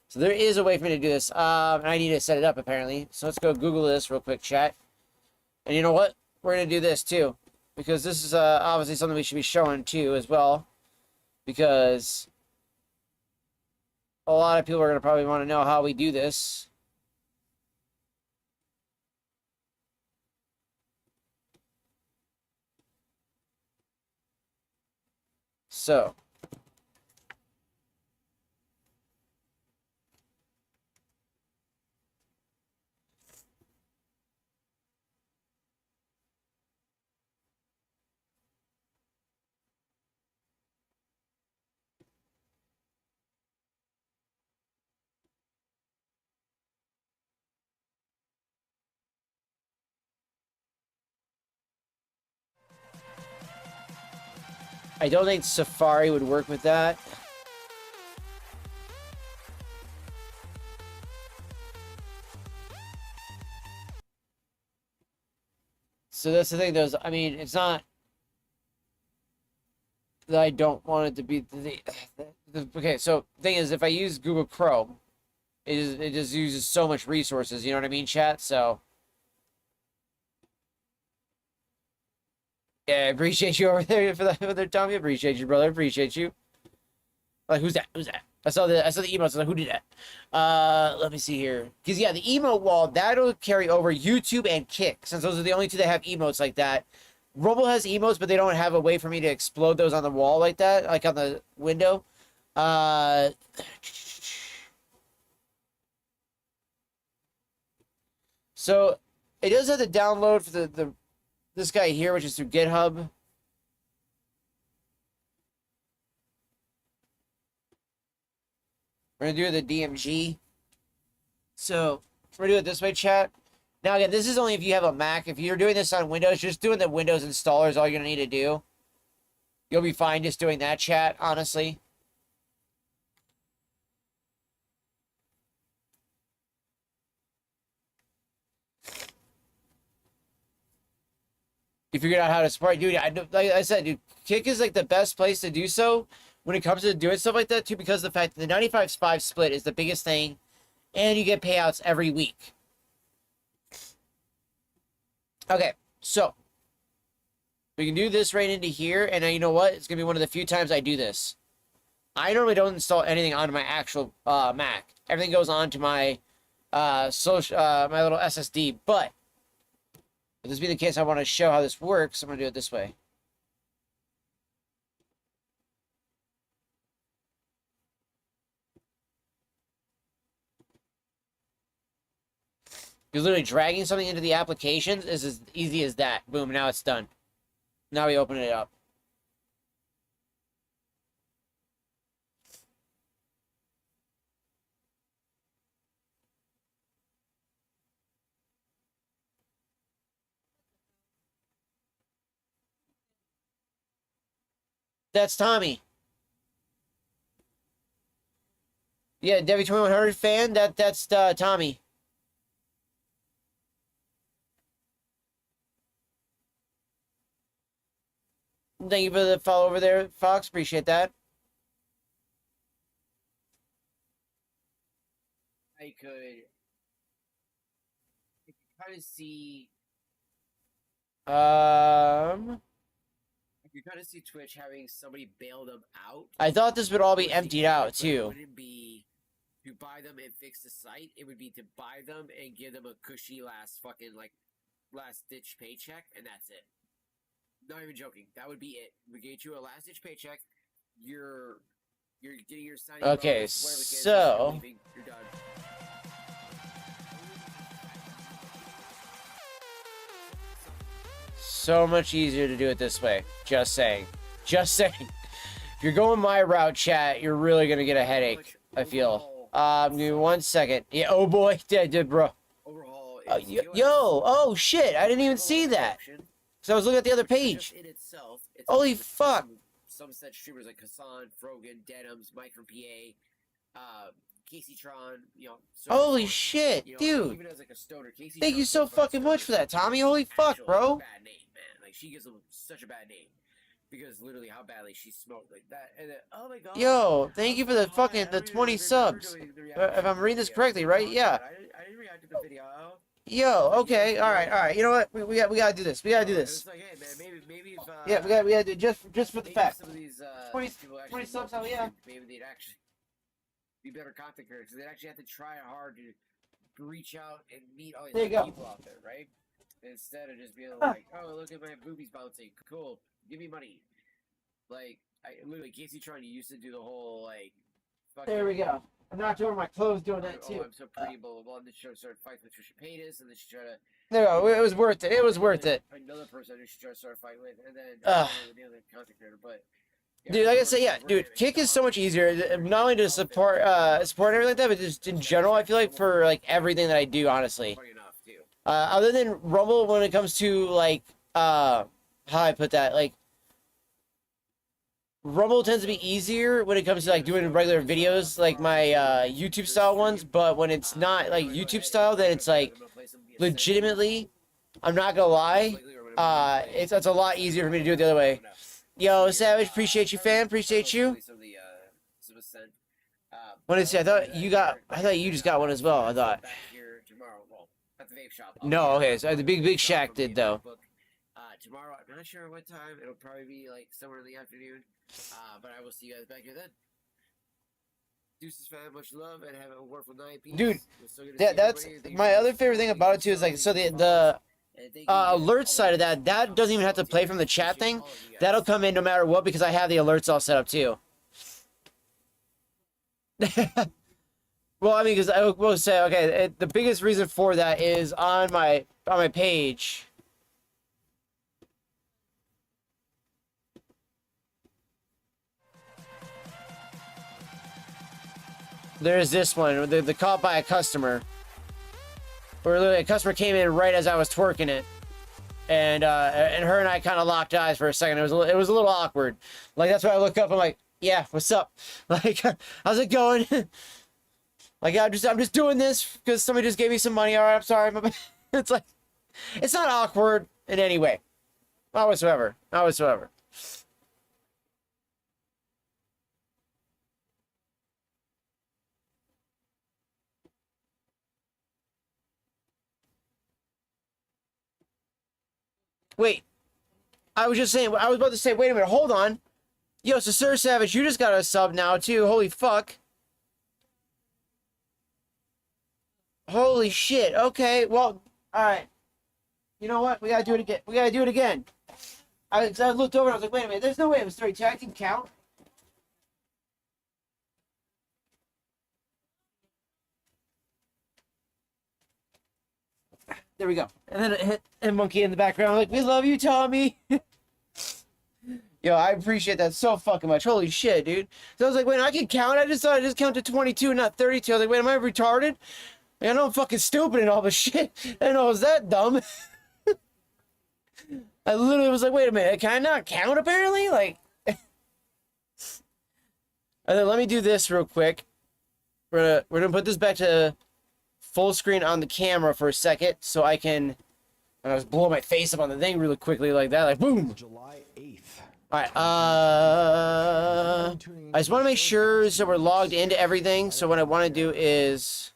S1: So there is a way for me to do this. And I need to set it up apparently. So let's go Google this real quick, chat. And you know what? We're gonna do this too, because this is obviously something we should be showing too as well, because a lot of people are gonna probably want to know how we do this. So, I don't think Safari would work with that. So that's the thing, though. I mean, it's not that I don't want it to be okay. So the thing is, if I use Google Chrome, it just uses so much resources. You know what I mean, chat? So yeah, I appreciate you over there for that, Tommy. Appreciate you, brother. Appreciate you. Like, who's that? Who's that? I saw the emotes. Like, who did that? Let me see here. Because yeah, the emote wall that'll carry over YouTube and Kick, since those are the only two that have emotes like that. Rumble has emotes, but they don't have a way for me to explode those on the wall like that, like on the window. So it does have to download for this guy here, which is through GitHub. We're gonna do the DMG. So we're gonna do it this way, chat. Now again, this is only if you have a Mac. If you're doing this on Windows, just doing the Windows installer is all you're gonna need to do. You'll be fine just doing that, chat, honestly. you figured out how to support, dude. Like I said, dude, Kick is like the best place to do so when it comes to doing stuff like that too, because of the fact that the 95/5 split is the biggest thing, and you get payouts every week. Okay, so we can do this right into here, and you know what? It's gonna be one of the few times I do this. I normally don't install anything onto my actual Mac. Everything goes onto my my little SSD. But if this be the case, I want to show how this works. I'm gonna do it this way. Because literally dragging something into the applications is as easy as that. Boom, now it's done. Now we open it up. That's Tommy. Yeah, Debbie 2100 fan. That's Tommy. Thank you for the follow over there, Fox. Appreciate that. I could kind of see. You kind of see Twitch having somebody bail them out. I thought this would all be emptied out too. It wouldn't be to buy them and fix the site. It would be to buy them and give them a cushy last ditch paycheck, and that's it. Not even joking. That would be it. We get you a last ditch paycheck. You're getting your signing. Okay, so you're done. So much easier to do it this way. Just saying. Just saying. If you're going my route, chat, you're really gonna get a headache. I feel. Give me 1 second. Yeah. Oh boy, did bro. Yo. Oh shit! I didn't even see that. So I was looking at the other page. Holy fuck! Some set streamers like Hassan, Frogan, Denims, Mike from PA, Casey Tron, holy shit, dude! Even as like a stoner, Thank you so fucking much for that, Tommy. Holy fuck, bro! Bad name, man. Like she gives them such a bad name because literally how badly she smoked like that. And then, oh my god! Yo, thank you for the fucking 20 subs. If I'm reading this correctly, right? Yeah. I didn't react to the video. Yo, okay, all right. You know what? We gotta do this. We gotta do this. Like, hey, man, maybe if, yeah, we gotta do it just for the fact. Some of these 20 subs, hell yeah. Maybe they'd actually be better content creators. They'd actually have to try hard to reach out and meet all these people out there, right? Instead of just being like, oh, look at my boobies bouncing. Cool, give me money. Like, literally, Casey Tron used to do the whole like. There we go. I'm not doing my clothes doing that too. Oh, I'm so pretty, blah blah blah. And then she started fighting with Trisha Paytas, and then she tried to. There we go. It was worth it. It was worth it. Another person who she tried to start fighting with, and then the other content creator. But yeah, dude, like I say, yeah, dude, Kick is so much easier. Not only to support everything like that, but just in general, I feel like for like everything that I do, honestly. Other than Rumble, when it comes to like how I put that, like. Rumble tends to be easier when it comes to like doing regular videos, like my YouTube style ones. But when it's not like YouTube style, then it's like legitimately, I'm not gonna lie, it's a lot easier for me to do it the other way. Yo, Savage, appreciate you, fam, appreciate you. What is it? I thought you just got one as well. I thought. No, okay, so the big Shaq did though. Tomorrow, I'm not sure what time. It'll probably be like somewhere in the afternoon. But I will see you guys back here then. Deuces, fam, much love and have a wonderful night. Peace. Dude, that's my other favorite thing about it too is like so the alert side of that doesn't even have to play from the chat thing. That'll come in no matter what because I have the alerts all set up too. Well, I mean, because I will say, okay, the biggest reason for that is on my page. There's this one, the caught by a customer. Where literally a customer came in right as I was twerking it. And her and I kind of locked eyes for a second. It was a little awkward. Like, that's why I look up, I'm like, yeah, what's up? Like, how's it going? Like, I'm just doing this because somebody just gave me some money. All right, I'm sorry. It's like, it's not awkward in any way. Not whatsoever. Not whatsoever. Wait. I was just saying, I was about to say, wait a minute, hold on. Yo, so Sir Savage, you just got a sub now, too. Holy fuck. Holy shit. Okay, well, alright. You know what? We gotta do it again. We gotta do it again. I looked over and I was like, wait a minute, there's no way it was 32. I can count. There we go. And then it hit and Monkey in the background. Like, we love you, Tommy. Yo, I appreciate that so fucking much. Holy shit, dude. So I was like, wait, I can count? I just thought I just counted 22, not 32. I was like, wait, am I retarded? Like, I know I'm fucking stupid and all this shit. I didn't know it was that dumb. I literally was like, wait a minute, can I not count apparently? Like, and then let me do this real quick. We're gonna put this back to full screen on the camera for a second so I can just blow my face up on the thing really quickly like that, like boom.
S2: July 8th.
S1: All right, I just want to make sure so we're logged into everything. So what I want to do is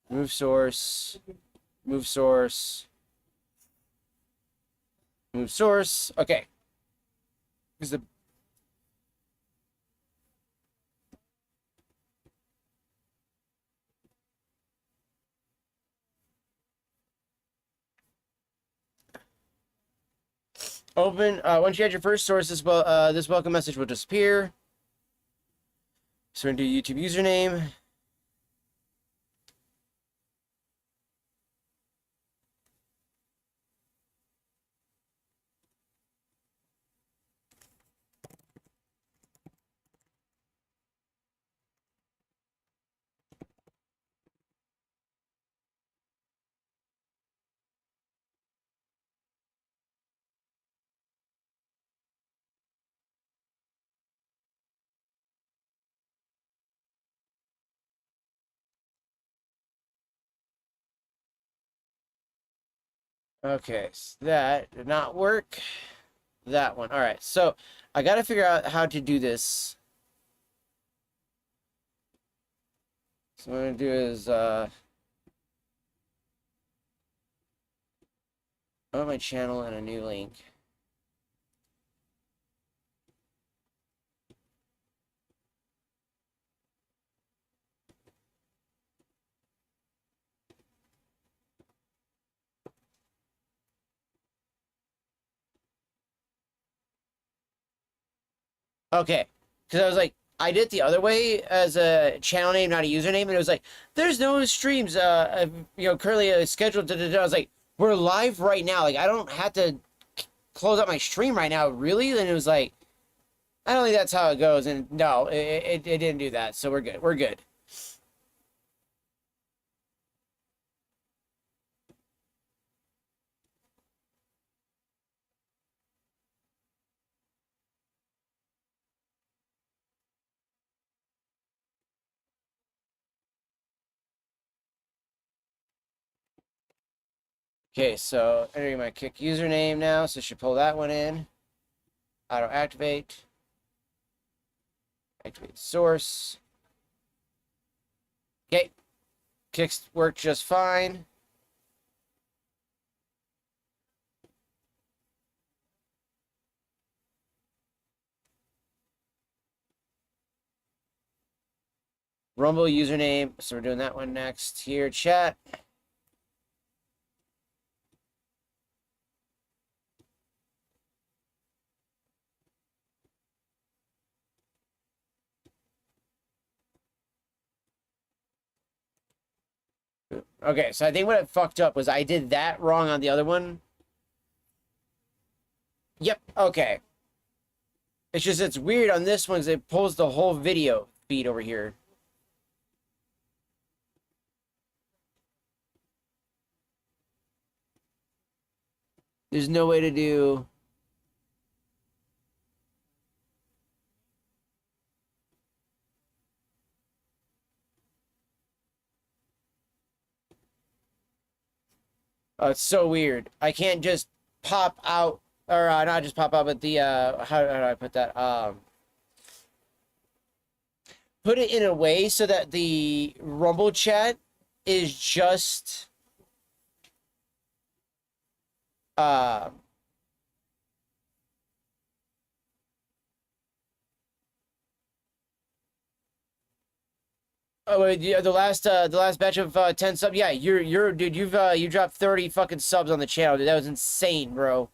S1: move source, move source, move source. Okay. Because the open, once you add your first source, this welcome message will disappear. So we're gonna do YouTube username. Okay, so that did not work. That one. All right, so I got to figure out how to do this. So what I'm going to do is, on my channel and a new link. Okay, because I was like, I did it the other way as a channel name, not a username, and it was like, there's no streams, currently scheduled. I was like, we're live right now. Like, I don't have to close out my stream right now, really? And it was like, I don't think that's how it goes. And no, it didn't do that. So we're good. We're good. Okay, so entering my Kick username now, so I should pull that one in. Auto activate. Activate source. Okay. Kicks work just fine. Rumble username. So we're doing that one next here. Chat. Okay, so I think what it fucked up was I did that wrong on the other one. Yep, okay. It's just, it's weird on this one because it pulls the whole video feed over here. There's no way to do... It's so weird. I can't just pop out, or not just pop out, but the how do I put that? Put it in a way so that the Rumble chat is just uh oh wait, yeah, the last batch of 10 subs. Yeah, you're dude, you dropped 30 fucking subs on the channel, dude. That was insane, bro.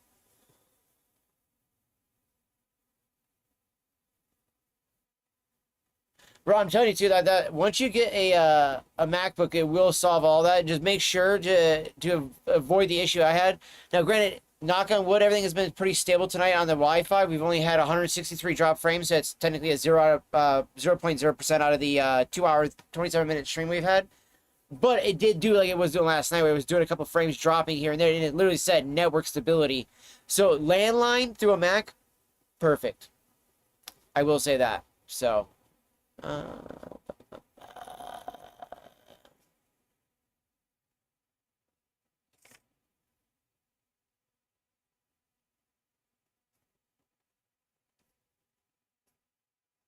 S1: Bro, I'm telling you too that once you get a MacBook, it will solve all that. Just make sure to avoid the issue I had. Now, granted, knock on wood, everything has been pretty stable tonight on the Wi-Fi. We've only had 163 drop frames, so it's technically a 0.0% out of the 2-hour, 27-minute stream we've had. But it did do like it was doing last night, where it was doing a couple frames dropping here and there, and it literally said network stability. So landline through a Mac, perfect. I will say that. So. Uh,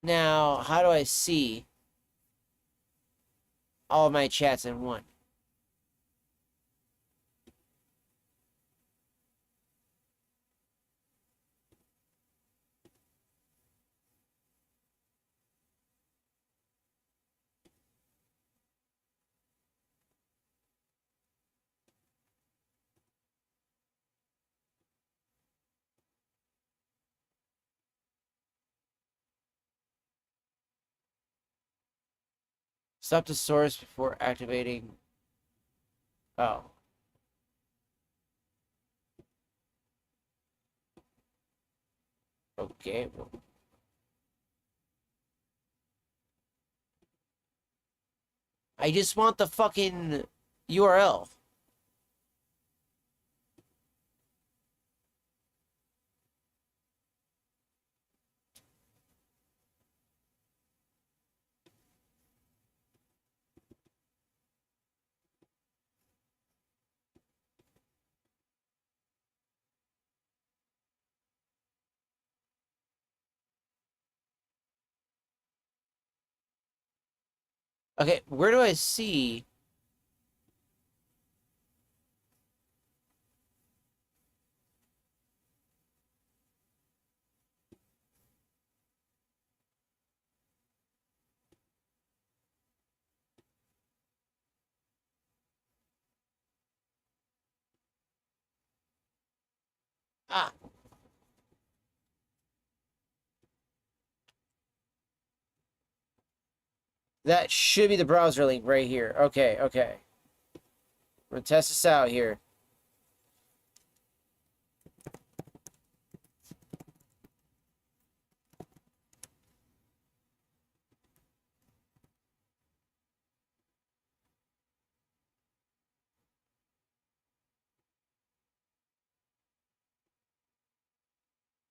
S1: Now, how do I see all of my chats in one? Stop the source before activating. Oh. Okay. I just want the fucking URL. Okay, where do I see? Ah, that should be the browser link right here. Okay, okay. We're gonna test this out here.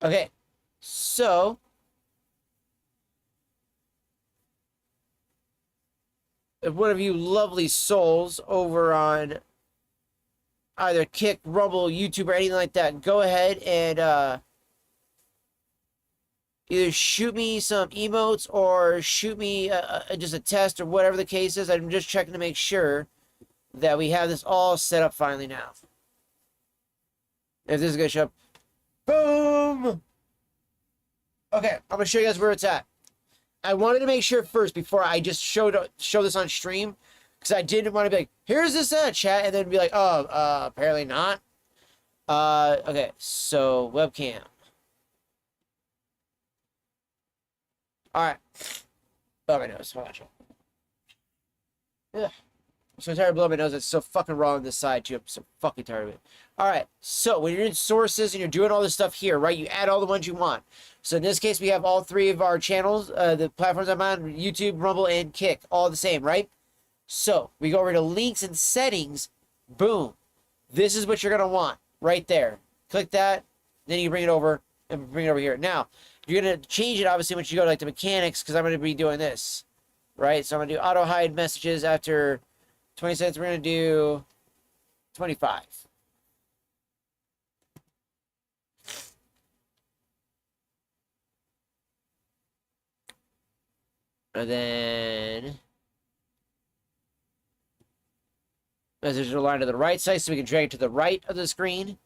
S1: Okay, so if one of you lovely souls over on either Kick, Rumble, YouTube, or anything like that, go ahead and either shoot me some emotes or shoot me just a test or whatever the case is. I'm just checking to make sure that we have this all set up finally now. If this is going to show up. Boom! Okay, I'm going to show you guys where it's at. I wanted to make sure first before I just show this on stream, because I didn't want to be like, here's this chat, and then be like, oh, apparently not. Okay, so webcam. Alright. Blow my nose. Watch it. Yeah. I'm so tired of blowing my nose. It's so fucking raw on this side, too. I'm so fucking tired of it. Alright. So, when you're in sources and you're doing all this stuff here, right, you add all the ones you want. So, in this case, we have all three of our channels, the platforms I'm on, YouTube, Rumble, and Kick, all the same, right? So, we go over to links and settings. Boom. This is what you're going to want right there. Click that. Then you bring it over and bring it over here. Now, you're going to change it, obviously, once you go to, like, the mechanics, because I'm going to be doing this, right? So I'm going to do auto-hide messages after 20 seconds. We're going to do 25. And then message will align to the right side so we can drag it to the right of the screen.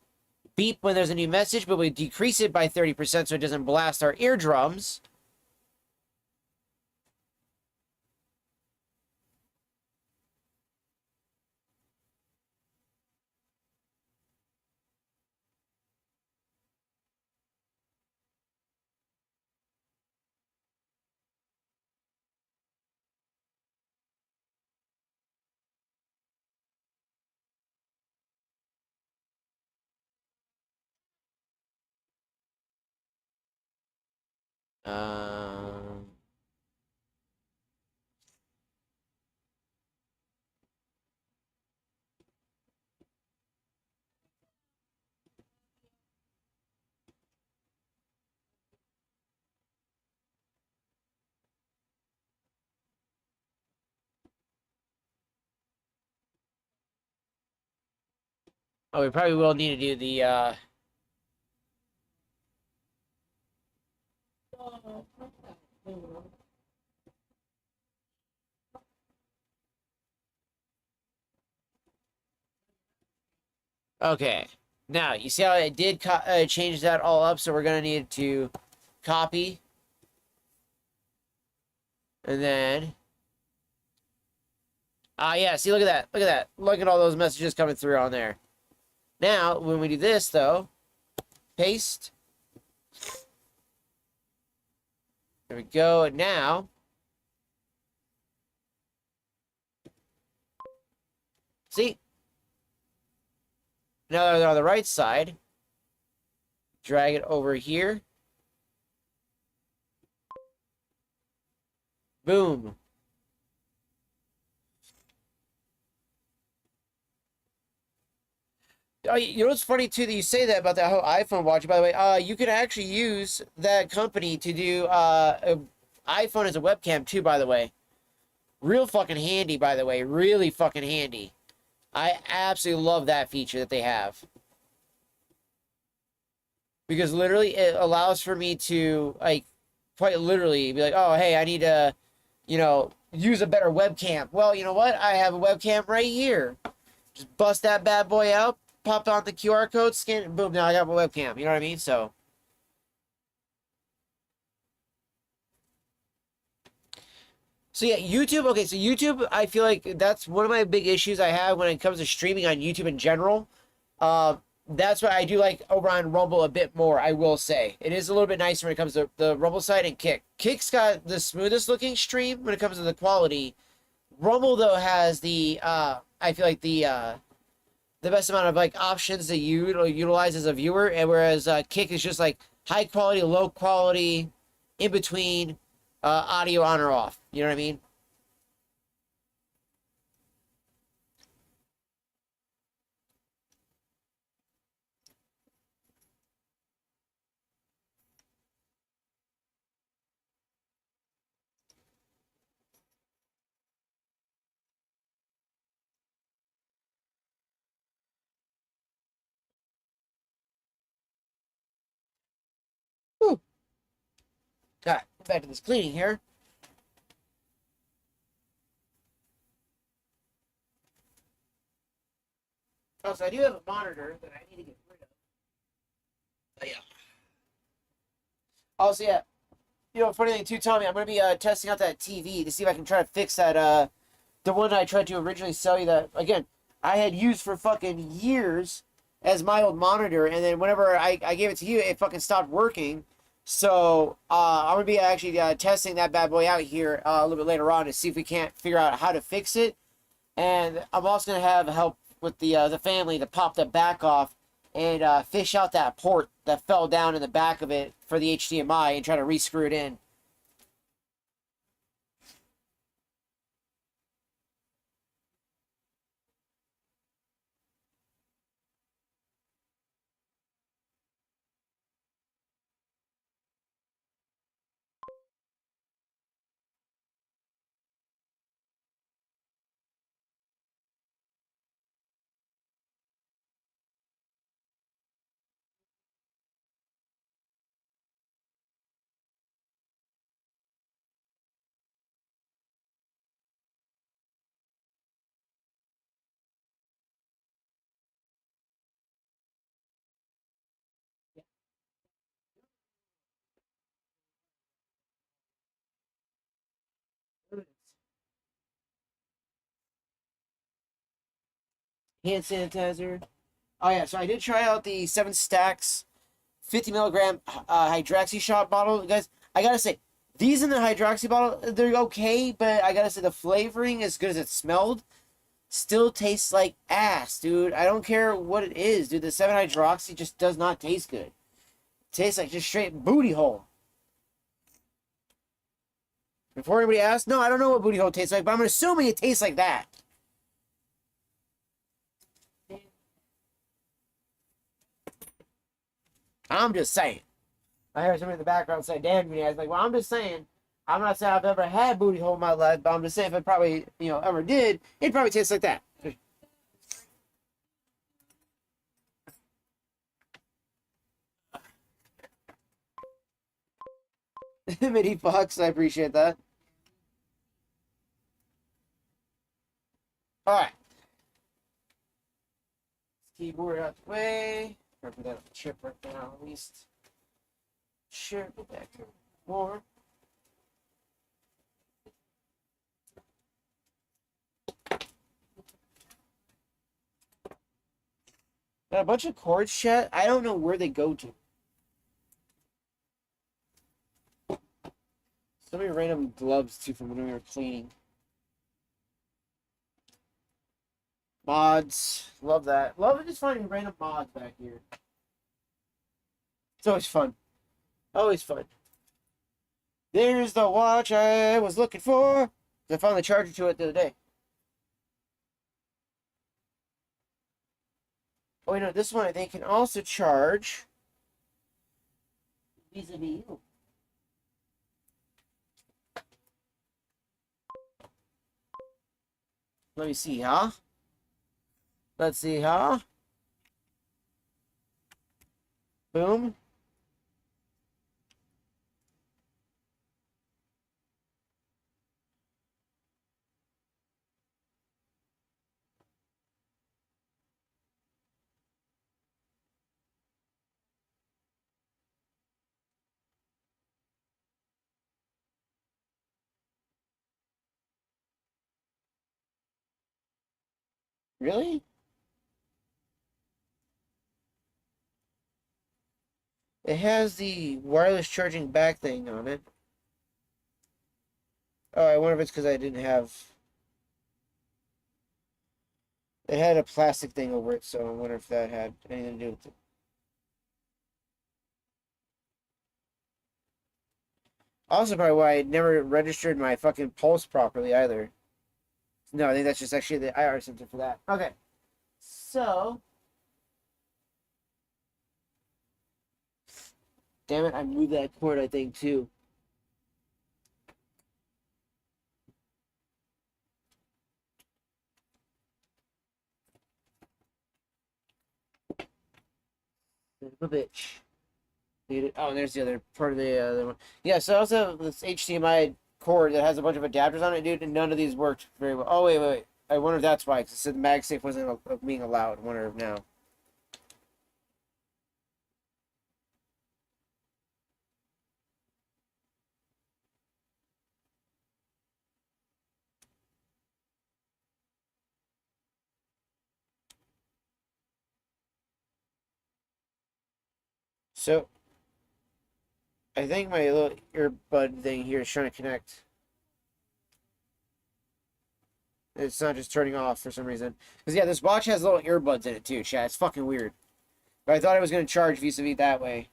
S1: Beep when there's a new message, but we decrease it by 30% so it doesn't blast our eardrums. Um, oh, we probably will need to do the, okay. Now, you see how I did change that all up, so we're going to need to copy. And then, yeah, see, look at that. Look at that. Look at all those messages coming through on there. Now, when we do this, though, paste. There we go. And now, see? Now they're on the right side. Drag it over here. Boom. Oh, you know what's funny too that you say that about that whole iPhone watch. By the way, you can actually use that company to do iPhone as a webcam too. By the way, real fucking handy. By the way, really fucking handy. I absolutely love that feature that they have because literally it allows for me to like quite literally be like, oh hey, I need to, use a better webcam. Well, you know what? I have a webcam right here. Just bust that bad boy out, pop on the QR code, scan it, boom, now I got my webcam. You know what I mean? So yeah, YouTube. Okay, so YouTube, I feel like that's one of my big issues I have when it comes to streaming on YouTube in general. Uh, that's why I do like over on Rumble a bit more. I will say it is a little bit nicer when it comes to the Rumble side and Kick. Kick's got the smoothest looking stream when it comes to the quality. Rumble though has the I feel like the best amount of like options that you utilize as a viewer, and whereas Kick is just like high quality, low quality, in between, audio on or off. You know what I mean? Whew. Got back to this cleaning here. Also, I do have a monitor that I need to get rid of. But yeah. Also, yeah. Funny thing too, Tommy, I'm gonna be testing out that TV to see if I can try to fix that the one I tried to originally sell you that again I had used for fucking years as my old monitor, and then whenever I gave it to you, it fucking stopped working. So I'm gonna be actually testing that bad boy out here a little bit later on to see if we can't figure out how to fix it. And I'm also gonna have help with the family to pop the back off and fish out that port that fell down in the back of it for the HDMI and try to re-screw it in. Hand sanitizer. Oh yeah, so I did try out the 7 stacks 50 milligram hydroxy shot bottle, guys. I gotta say, these in the hydroxy bottle, they're okay, but I gotta say the flavoring, as good as it smelled, still tastes like ass, dude. I don't care what it is, dude. The 7 hydroxy just does not taste good. It tastes like just straight booty hole. Before anybody asks, no, I don't know what booty hole tastes like, but I'm assuming it tastes like that. I'm just saying. I heard somebody in the background say, damn, me. I was like, well, I'm just saying. I'm not saying I've ever had booty hole in my life, but I'm just saying if it probably, ever did, it probably tastes like that. Mini Fox, I appreciate that. All right. Keyboard out the way. Or put that on the chip right now, at least. Sure, get back here more. Got a bunch of cords, chat. I don't know where they go to. So many random gloves, too, from when we were cleaning. Mods. Love that. Love just finding random mods back here. It's always fun. Always fun. There's the watch I was looking for. I found the charger to it the other day. Oh, wait, no, this one I think can also charge vis-a-vis you. Let me see, huh? Let's see, huh? Boom. Really? It has the wireless charging back thing on it. Oh, I wonder if it's because I didn't have... It had a plastic thing over it, so I wonder if that had anything to do with it. Also, probably why I never registered my fucking pulse properly either. No, I think that's just actually the IR center for that. Okay. So... Damn it, I moved that cord, I think, too. A bitch. Oh, and there's the other part of the other one. Yeah, so I also have this HDMI cord that has a bunch of adapters on it, dude, and none of these worked very well. Oh, wait. I wonder if that's why, because it said MagSafe wasn't being allowed. I wonder if now. So, I think my little earbud thing here is trying to connect. It's not just turning off for some reason. Because, yeah, this watch has little earbuds in it, too, chat. It's fucking weird. But I thought I was going to charge vis-a-vis that way.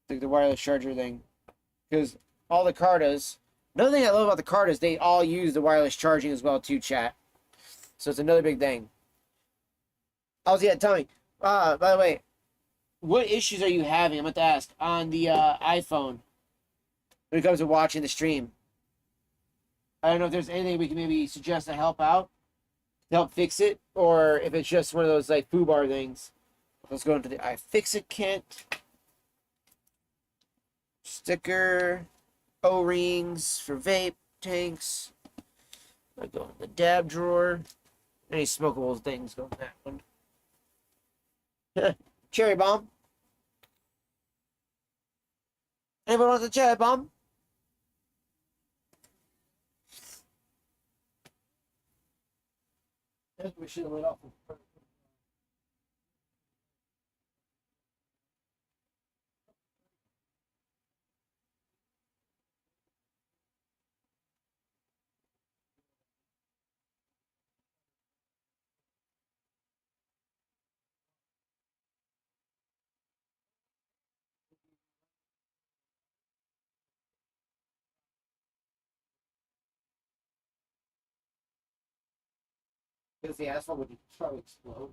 S1: Like the wireless charger thing. Because all the Cartas... Another thing I love about the Cartas, they all use the wireless charging as well, too, chat. So it's another big thing. Oh, yeah, tell me. By the way, what issues are you having? I'm about to ask on the iPhone when it comes to watching the stream. I don't know if there's anything we can maybe suggest to help out, to help fix it, or if it's just one of those like foobar things. Let's go into the iFixit kit. Sticker, O-rings for vape tanks. I go in the dab drawer. Any smokable things go in that one. Cherry bomb. Anyone wants a cherry bomb? We should have lit off. Because the asphalt would probably explode.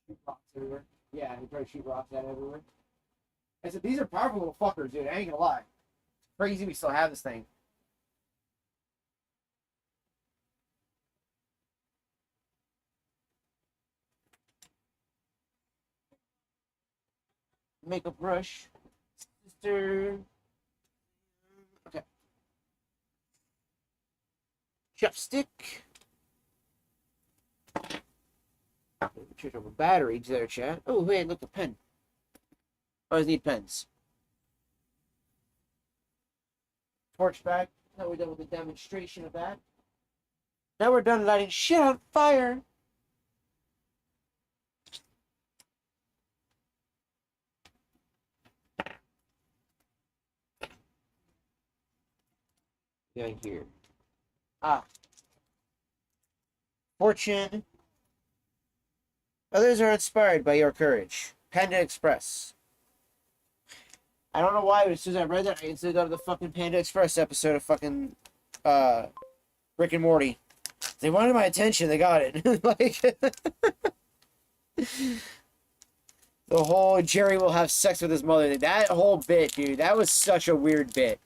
S1: Shoot rocks everywhere. Yeah, he'd probably shoot rocks at everywhere. I said, these are powerful little fuckers, dude. I ain't gonna lie. It's crazy we still have this thing. Makeup brush. Sister. Okay. Chopstick. Change over battery there, chat. Oh, wait, look, a pen. Always need pens. Torch bag. Now we're done with the demonstration of that. Now we're done lighting shit on fire. Yeah, here. Fortune. Others are inspired by your courage. Panda Express. I don't know why, but as soon as I read that, I instantly thought of the fucking Panda Express episode of fucking Rick and Morty. They wanted my attention, they got it. Like the whole Jerry will have sex with his mother. That whole bit, dude, that was such a weird bit.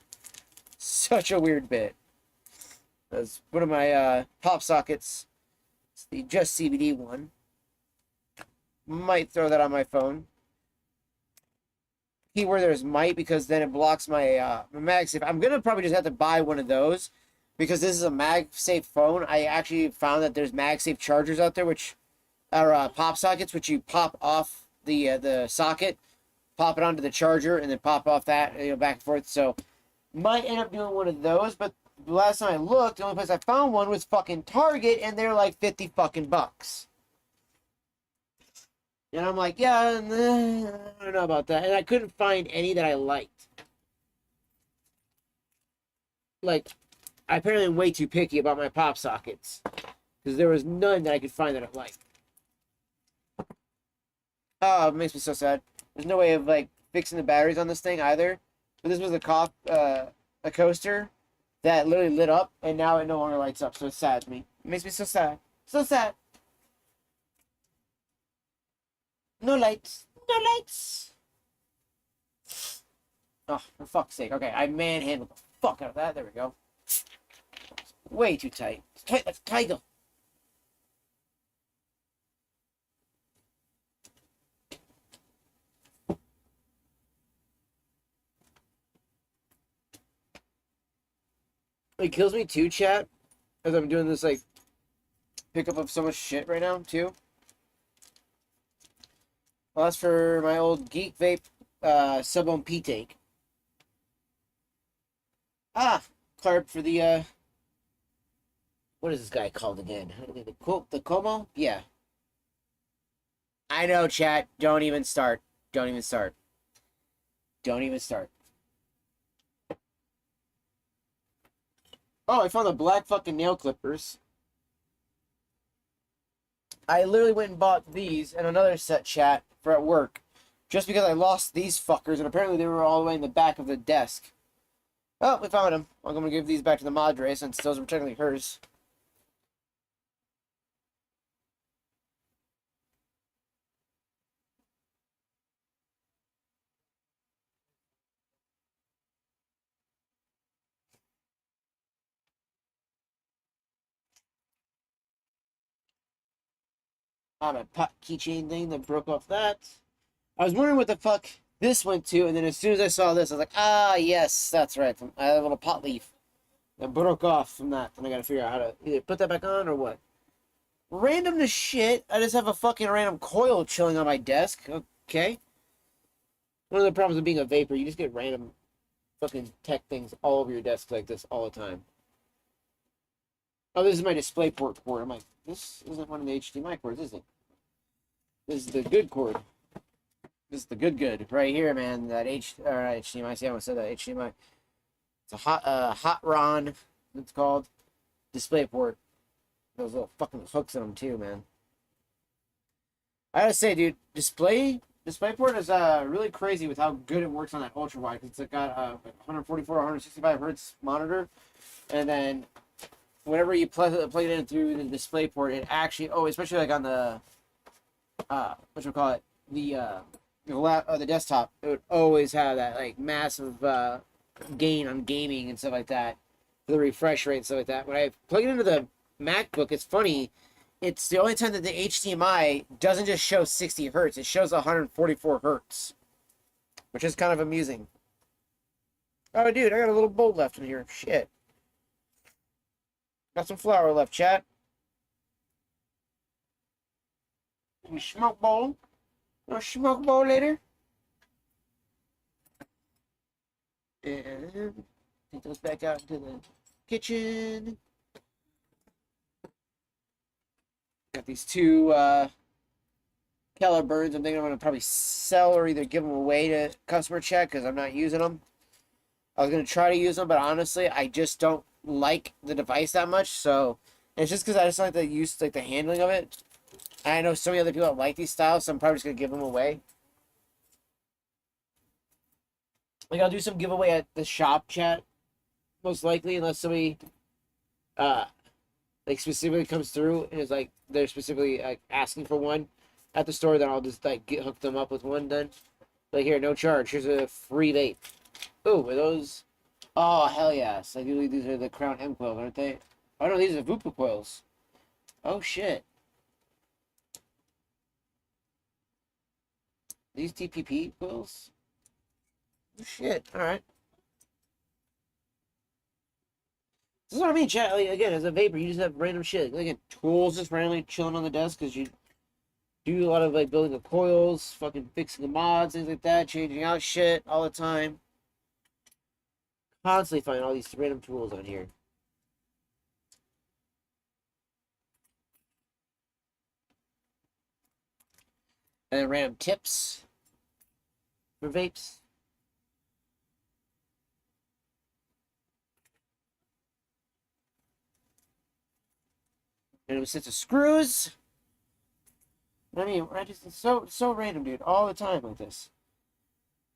S1: Such a weird bit. That's one of my pop sockets. It's the Just CBD one. Might throw that on my phone. Keyword there's might, because then it blocks my MagSafe. I'm gonna probably just have to buy one of those because this is a MagSafe phone. I actually found that there's MagSafe chargers out there, which are pop sockets, which you pop off the socket, pop it onto the charger, and then pop off that, back and forth. So might end up doing one of those. But the last time I looked, the only place I found one was fucking Target, and they're like 50 fucking bucks. And I'm like, yeah, I don't know about that. And I couldn't find any that I liked. Like, I apparently am way too picky about my pop sockets. Because there was none that I could find that I liked. Oh, it makes me so sad. There's no way of, like, fixing the batteries on this thing either. But this was a coaster that literally lit up, and now it no longer lights up. So it's sad to me. It makes me so sad. So sad. No lights. No lights. Oh, for fuck's sake. Okay, I manhandled the fuck out of that. There we go. Way too tight. It's tight like a tiger. It kills me too, chat, as I'm doing this, like, pickup of so much shit right now, too. Well, that's for my old Geek Vape sub-ohm P-Tank. Carb for the, what is this guy called again? The Como? Yeah. I know, chat. Don't even start. Don't even start. Don't even start. Oh, I found the black fucking nail clippers. I literally went and bought these and another set, chat, for at work. Just because I lost these fuckers, and apparently they were all the way in the back of the desk. Oh, we found them. I'm going to give these back to the Madre since those were technically hers. My pot keychain thing that broke off that. I was wondering what the fuck this went to, and then as soon as I saw this, I was like, ah, yes, that's right. I have a little pot leaf that broke off from that, and I gotta figure out how to either put that back on or what. Random to shit. I just have a fucking random coil chilling on my desk. Okay. One of the problems with being a vapor, you just get random fucking tech things all over your desk like this all the time. Oh, this is my DisplayPort cord. I'm like, this isn't one of the HDMI cords, is it? This is the good cord. This is the good right here, man. That HDMI. See, I almost said that HDMI. It's a hot Ron. It's called DisplayPort. Those little fucking hooks in them too, man. I gotta say, dude, DisplayPort is really crazy with how good it works on that ultra wide. Cause it's got a 144, 165 hertz monitor, and then whenever you plug it in through the DisplayPort, it actually especially like on the what you call it, the desktop, it would always have that like massive gain on gaming and stuff like that for the refresh rate and stuff like that. When I plug it into the MacBook, it's funny. It's the only time that the HDMI doesn't just show 60 hertz. It shows 144 hertz, which is kind of amusing. Oh, dude, I got a little bowl left in here. Shit. Got some flour left, chat. Any smoke bowl? No smoke bowl later? And take those back out into the kitchen. Got these two Keller birds. I'm thinking I'm going to probably sell or either give them away to customer check because I'm not using them. I was going to try to use them, but honestly, I just don't like the device that much. So it's just because I just like the use, like the handling of it. And I know so many other people that like these styles, so I'm probably just going to give them away. Like, I'll do some giveaway at the shop, chat, most likely, unless somebody like specifically comes through and is like they're specifically like asking for one at the store, then I'll just like hook them up with one then. Like, here, no charge. Here's a free vape. Ooh, are those? Oh, hell yes. I do believe these are the Crown M coils, aren't they? Oh no, these are Vupa coils. Oh shit. These TPP coils? Oh shit. Alright. This is what I mean, chat. Like, again, as a vapor, you just have random shit. Like, again, tools just randomly chilling on the desk because you do a lot of like building the coils, fucking fixing the mods, things like that, changing out shit all the time. Constantly find all these random tools on here. And then random tips for vapes. Random sets of screws. I mean, it's so random, dude, all the time like this.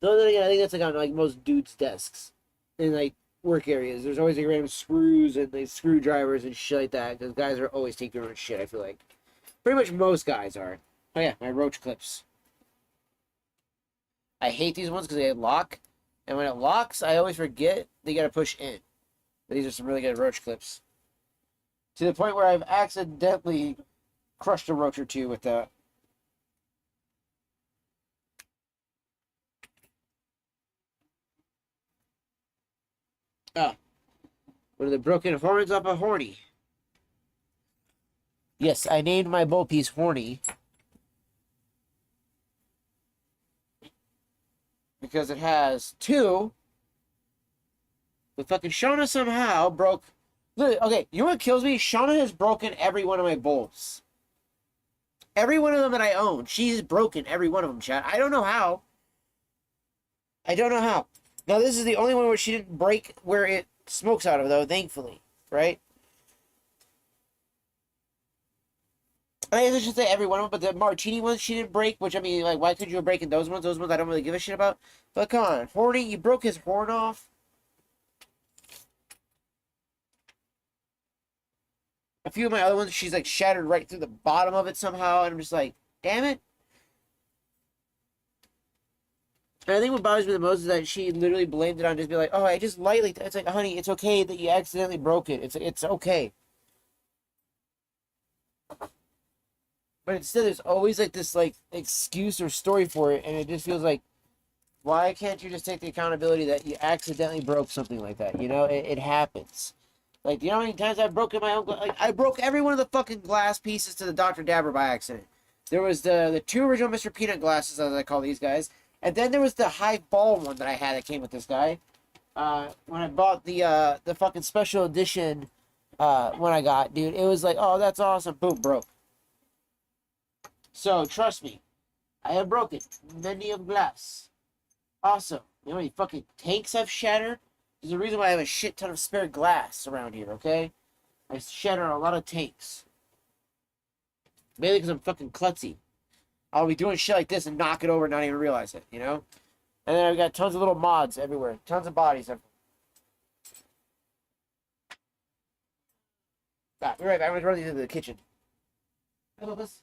S1: Though then again, I think that's like on like most dudes' desks in like work areas. There's always like random screws and like screwdrivers and shit like that because guys are always taking their own shit. I feel like pretty much most guys are. Oh yeah, my roach clips. I hate these ones because they lock, and when it locks, I always forget they gotta push in. But these are some really good roach clips. To the point where I've accidentally crushed a roach or two with that. Ah, one of the broken horns up a horny. Yes, I named my bowl piece Horny. Because it has two. But fucking Shauna somehow broke. Okay, you know what kills me? Shauna has broken every one of my bowls. Every one of them that I own. She's broken every one of them, chat. I don't know how. I don't know how. Now, this is the only one where she didn't break where it smokes out of, though, thankfully. Right? I should say every one of them, but the martini ones she didn't break, which, I mean, like, why could you have broken those ones? Those ones I don't really give a shit about. But come on, Horny, you broke his horn off. A few of my other ones, she's, like, shattered right through the bottom of it somehow, and I'm just like, damn it. And I think what bothers me the most is that she literally blamed it on just be like, oh, I just lightly, it's like, honey, it's okay that you accidentally broke it. It's okay. But instead, there's always like this like excuse or story for it, and it just feels like, why can't you just take the accountability that you accidentally broke something like that? You know, it happens. Like, you know how many times I've broken my own? Like, I broke every one of the fucking glass pieces to the Dr. Dabber by accident. There was the two original Mr. Peanut glasses, as I call these guys, and then there was the high ball one that I had that came with this guy. When I bought the fucking special edition when I got, dude. It was like, oh, that's awesome. Boom, broke. So trust me, I have broken many of glass. Awesome. You know how many fucking tanks I've shattered? There's a reason why I have a shit ton of spare glass around here, okay? I shatter a lot of tanks. Mainly because I'm fucking klutzy. I'll be doing shit like this and knock it over and not even realize it, you know? And then I've got tons of little mods everywhere. Tons of bodies. Ah, be right back. I'm going to run these into the kitchen. Hello, this.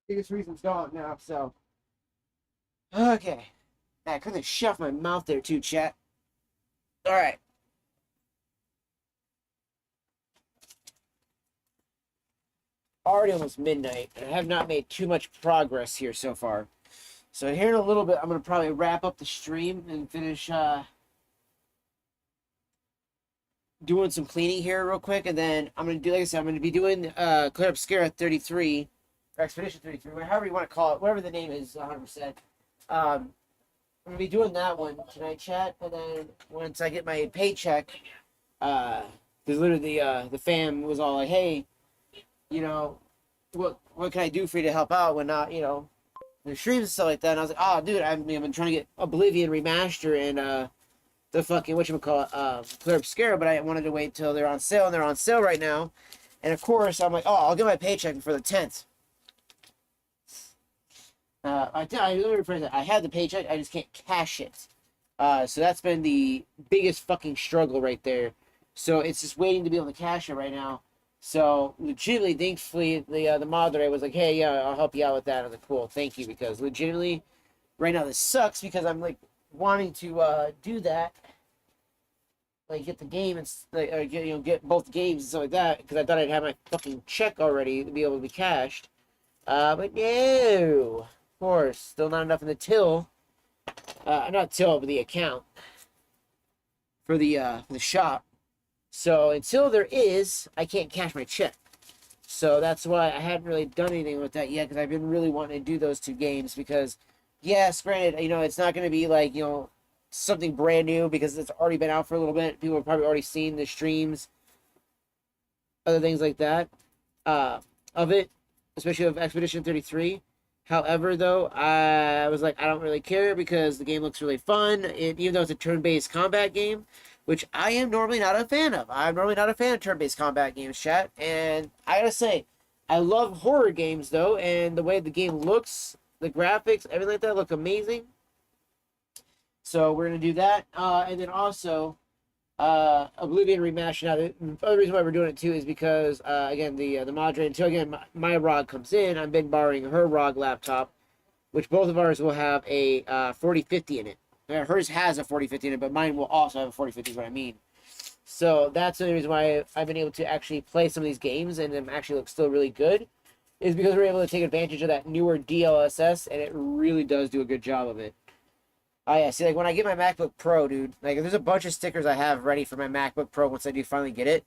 S1: Biggest reason's gone now, so. Okay. I couldn't shove my mouth there too, chat. Alright. Already almost midnight, and I have not made too much progress here so far. So here in a little bit, I'm going to probably wrap up the stream and finish doing some cleaning here real quick. And then I'm going to do, like I said, I'm going to be doing Clear Up Scare 33, or Expedition 33, however you want to call it, whatever the name is, 100%. I'm going to be doing that one tonight, chat. And then once I get my paycheck, because literally the fam was all like, hey, you know, what can I do for you to help out when not, you know, the streams and stuff like that. And I was like, oh, dude, I've been trying to get Oblivion Remaster and the fucking, whatchamacallit, Clear Obscura, but I wanted to wait till they're on sale, and they're on sale right now. And of course, I'm like, oh, I'll get my paycheck for the 10th. Let me rephrase that. I had the paycheck, I just can't cash it. So that's been the biggest fucking struggle right there. So it's just waiting to be able to cash it right now. So legitimately, thankfully, the moderator was like, "Hey, yeah, I'll help you out with that." I was like, "Cool, thank you," because legitimately, right now this sucks because I'm like wanting to do that, like get the game and like get both games and stuff like that because I thought I'd have my fucking check already to be able to be cashed. But no, of course, still not enough in the till. Not till, but the account for the shop. So until there is, I can't cash my check. So that's why I hadn't really done anything with that yet because I've been really wanting to do those two games because, yes, granted, it's not going to be like, something brand new because it's already been out for a little bit. People have probably already seen the streams, other things like that, of it, especially of Expedition 33. However, though, I was like, I don't really care because the game looks really fun. Even though it's a turn-based combat game, which I am normally not a fan of. I'm normally not a fan of turn-based combat games, chat. And I gotta say, I love horror games, though, and the way the game looks, the graphics, everything like that look amazing. So we're going to do that. And then also, Oblivion Remastered. Now, the other reason why we're doing it, too, is because, again, the moderator, until, again, my ROG comes in, I've been borrowing her ROG laptop, which both of ours will have a 4050 in it. Hers has a 4050 in it, but mine will also have a 4050 is what I mean. So that's the only reason why I've been able to actually play some of these games and them actually look still really good, is because we're able to take advantage of that newer DLSS, and it really does do a good job of it. Oh, yeah. See, like, when I get my MacBook Pro, dude, like, there's a bunch of stickers I have ready for my MacBook Pro once I do finally get it.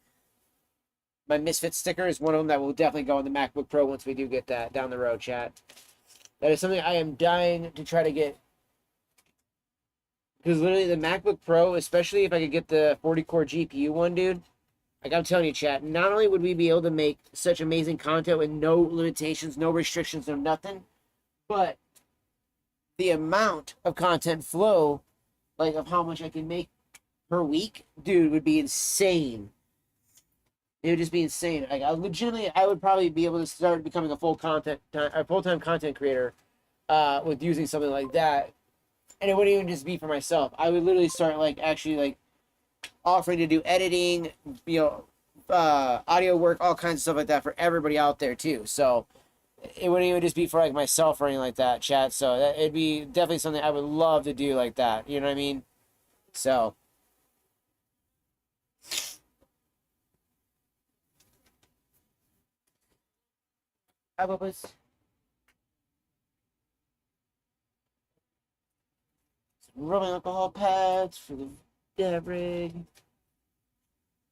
S1: My Misfit sticker is one of them that will definitely go on the MacBook Pro once we do get that down the road, chat. That is something I am dying to try to get. Because literally the MacBook Pro, especially if I could get the 40-core GPU one, dude, like I'm telling you, chat, not only would we be able to make such amazing content with no limitations, no restrictions, no nothing, but the amount of content flow, like of how much I can make per week, dude, would be insane. It would just be insane. Like, I would probably be able to start becoming a full-time content creator, with using something like that. And it wouldn't even just be for myself. I would literally start like actually like offering to do editing, audio work, all kinds of stuff like that for everybody out there too. So it wouldn't even just be for like myself or anything like that, chat. So it'd be definitely something I would love to do like that. You know what I mean? So I was rubbing alcohol pads for the dead rig.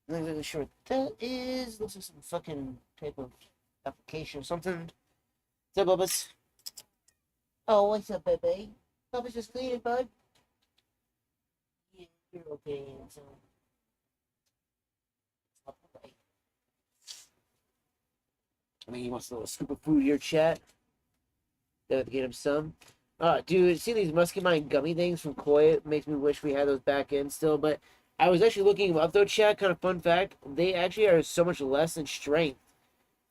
S1: I'm not really sure what that is. Looks like some fucking type of application or something. What's up, Bubba's? Oh, what's up, baby? Bubba's just cleaning, bud. Yeah, you're okay, so. I mean, he wants a little scoop of food here, chat. Gotta get him some. Dude, see these Muscovine gummy things from Koi? It makes me wish we had those back in still. But I was actually looking them up, though, chat. Kind of fun fact. They actually are so much less in strength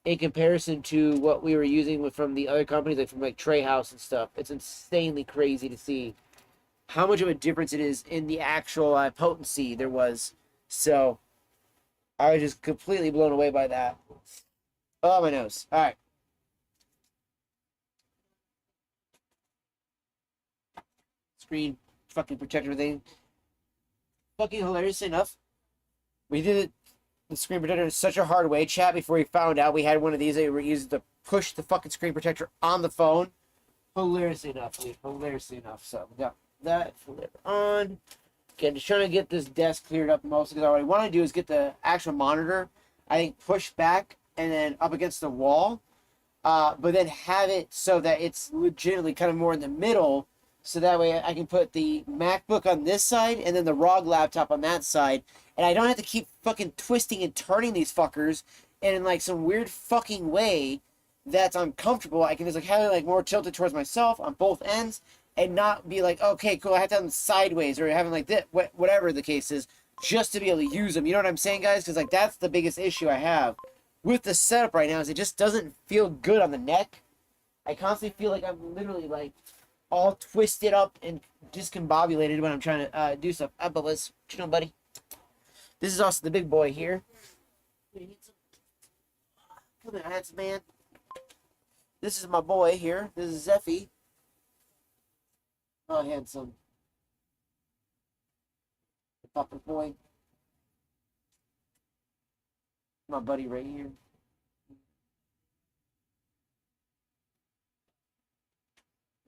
S1: in comparison to what we were using from the other companies, like from like Trey House and stuff. It's insanely crazy to see how much of a difference it is in the actual potency there was. So I was just completely blown away by that. Oh, my nose. All right. Screen fucking protector thing. Fucking hilarious enough. We did the screen protector in such a hard way, chat, before we found out we had one of these that we were using to push the fucking screen protector on the phone. Hilariously enough, dude. Hilariously enough. So we got that flip on. Again, just trying to get this desk cleared up mostly because what I want to do is get the actual monitor, I think, pushed back and then up against the wall. But then have it so that it's legitimately kind of more in the middle. So that way I can put the MacBook on this side and then the ROG laptop on that side. And I don't have to keep fucking twisting and turning these fuckers in like some weird fucking way that's uncomfortable. I can just like have it like more tilted towards myself on both ends and not be like, okay, cool, I have to have them sideways or having like this, whatever the case is, just to be able to use them. You know what I'm saying, guys? Because like that's the biggest issue I have with the setup right now is it just doesn't feel good on the neck. I constantly feel like I'm literally like all twisted up and discombobulated when I'm trying to do stuff. But let's, you know, buddy. This is also the big boy here. Come here, handsome man. This is my boy here. This is Zeffy. Oh, handsome. Papa boy. My buddy right here.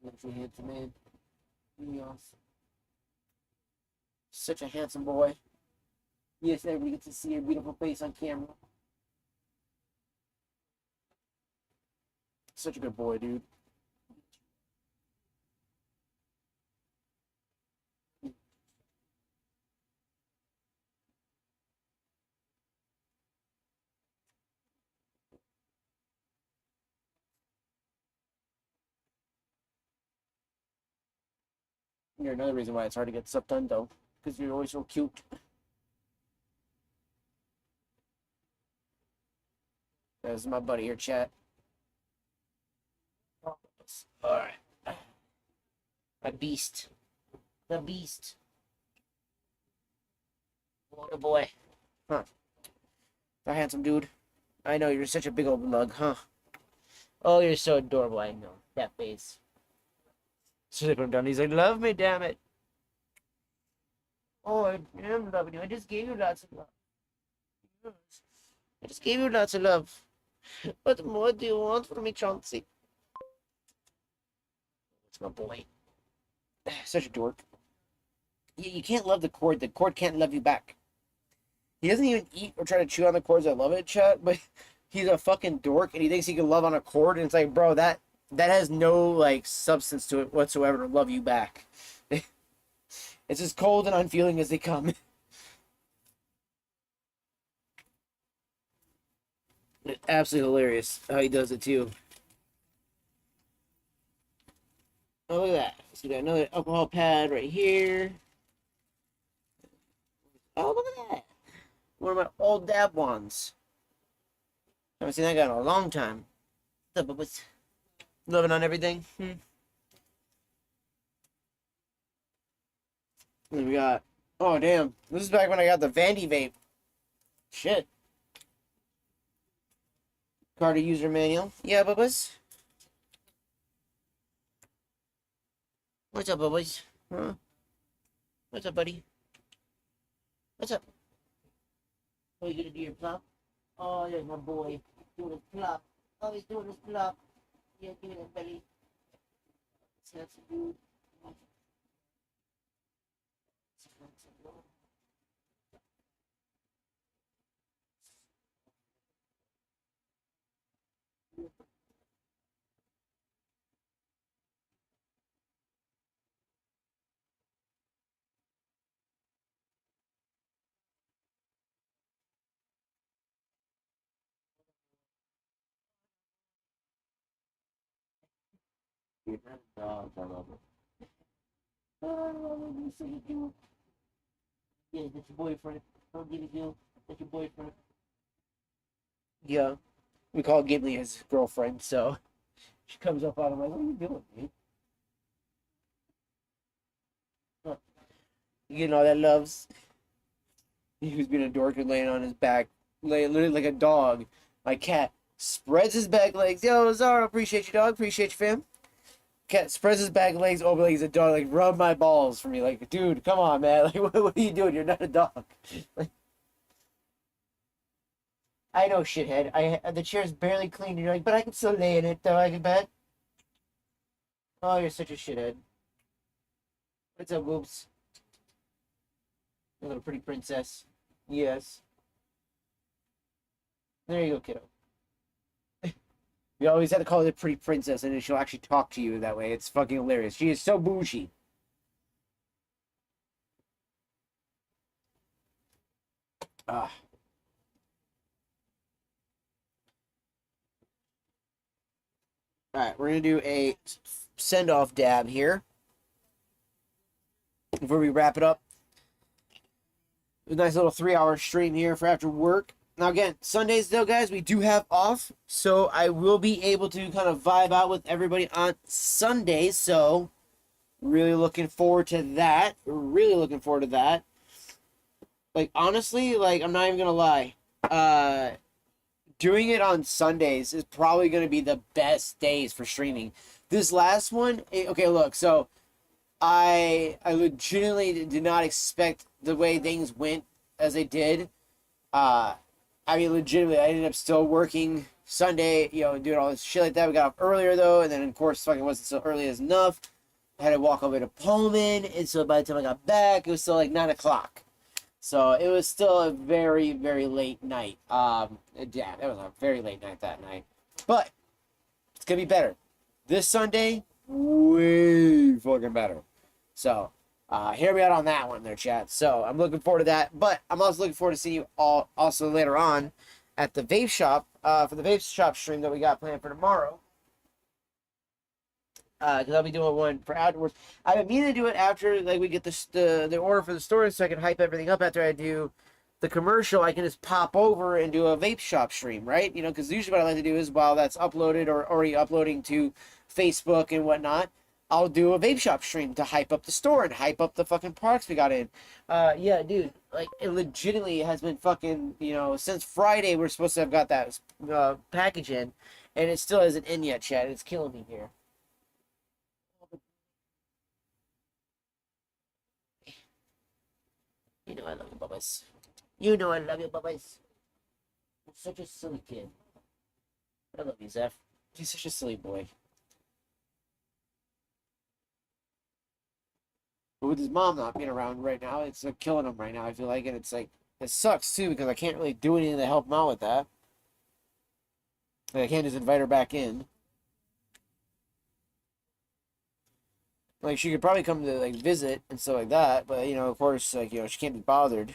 S1: That's a handsome man. Yes. Such a handsome boy. Yes, everybody gets to see your beautiful face on camera. Such a good boy, dude. You're another reason why it's hard to get stuff done, though, because you're always so cute. There's my buddy here, chat. All right. A beast. The beast. What a boy. Huh. A handsome dude. I know, you're such a big old lug, huh? Oh, you're so adorable, I know. That face. So they put him down. He's like, love me, damn it. Oh, I am loving you. I just gave you lots of love. I just gave you lots of love. What more do you want from me, Chauncey? It's my boy. Such a dork. You can't love the cord. The cord can't love you back. He doesn't even eat or try to chew on the cords. I love it, chat, but he's a fucking dork and he thinks he can love on a cord, and it's like, bro, that has no like substance to it whatsoever to love you back. It's as cold and unfeeling as they come. It's absolutely hilarious how he does it too. Oh, look at that. So we got another alcohol pad right here. Oh, look at that. One of my old dab ones. Haven't seen that guy in a long time. What's up, boys? Loving on everything. Then we got, oh damn, this is back when I got the Vandy vape. Shit. Carter user manual. Yeah, Bubba's. What's up, Bubba's? Huh? What's up, buddy? What's up? Oh, you gonna do your plop? Oh, there's my boy doing his plop. Oh, he's doing his plop. Yeah, give me that belly. That's a dude. Dogs, I love it. Oh, you so cute. Yeah, that's your boyfriend. Don't give it you. That's your boyfriend. Yeah. We call Gimli his girlfriend, so she comes up on him like, what are you doing, dude? Huh. You getting all that loves? He was being a dork and laying on his back, literally like a dog. My cat spreads his back legs. Yo, Zara, appreciate you, dog. Appreciate you, fam. Cat spreads his back legs over like he's a dog. Like, rub my balls for me. Like, dude, come on, man. Like, what are you doing? You're not a dog. Like, I know, shithead. The chair's barely clean. And you're like, but I can still lay in it, though. I can bet. Oh, you're such a shithead. What's up, whoops? A little pretty princess. Yes. There you go, kiddo. You always have to call her the pretty princess, and then she'll actually talk to you that way. It's fucking hilarious. She is so bougie. Ah. Alright, we're going to do a send-off dab here before we wrap it up. A nice little 3-hour stream here for after work. Now, again, Sundays, though, guys, we do have off, so I will be able to kind of vibe out with everybody on Sundays, so really looking forward to that. Really looking forward to that. Like, honestly, like, I'm not even gonna lie. Doing it on Sundays is probably gonna be the best days for streaming. This last one, okay, look, so I legitimately did not expect the way things went as they did. Uh, I mean, legitimately, I ended up still working Sunday, doing all this shit like that. We got off earlier though, and then of course, fucking wasn't so early as enough. I had to walk all the way to Pullman, and so by the time I got back, it was still like 9 o'clock. So it was still a very, very late night. Yeah, it was a very late night that night. But it's gonna be better. This Sunday, way fucking better. So, hear me out on that one there, chat. So, I'm looking forward to that. But I'm also looking forward to seeing you all also later on at the vape shop, for the vape shop stream that we got planned for tomorrow. Because I'll be doing one for outdoors. I've been meaning to do it after like we get the order for the store, so I can hype everything up after I do the commercial. I can just pop over and do a vape shop stream, right? Because usually what I like to do is while that's uploaded or already uploading to Facebook and whatnot, I'll do a vape shop stream to hype up the store and hype up the fucking products we got in. Yeah, dude, like it legitimately has been fucking, since Friday we're supposed to have got that package in, and it still isn't in yet, Chad. It's killing me here. You know I love you, Bubba's. You know I love you, Bubba's. You're such a silly kid. I love you, Zeph. He's such a silly boy. But with his mom not being around right now, it's killing him right now, I feel like. And it's like, it sucks too, because I can't really do anything to help him out with that. Like, I can't just invite her back in. Like, she could probably come to, like, visit and stuff like that. But, of course, like, she can't be bothered.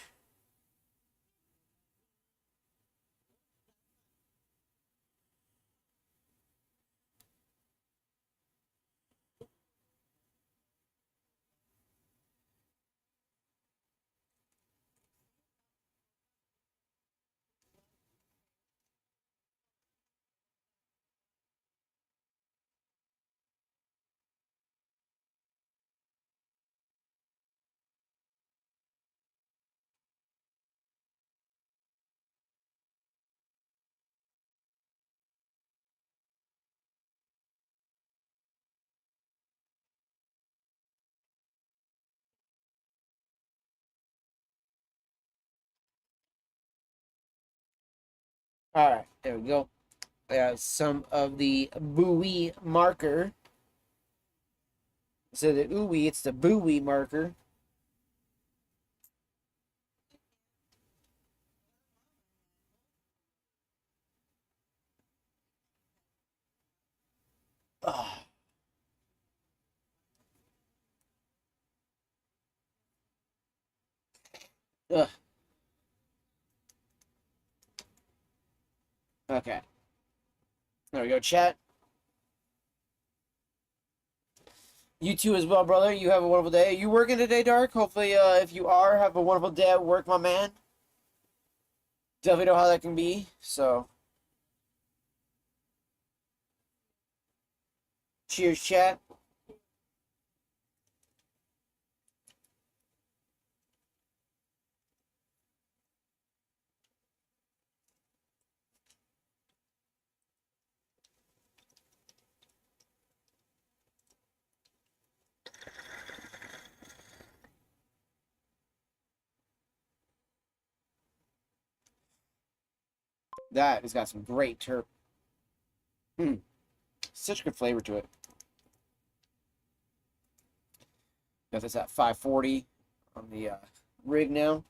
S1: All right, there we go. Some of the buoy marker. So the ooey, it's the buoy marker. Ugh. Ugh. Okay. There we go, chat. You too as well, brother. You have a wonderful day. Are you working today, Dark? Hopefully, if you are, have a wonderful day at work, my man. Definitely know how that can be. So, cheers, chat. That has got some great terp. Such good flavor to it. Got this at 540 on the rig now.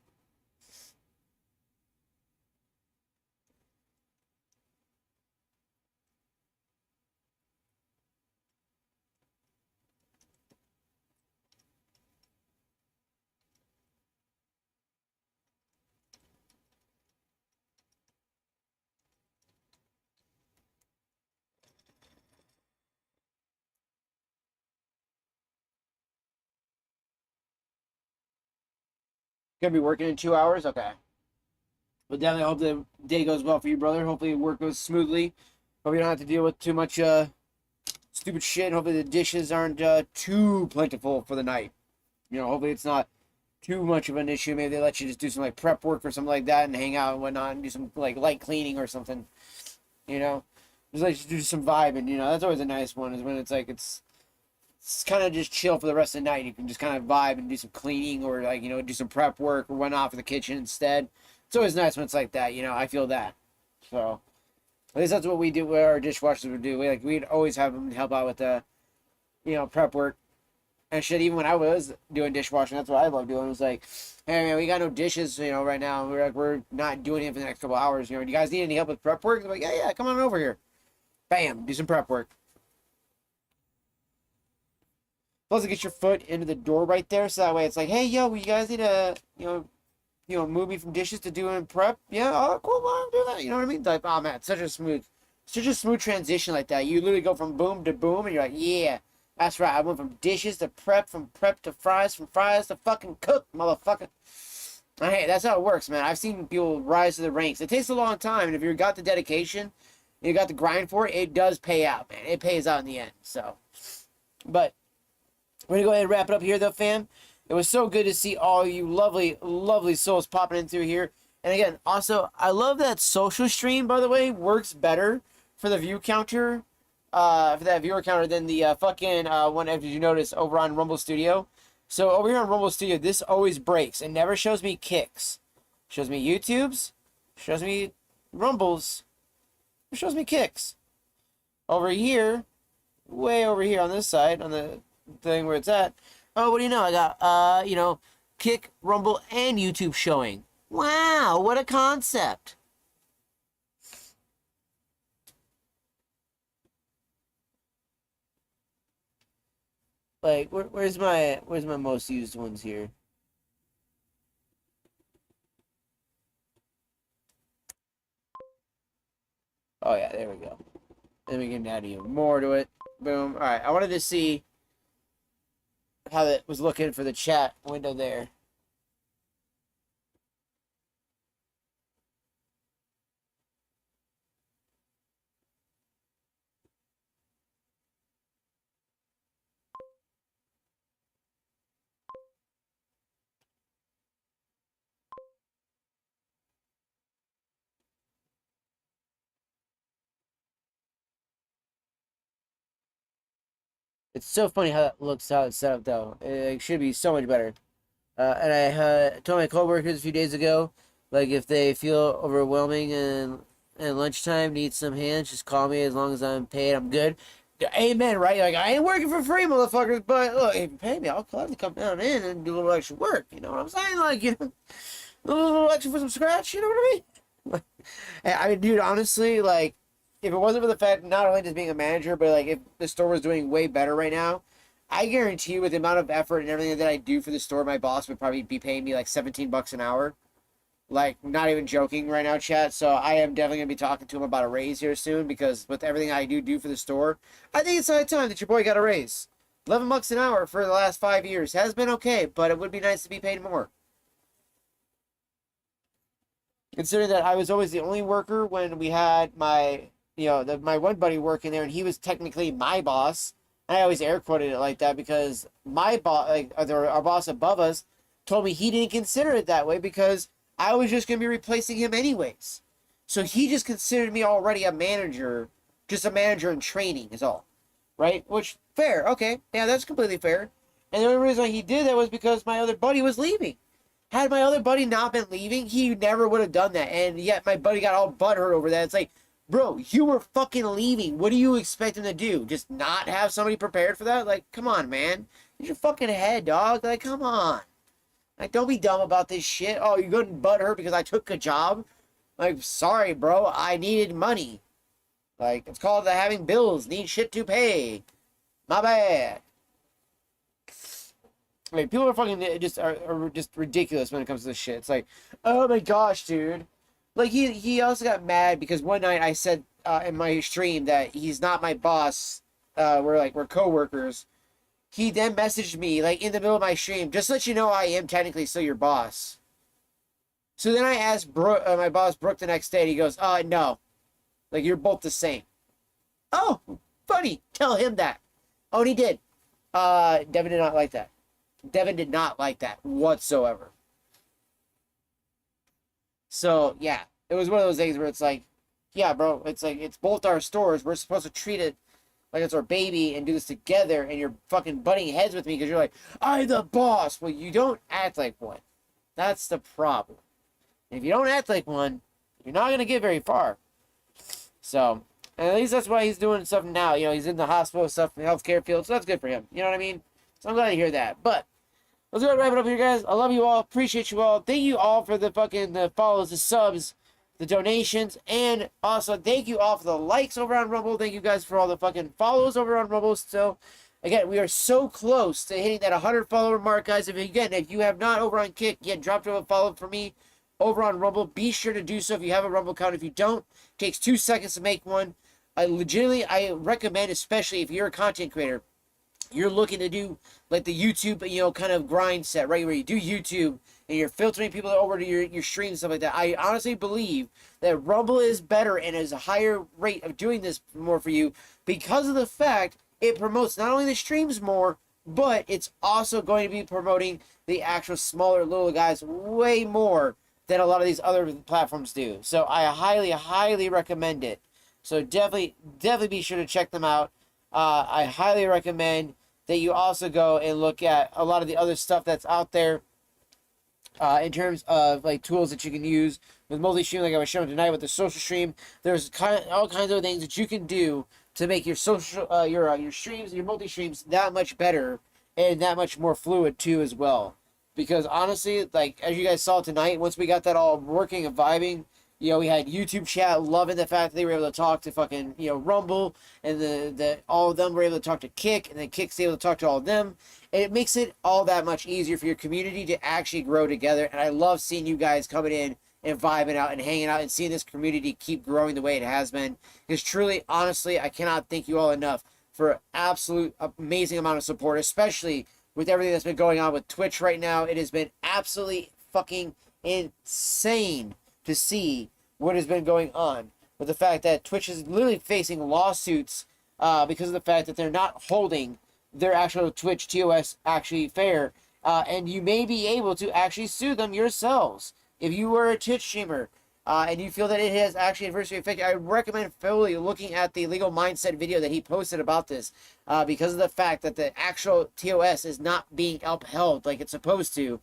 S1: Gonna be working in 2 hours? Okay. But definitely hope the day goes well for you, brother. Hopefully work goes smoothly. Hope you don't have to deal with too much stupid shit. Hopefully the dishes aren't too plentiful for the night. Hopefully it's not too much of an issue. Maybe they let you just do some like prep work or something like that and hang out and whatnot and do some like light cleaning or something. Just like do some vibing. That's always a nice one is when it's like it's kind of just chill for the rest of the night. You can just kind of vibe and do some cleaning or like, do some prep work or run off in the kitchen instead. It's always nice when it's like that, I feel that. So at least that's what we do, what our dishwashers would do. We'd always have them help out with the, prep work and shit. Even when I was doing dishwashing, that's what I love doing. It was like, hey man, we got no dishes, right now. We're not doing it for the next couple hours. Do you guys need any help with prep work? They're like, yeah, come on over here. Bam, do some prep work. Plus, get your foot into the door right there, so that way it's like, hey, yo, you guys need to, move me from dishes to doing prep. Yeah, oh, cool, well, I'll do that. You know what I mean? Like, oh man, such a smooth transition like that. You literally go from boom to boom, and you're like, yeah, that's right. I went from dishes to prep, from prep to fries, from fries to fucking cook, motherfucker. Hey, that's how it works, man. I've seen people rise to the ranks. It takes a long time, and if you've got the dedication, you got the grind for it, it does pay out, man. It pays out in the end. So, but we're going to go ahead and wrap it up here, though, fam. It was so good to see all you lovely, lovely souls popping in through here. And again, also, I love that social stream, by the way, works better for the view counter, for that viewer counter than the fucking one, if you notice, over on Rumble Studio. So over here on Rumble Studio, this always breaks. It never shows me kicks. It shows me YouTubes, shows me Rumbles, it shows me kicks. Over here, way over here on this side, on the thing where it's at, oh, what do you know? I got, Kick, Rumble, and YouTube showing. Wow, what a concept. Like, where's my most used ones here? Oh yeah, there we go. Then we can add even more to it. Boom. All right, I wanted to see how that was looking for the chat window there. It's so funny how that looks, how it's set up, though. It should be so much better. And I told my coworkers a few days ago, like, if they feel overwhelming and lunchtime, need some hands, just call me. As long as I'm paid, I'm good. Amen, right? Like, I ain't working for free, motherfuckers, but look, if you pay me, I'll gladly come down in and do a little extra work. You know what I'm saying? Like, a little extra for some scratch, you know what I mean? I mean, dude, honestly, like, if it wasn't for the fact not only just being a manager, but like if the store was doing way better right now, I guarantee you with the amount of effort and everything that I do for the store, my boss would probably be paying me like $17 an hour. Like, not even joking right now, chat. So I am definitely going to be talking to him about a raise here soon, because with everything I do for the store, I think it's high time that your boy got a raise. $11 an hour for the last 5 years has been okay, but it would be nice to be paid more. Considering that I was always the only worker when we had my, my one buddy working there, and he was technically my boss. I always air quoted it like that because my boss, like our boss above us, told me he didn't consider it that way because I was just going to be replacing him anyways. So he just considered me already a manager, just a manager in training is all. Right? Which, fair. Okay. Yeah, that's completely fair. And the only reason why he did that was because my other buddy was leaving. Had my other buddy not been leaving, he never would have done that. And yet my buddy got all butthurt over that. It's like, bro, you were fucking leaving. What do you expect him to do? Just not have somebody prepared for that? Like, come on, man. Use your fucking head, dog. Like, come on. Like, don't be dumb about this shit. Oh, you're getting butthurt because I took a job? Like, sorry, bro. I needed money. Like, it's called having bills. Need shit to pay. My bad. Like, people are fucking are just ridiculous when it comes to this shit. It's like, oh my gosh, dude. Like, he also got mad because one night I said in my stream that he's not my boss. We're co-workers. He then messaged me, like, in the middle of my stream, just to let you know I am technically still your boss. So then I asked my boss, Brooke, the next day, and he goes, no. Like, you're both the same. Oh, funny. Tell him that. Oh, and he did. Devin did not like that. Devin did not like that whatsoever. So, yeah. It was one of those things where it's like, yeah, bro, it's like, it's both our stores. We're supposed to treat it like it's our baby and do this together, and you're fucking butting heads with me because you're like, I'm the boss. Well, you don't act like one. That's the problem. And if you don't act like one, you're not going to get very far. So, and at least that's why he's doing stuff now. You know, he's in the hospital stuff in the healthcare field, so that's good for him. You know what I mean? So I'm glad to hear that. But let's go ahead and wrap it up here, guys. I love you all. Appreciate you all. Thank you all for the fucking follows, the subs, the donations, and also thank you all for the likes over on Rumble. Thank you guys for all the fucking follows over on Rumble still. Again, we are so close to hitting that 100 follower mark, guys. If you have not over on Kick yet, drop a follow for me over on Rumble. Be sure to do so if you have a Rumble account. If you don't, it takes 2 seconds to make one. I recommend, especially if you're a content creator, you're looking to do like the YouTube, you know, kind of grind set, right? Where you do YouTube and you're filtering people over to your stream and stuff like that. I honestly believe that Rumble is better and is a higher rate of doing this more for you because of the fact it promotes not only the streams more, but it's also going to be promoting the actual smaller little guys way more than a lot of these other platforms do. So I highly, highly recommend it. So definitely be sure to check them out. I highly recommend that you also go and look at a lot of the other stuff that's out there in terms of like tools that you can use with multi-stream, like I was showing tonight with the social stream. There's all kinds of things that you can do to make your social, your streams, your multi-streams that much better and that much more fluid too as well. Because honestly, like as you guys saw tonight, once we got that all working and vibing, you know, we had YouTube chat loving the fact that they were able to talk to fucking, you know, Rumble, and the all of them were able to talk to Kick, and then Kick's able to talk to all of them. And it makes it all that much easier for your community to actually grow together. And I love seeing you guys coming in and vibing out and hanging out and seeing this community keep growing the way it has been. Because truly, honestly, I cannot thank you all enough for absolute amazing amount of support, especially with everything that's been going on with Twitch right now. It has been absolutely fucking insane to see what has been going on with the fact that Twitch is literally facing lawsuits because of the fact that they're not holding their actual Twitch TOS actually fair, and you may be able to actually sue them yourselves if you were a Twitch streamer and you feel that it has actually adversely affected. I recommend fully looking at the legal mindset video that he posted about this because of the fact that the actual TOS is not being upheld like it's supposed to.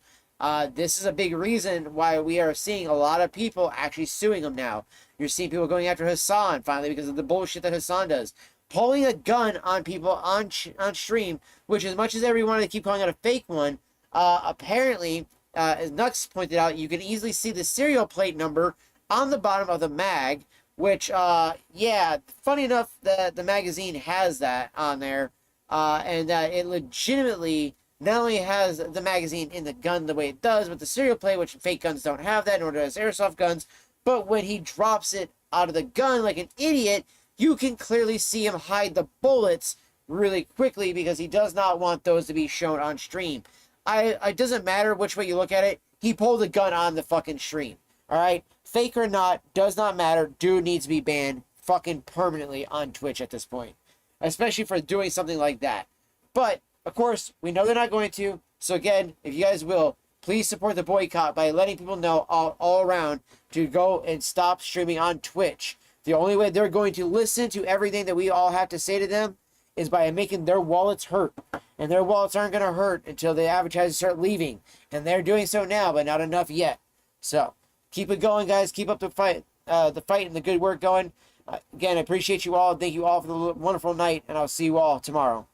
S1: This is a big reason why we are seeing a lot of people actually suing him now. You're seeing people going after Hassan finally because of the bullshit that Hassan does. Pulling a gun on people on stream, which as much as everyone to keep calling out a fake one, apparently, as Nux pointed out, you can easily see the serial plate number on the bottom of the mag, which, yeah, funny enough that the magazine has that on there, and that it legitimately not only has the magazine in the gun the way it does, but the serial plate, which fake guns don't have that, nor does airsoft guns, but when he drops it out of the gun like an idiot, you can clearly see him hide the bullets really quickly because he does not want those to be shown on stream. It doesn't matter which way you look at it, he pulled a gun on the fucking stream. Alright? Fake or not, does not matter. Dude needs to be banned fucking permanently on Twitch at this point. Especially for doing something like that. But, of course, we know they're not going to. So again, if you guys will, please support the boycott by letting people know all around to go and stop streaming on Twitch. The only way they're going to listen to everything that we all have to say to them is by making their wallets hurt. And their wallets aren't going to hurt until the advertisers start leaving. And they're doing so now, but not enough yet. So, keep it going, guys. Keep up the fight and the good work going. Again, I appreciate you all. Thank you all for the wonderful night, and I'll see you all tomorrow.